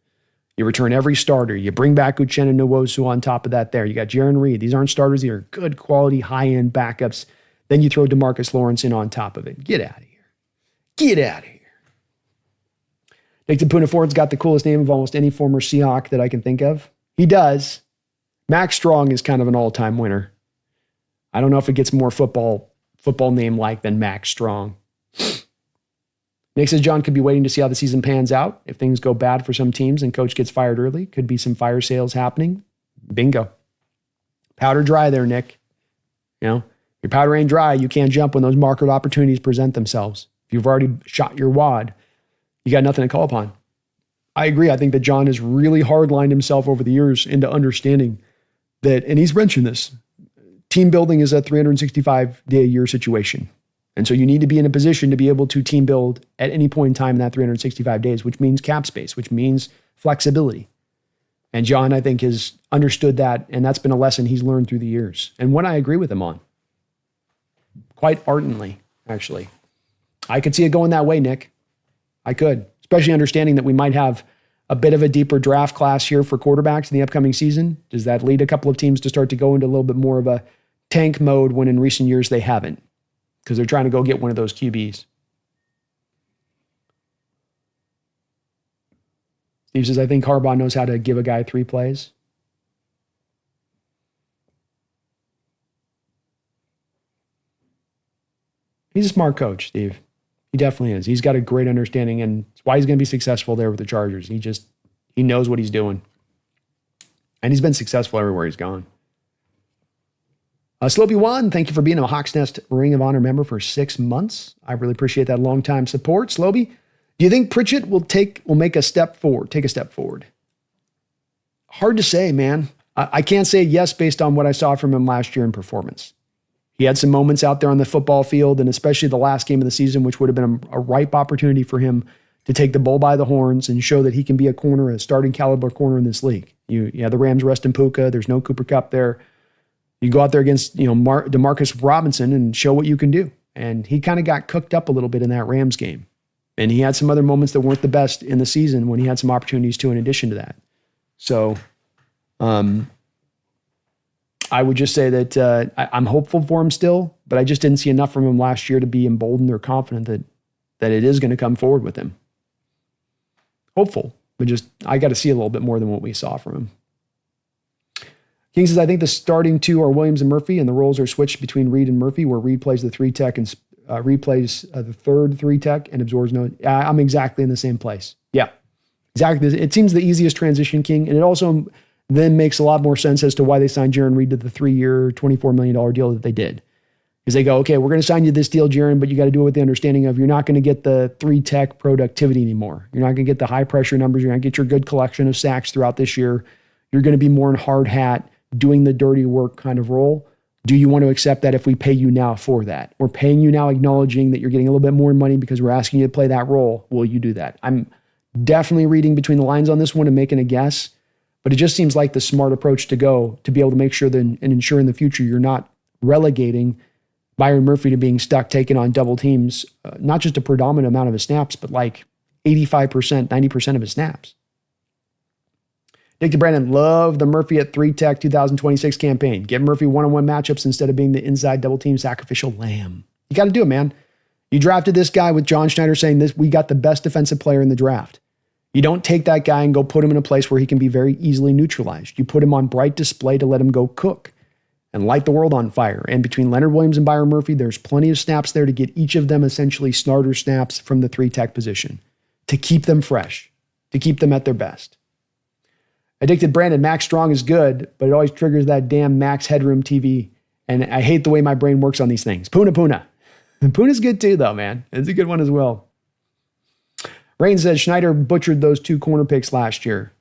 You return every starter. You bring back Uchenna Nwosu on top of that there. You got Jaron Reed. These aren't starters. These are good quality, high-end backups. Then you throw DeMarcus Lawrence in on top of it. Get out of here. Get out of here. Nick DePuna Ford's got the coolest name of almost any former Seahawk that I can think of. He does. Max Strong is kind of an all-time winner. I don't know if it gets more football name-like than Max Strong. Nick says John could be waiting to see how the season pans out. If things go bad for some teams and coach gets fired early, could be some fire sales happening. Bingo. Powder dry there, Nick. Your powder ain't dry. You can't jump when those market opportunities present themselves. If you've already shot your wad, you got nothing to call upon. I agree. I think that John has really hardlined himself over the years into understanding that, and he's mentioned this, team building is a 365-day-a-year situation. And so you need to be in a position to be able to team build at any point in time in that 365 days, which means cap space, which means flexibility. And John, I think, has understood that, and that's been a lesson he's learned through the years. And one I agree with him on. Quite ardently, actually. I could see it going that way, Nick. I could, especially understanding that we might have a bit of a deeper draft class here for quarterbacks in the upcoming season. Does that lead a couple of teams to start to go into a little bit more of a tank mode when in recent years they haven't? Because they're trying to go get one of those QBs. Steve says, I think Harbaugh knows how to give a guy 3 plays. He's a smart coach, Steve. He definitely is. He's got a great understanding, and it's why he's going to be successful there with the Chargers. He knows what he's doing. And he's been successful everywhere he's gone. Slopey One, thank you for being a TheSeahawksNest Ring of Honor member for 6 months. I really appreciate that long-time support. Slopey, do you think Pritchett will take a step forward? Hard to say, man. I can't say yes based on what I saw from him last year in performance. He had some moments out there on the football field, and especially the last game of the season, which would have been a ripe opportunity for him to take the bull by the horns and show that he can be a starting caliber corner in this league. You have the Rams resting Puka. There's no Cooper Kupp there. You go out there against Demarcus Robinson and show what you can do. And he kind of got cooked up a little bit in that Rams game. And he had some other moments that weren't the best in the season when he had some opportunities too in addition to that. So I would just say that I'm hopeful for him still, but I just didn't see enough from him last year to be emboldened or confident that it is going to come forward with him. Hopeful, but I got to see a little bit more than what we saw from him. King says, I think the starting 2 are Williams and Murphy, and the roles are switched between Reed and Murphy, where Reed plays the 3-tech and Reed plays the third 3-tech and absorbs no. I'm exactly in the same place. Yeah, Exactly. It seems the easiest transition, King. And it also then makes a lot more sense as to why they signed Jaron Reed to the 3-year, $24 million deal that they did. Because they go, okay, we're going to sign you this deal, Jaron, but you got to do it with the understanding of you're not going to get the 3-tech productivity anymore. You're not going to get the high pressure numbers. You're going to get your good collection of sacks throughout this year. You're going to be more in hard hat, doing the dirty work kind of role. Do you want to accept that if we pay you now for that? We're paying you now acknowledging that you're getting a little bit more money because we're asking you to play that role. Will you do that? I'm definitely reading between the lines on this one and making a guess, but it just seems like the smart approach to go to be able to make sure that and ensure in the future you're not relegating Byron Murphy to being stuck taking on double teams, not just a predominant amount of his snaps, but like 85%, 90% of his snaps. Dick to Brandon, love the Murphy at 3-tech 2026 campaign. Get Murphy one-on-one matchups instead of being the inside double team sacrificial lamb. You got to do it, man. You drafted this guy with John Schneider saying this, we got the best defensive player in the draft. You don't take that guy and go put him in a place where he can be very easily neutralized. You put him on bright display to let him go cook and light the world on fire. And between Leonard Williams and Byron Murphy, there's plenty of snaps there to get each of them essentially starter snaps from the 3-tech position to keep them fresh, to keep them at their best. Addicted Brandon, Max Strong is good, but it always triggers that damn Max Headroom TV. And I hate the way my brain works on these things. Puna. And Puna's good too, though, man. It's a good one as well. Rain says Schneider butchered those 2 corner picks last year.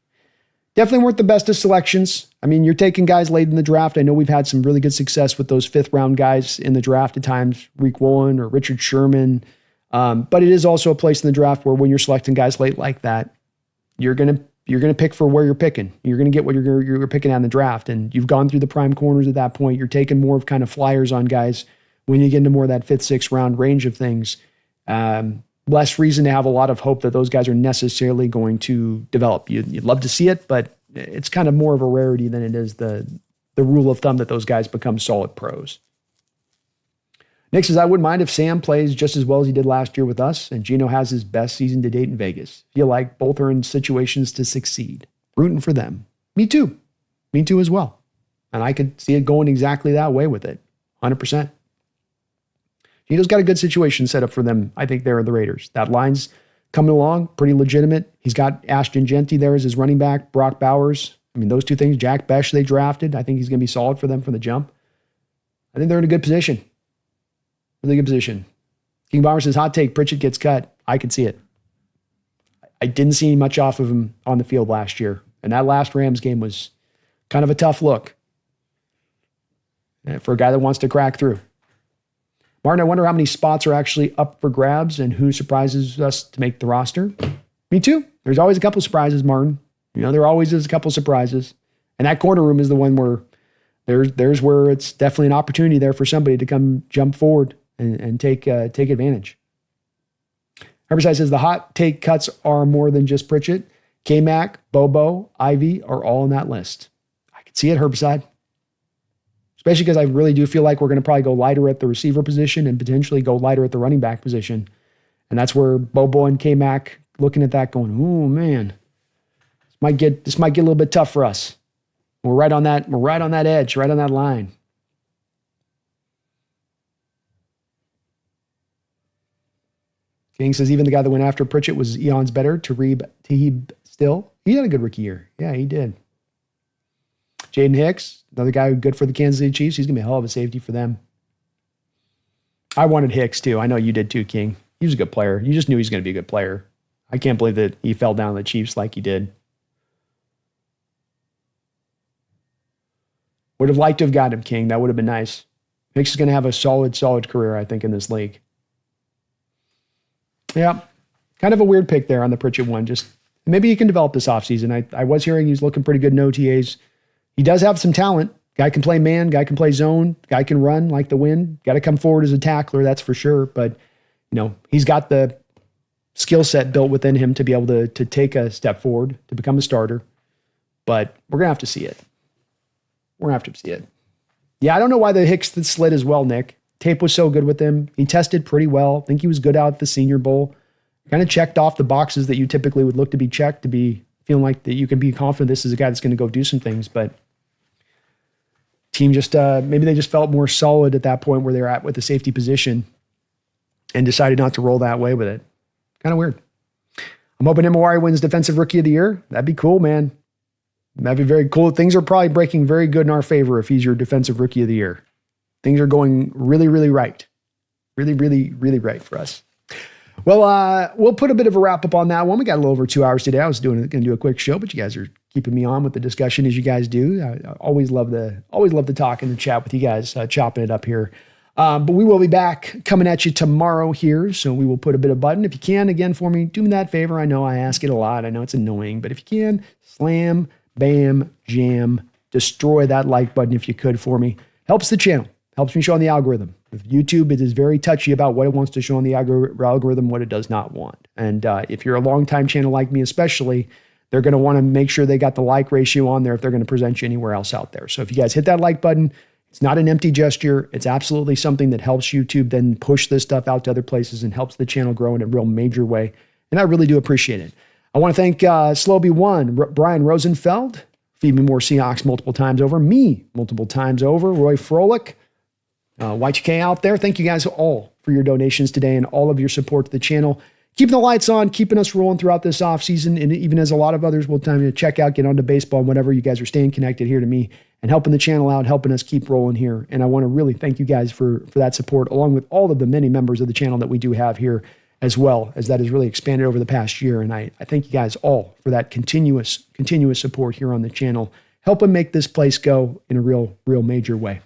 Definitely weren't the best of selections. I mean, you're taking guys late in the draft. I know we've had some really good success with those 5th-round guys in the draft at times, Reek Woolen or Richard Sherman. But it is also a place in the draft where when you're selecting guys late like that, you're gonna pick for where you're picking. You're gonna get what you're picking out in the draft, and you've gone through the prime corners at that point. You're taking more of kind of flyers on guys when you get into more of that 5th, 6th round range of things. Less reason to have a lot of hope that those guys are necessarily going to develop. You'd love to see it, but it's kind of more of a rarity than it is the rule of thumb that those guys become solid pros. Nick says, I wouldn't mind if Sam plays just as well as he did last year with us, and Geno has his best season to date in Vegas. Feel like both are in situations to succeed. Rooting for them. Me too. Me too as well. And I could see it going exactly that way with it. 100%. Geno's got a good situation set up for them, I think, there are the Raiders. That line's coming along, pretty legitimate. He's got Ashton Genty there as his running back, Brock Bowers. I mean, those two things, Jack Besh they drafted. I think he's going to be solid for them from the jump. I think they're in a good position. Really good position. King Bomber says, hot take, Pritchett gets cut. I could see it. I didn't see much off of him on the field last year. And that last Rams game was kind of a tough look for a guy that wants to crack through. Martin, I wonder how many spots are actually up for grabs and who surprises us to make the roster. Me too. There's always a couple surprises, Martin. You know, there always is a couple surprises. And that corner room is the one where there's where it's definitely an opportunity there for somebody to come jump forward and take advantage. Herbicide says the hot take cuts are more than just Pritchett. K-Mac, Bobo, Ivy are all on that list. I could see it, Herbicide. Especially because I really do feel like we're going to probably go lighter at the receiver position and potentially go lighter at the running back position. And that's where Bobo and K-Mac looking at that going, oh man, this might get a little bit tough for us. We're right on that edge, right on that line. King says even the guy that went after Pritchett was eons better. Tahib still. He had a good rookie year. Yeah, he did. Jaden Hicks, another guy good for the Kansas City Chiefs. He's going to be a hell of a safety for them. I wanted Hicks too. I know you did too, King. He was a good player. You just knew he was going to be a good player. I can't believe that he fell down to the Chiefs like he did. Would have liked to have got him, King. That would have been nice. Hicks is going to have a solid career, I think, in this league. Yeah, kind of a weird pick there on the Pritchett one. Just maybe he can develop this offseason. I was hearing he's looking pretty good in OTAs. He does have some talent. Guy can play man, guy can play zone, guy can run like the wind. Got to come forward as a tackler, that's for sure. But, you know, he's got the skill set built within him to be able to take a step forward, to become a starter. But we're going to have to see it. Yeah, I don't know why the Hicks slid as well, Nick. Tape was so good with him. He tested pretty well. I think he was good out at the Senior Bowl. Kind of checked off the boxes that you typically would look to be checked, to be feeling like that you can be confident this is a guy that's going to go do some things. But team just, maybe they just felt more solid at that point where they're at with the safety position and decided not to roll that way with it. Kind of weird. I'm hoping Amari wins Defensive Rookie of the Year. That'd be cool, man. That'd be very cool. Things are probably breaking very good in our favor if he's your Defensive Rookie of the Year. Things are going really, really right. Really, really, really right for us. Well, we'll put a bit of a wrap up on that one. We got a little over 2 hours today. I was going to do a quick show, but you guys are keeping me on with the discussion as you guys do. I always love the talk and the chat with you guys, chopping it up here. But we will be back coming at you tomorrow here. So we will put a bit of button. If you can, again, for me, do me that favor. I know I ask it a lot. I know it's annoying, but if you can, slam, bam, jam, destroy that like button if you could for me. Helps the channel. Helps me show on the algorithm. With YouTube, it is very touchy about what it wants to show on the algorithm, what it does not want. And if you're a long-time channel like me especially, they're going to want to make sure they got the like ratio on there if they're going to present you anywhere else out there. So if you guys hit that like button, it's not an empty gesture. It's absolutely something that helps YouTube then push this stuff out to other places and helps the channel grow in a real major way. And I really do appreciate it. I want to thank Slowby1, Brian Rosenfeld, Feed Me More Seahawks multiple times over, me multiple times over, Roy Froelich, Y2K out there. Thank you guys all for your donations today and all of your support to the channel. Keeping the lights on, keeping us rolling throughout this offseason, and even as a lot of others will time to check out, get onto baseball, and whatever, you guys are staying connected here to me and helping the channel out, helping us keep rolling here. And I want to really thank you guys for that support, along with all of the many members of the channel that we do have here, as well as that has really expanded over the past year. And I thank you guys all for that continuous support here on the channel, helping make this place go in a real major way.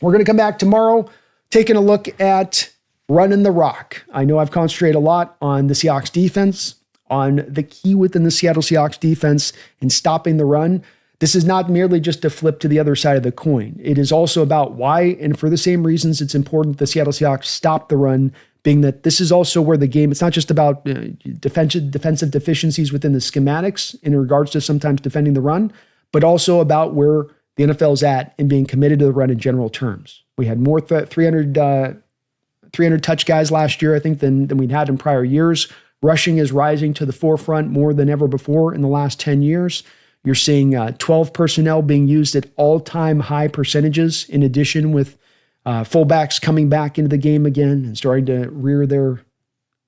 We're going to come back tomorrow, taking a look at running the rock. I know I've concentrated a lot on the Seahawks defense, on the key within the Seattle Seahawks defense and stopping the run. This is not merely just a flip to the other side of the coin. It is also about why, and for the same reasons, it's important the Seattle Seahawks stop the run, being that this is also where the game, it's not just about defensive deficiencies within the schematics in regards to sometimes defending the run, but also about where the NFL is at in being committed to the run in general terms. We had more 300 touch guys last year, I think, than we'd had in prior years. Rushing is rising to the forefront more than ever before in the last 10 years. You're seeing 12 personnel being used at all-time high percentages, in addition with fullbacks coming back into the game again and starting to rear their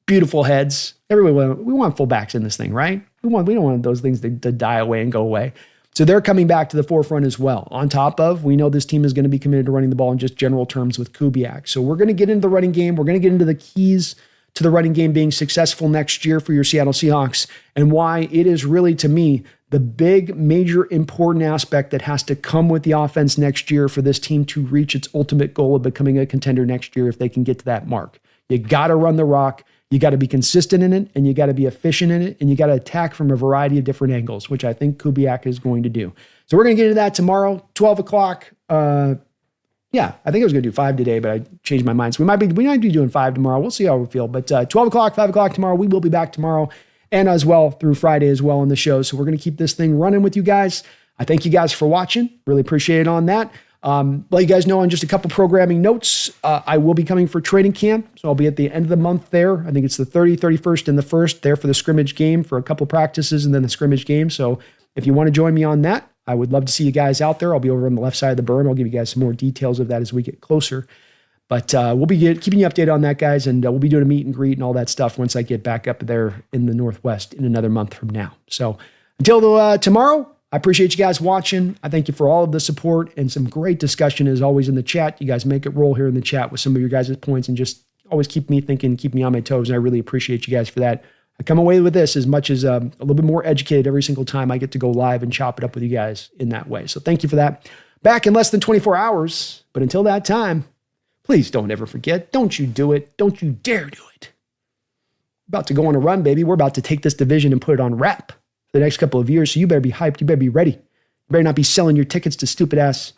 beautiful heads. We want fullbacks in this thing, right? We don't want those things to die away and go away. So they're coming back to the forefront as well. On top of, we know this team is going to be committed to running the ball in just general terms with Kubiak. So we're going to get into the running game. We're going to get into the keys to the running game being successful next year for your Seattle Seahawks, and why it is really, to me, the big, major, important aspect that has to come with the offense next year for this team to reach its ultimate goal of becoming a contender next year if they can get to that mark. You got to run the rock. You got to be consistent in it, and you got to be efficient in it, and you got to attack from a variety of different angles, which I think Kubiak is going to do. So we're going to get into that tomorrow, 12 o'clock. Yeah, I think I was going to do 5 today, but I changed my mind. So we might be doing 5 tomorrow. We'll see how we feel. But 12 o'clock, 5 o'clock tomorrow, we will be back tomorrow, and as well through Friday as well on the show. So we're going to keep this thing running with you guys. I thank you guys for watching. Really appreciate it on that. Let you guys know on just a couple programming notes, I will be coming for training camp. So I'll be at the end of the month there. I think it's the 30th, 31st, and the 1st there for the scrimmage game for a couple practices and then the scrimmage game. So if you want to join me on that, I would love to see you guys out there. I'll be over on the left side of the berm. I'll give you guys some more details of that as we get closer. But we'll be keeping you updated on that, guys, and we'll be doing a meet and greet and all that stuff once I get back up there in the Northwest in another month from now. So until tomorrow, I appreciate you guys watching. I thank you for all of the support and some great discussion as always in the chat. You guys make it roll here in the chat with some of your guys' points and just always keep me thinking, keep me on my toes. And I really appreciate you guys for that. I come away with this as much as a little bit more educated every single time I get to go live and chop it up with you guys in that way. So thank you for that. Back in less than 24 hours. But until that time, please don't ever forget. Don't you do it. Don't you dare do it. About to go on a run, baby. We're about to take this division and put it on wrap the next couple of years. So you better be hyped. You better be ready. You better not be selling your tickets to stupid ass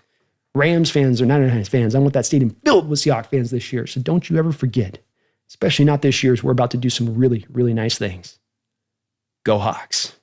Rams fans or Niners fans. I want that stadium filled with Seahawks fans this year. So don't you ever forget, especially not this year, as we're about to do some really, really nice things. Go Hawks.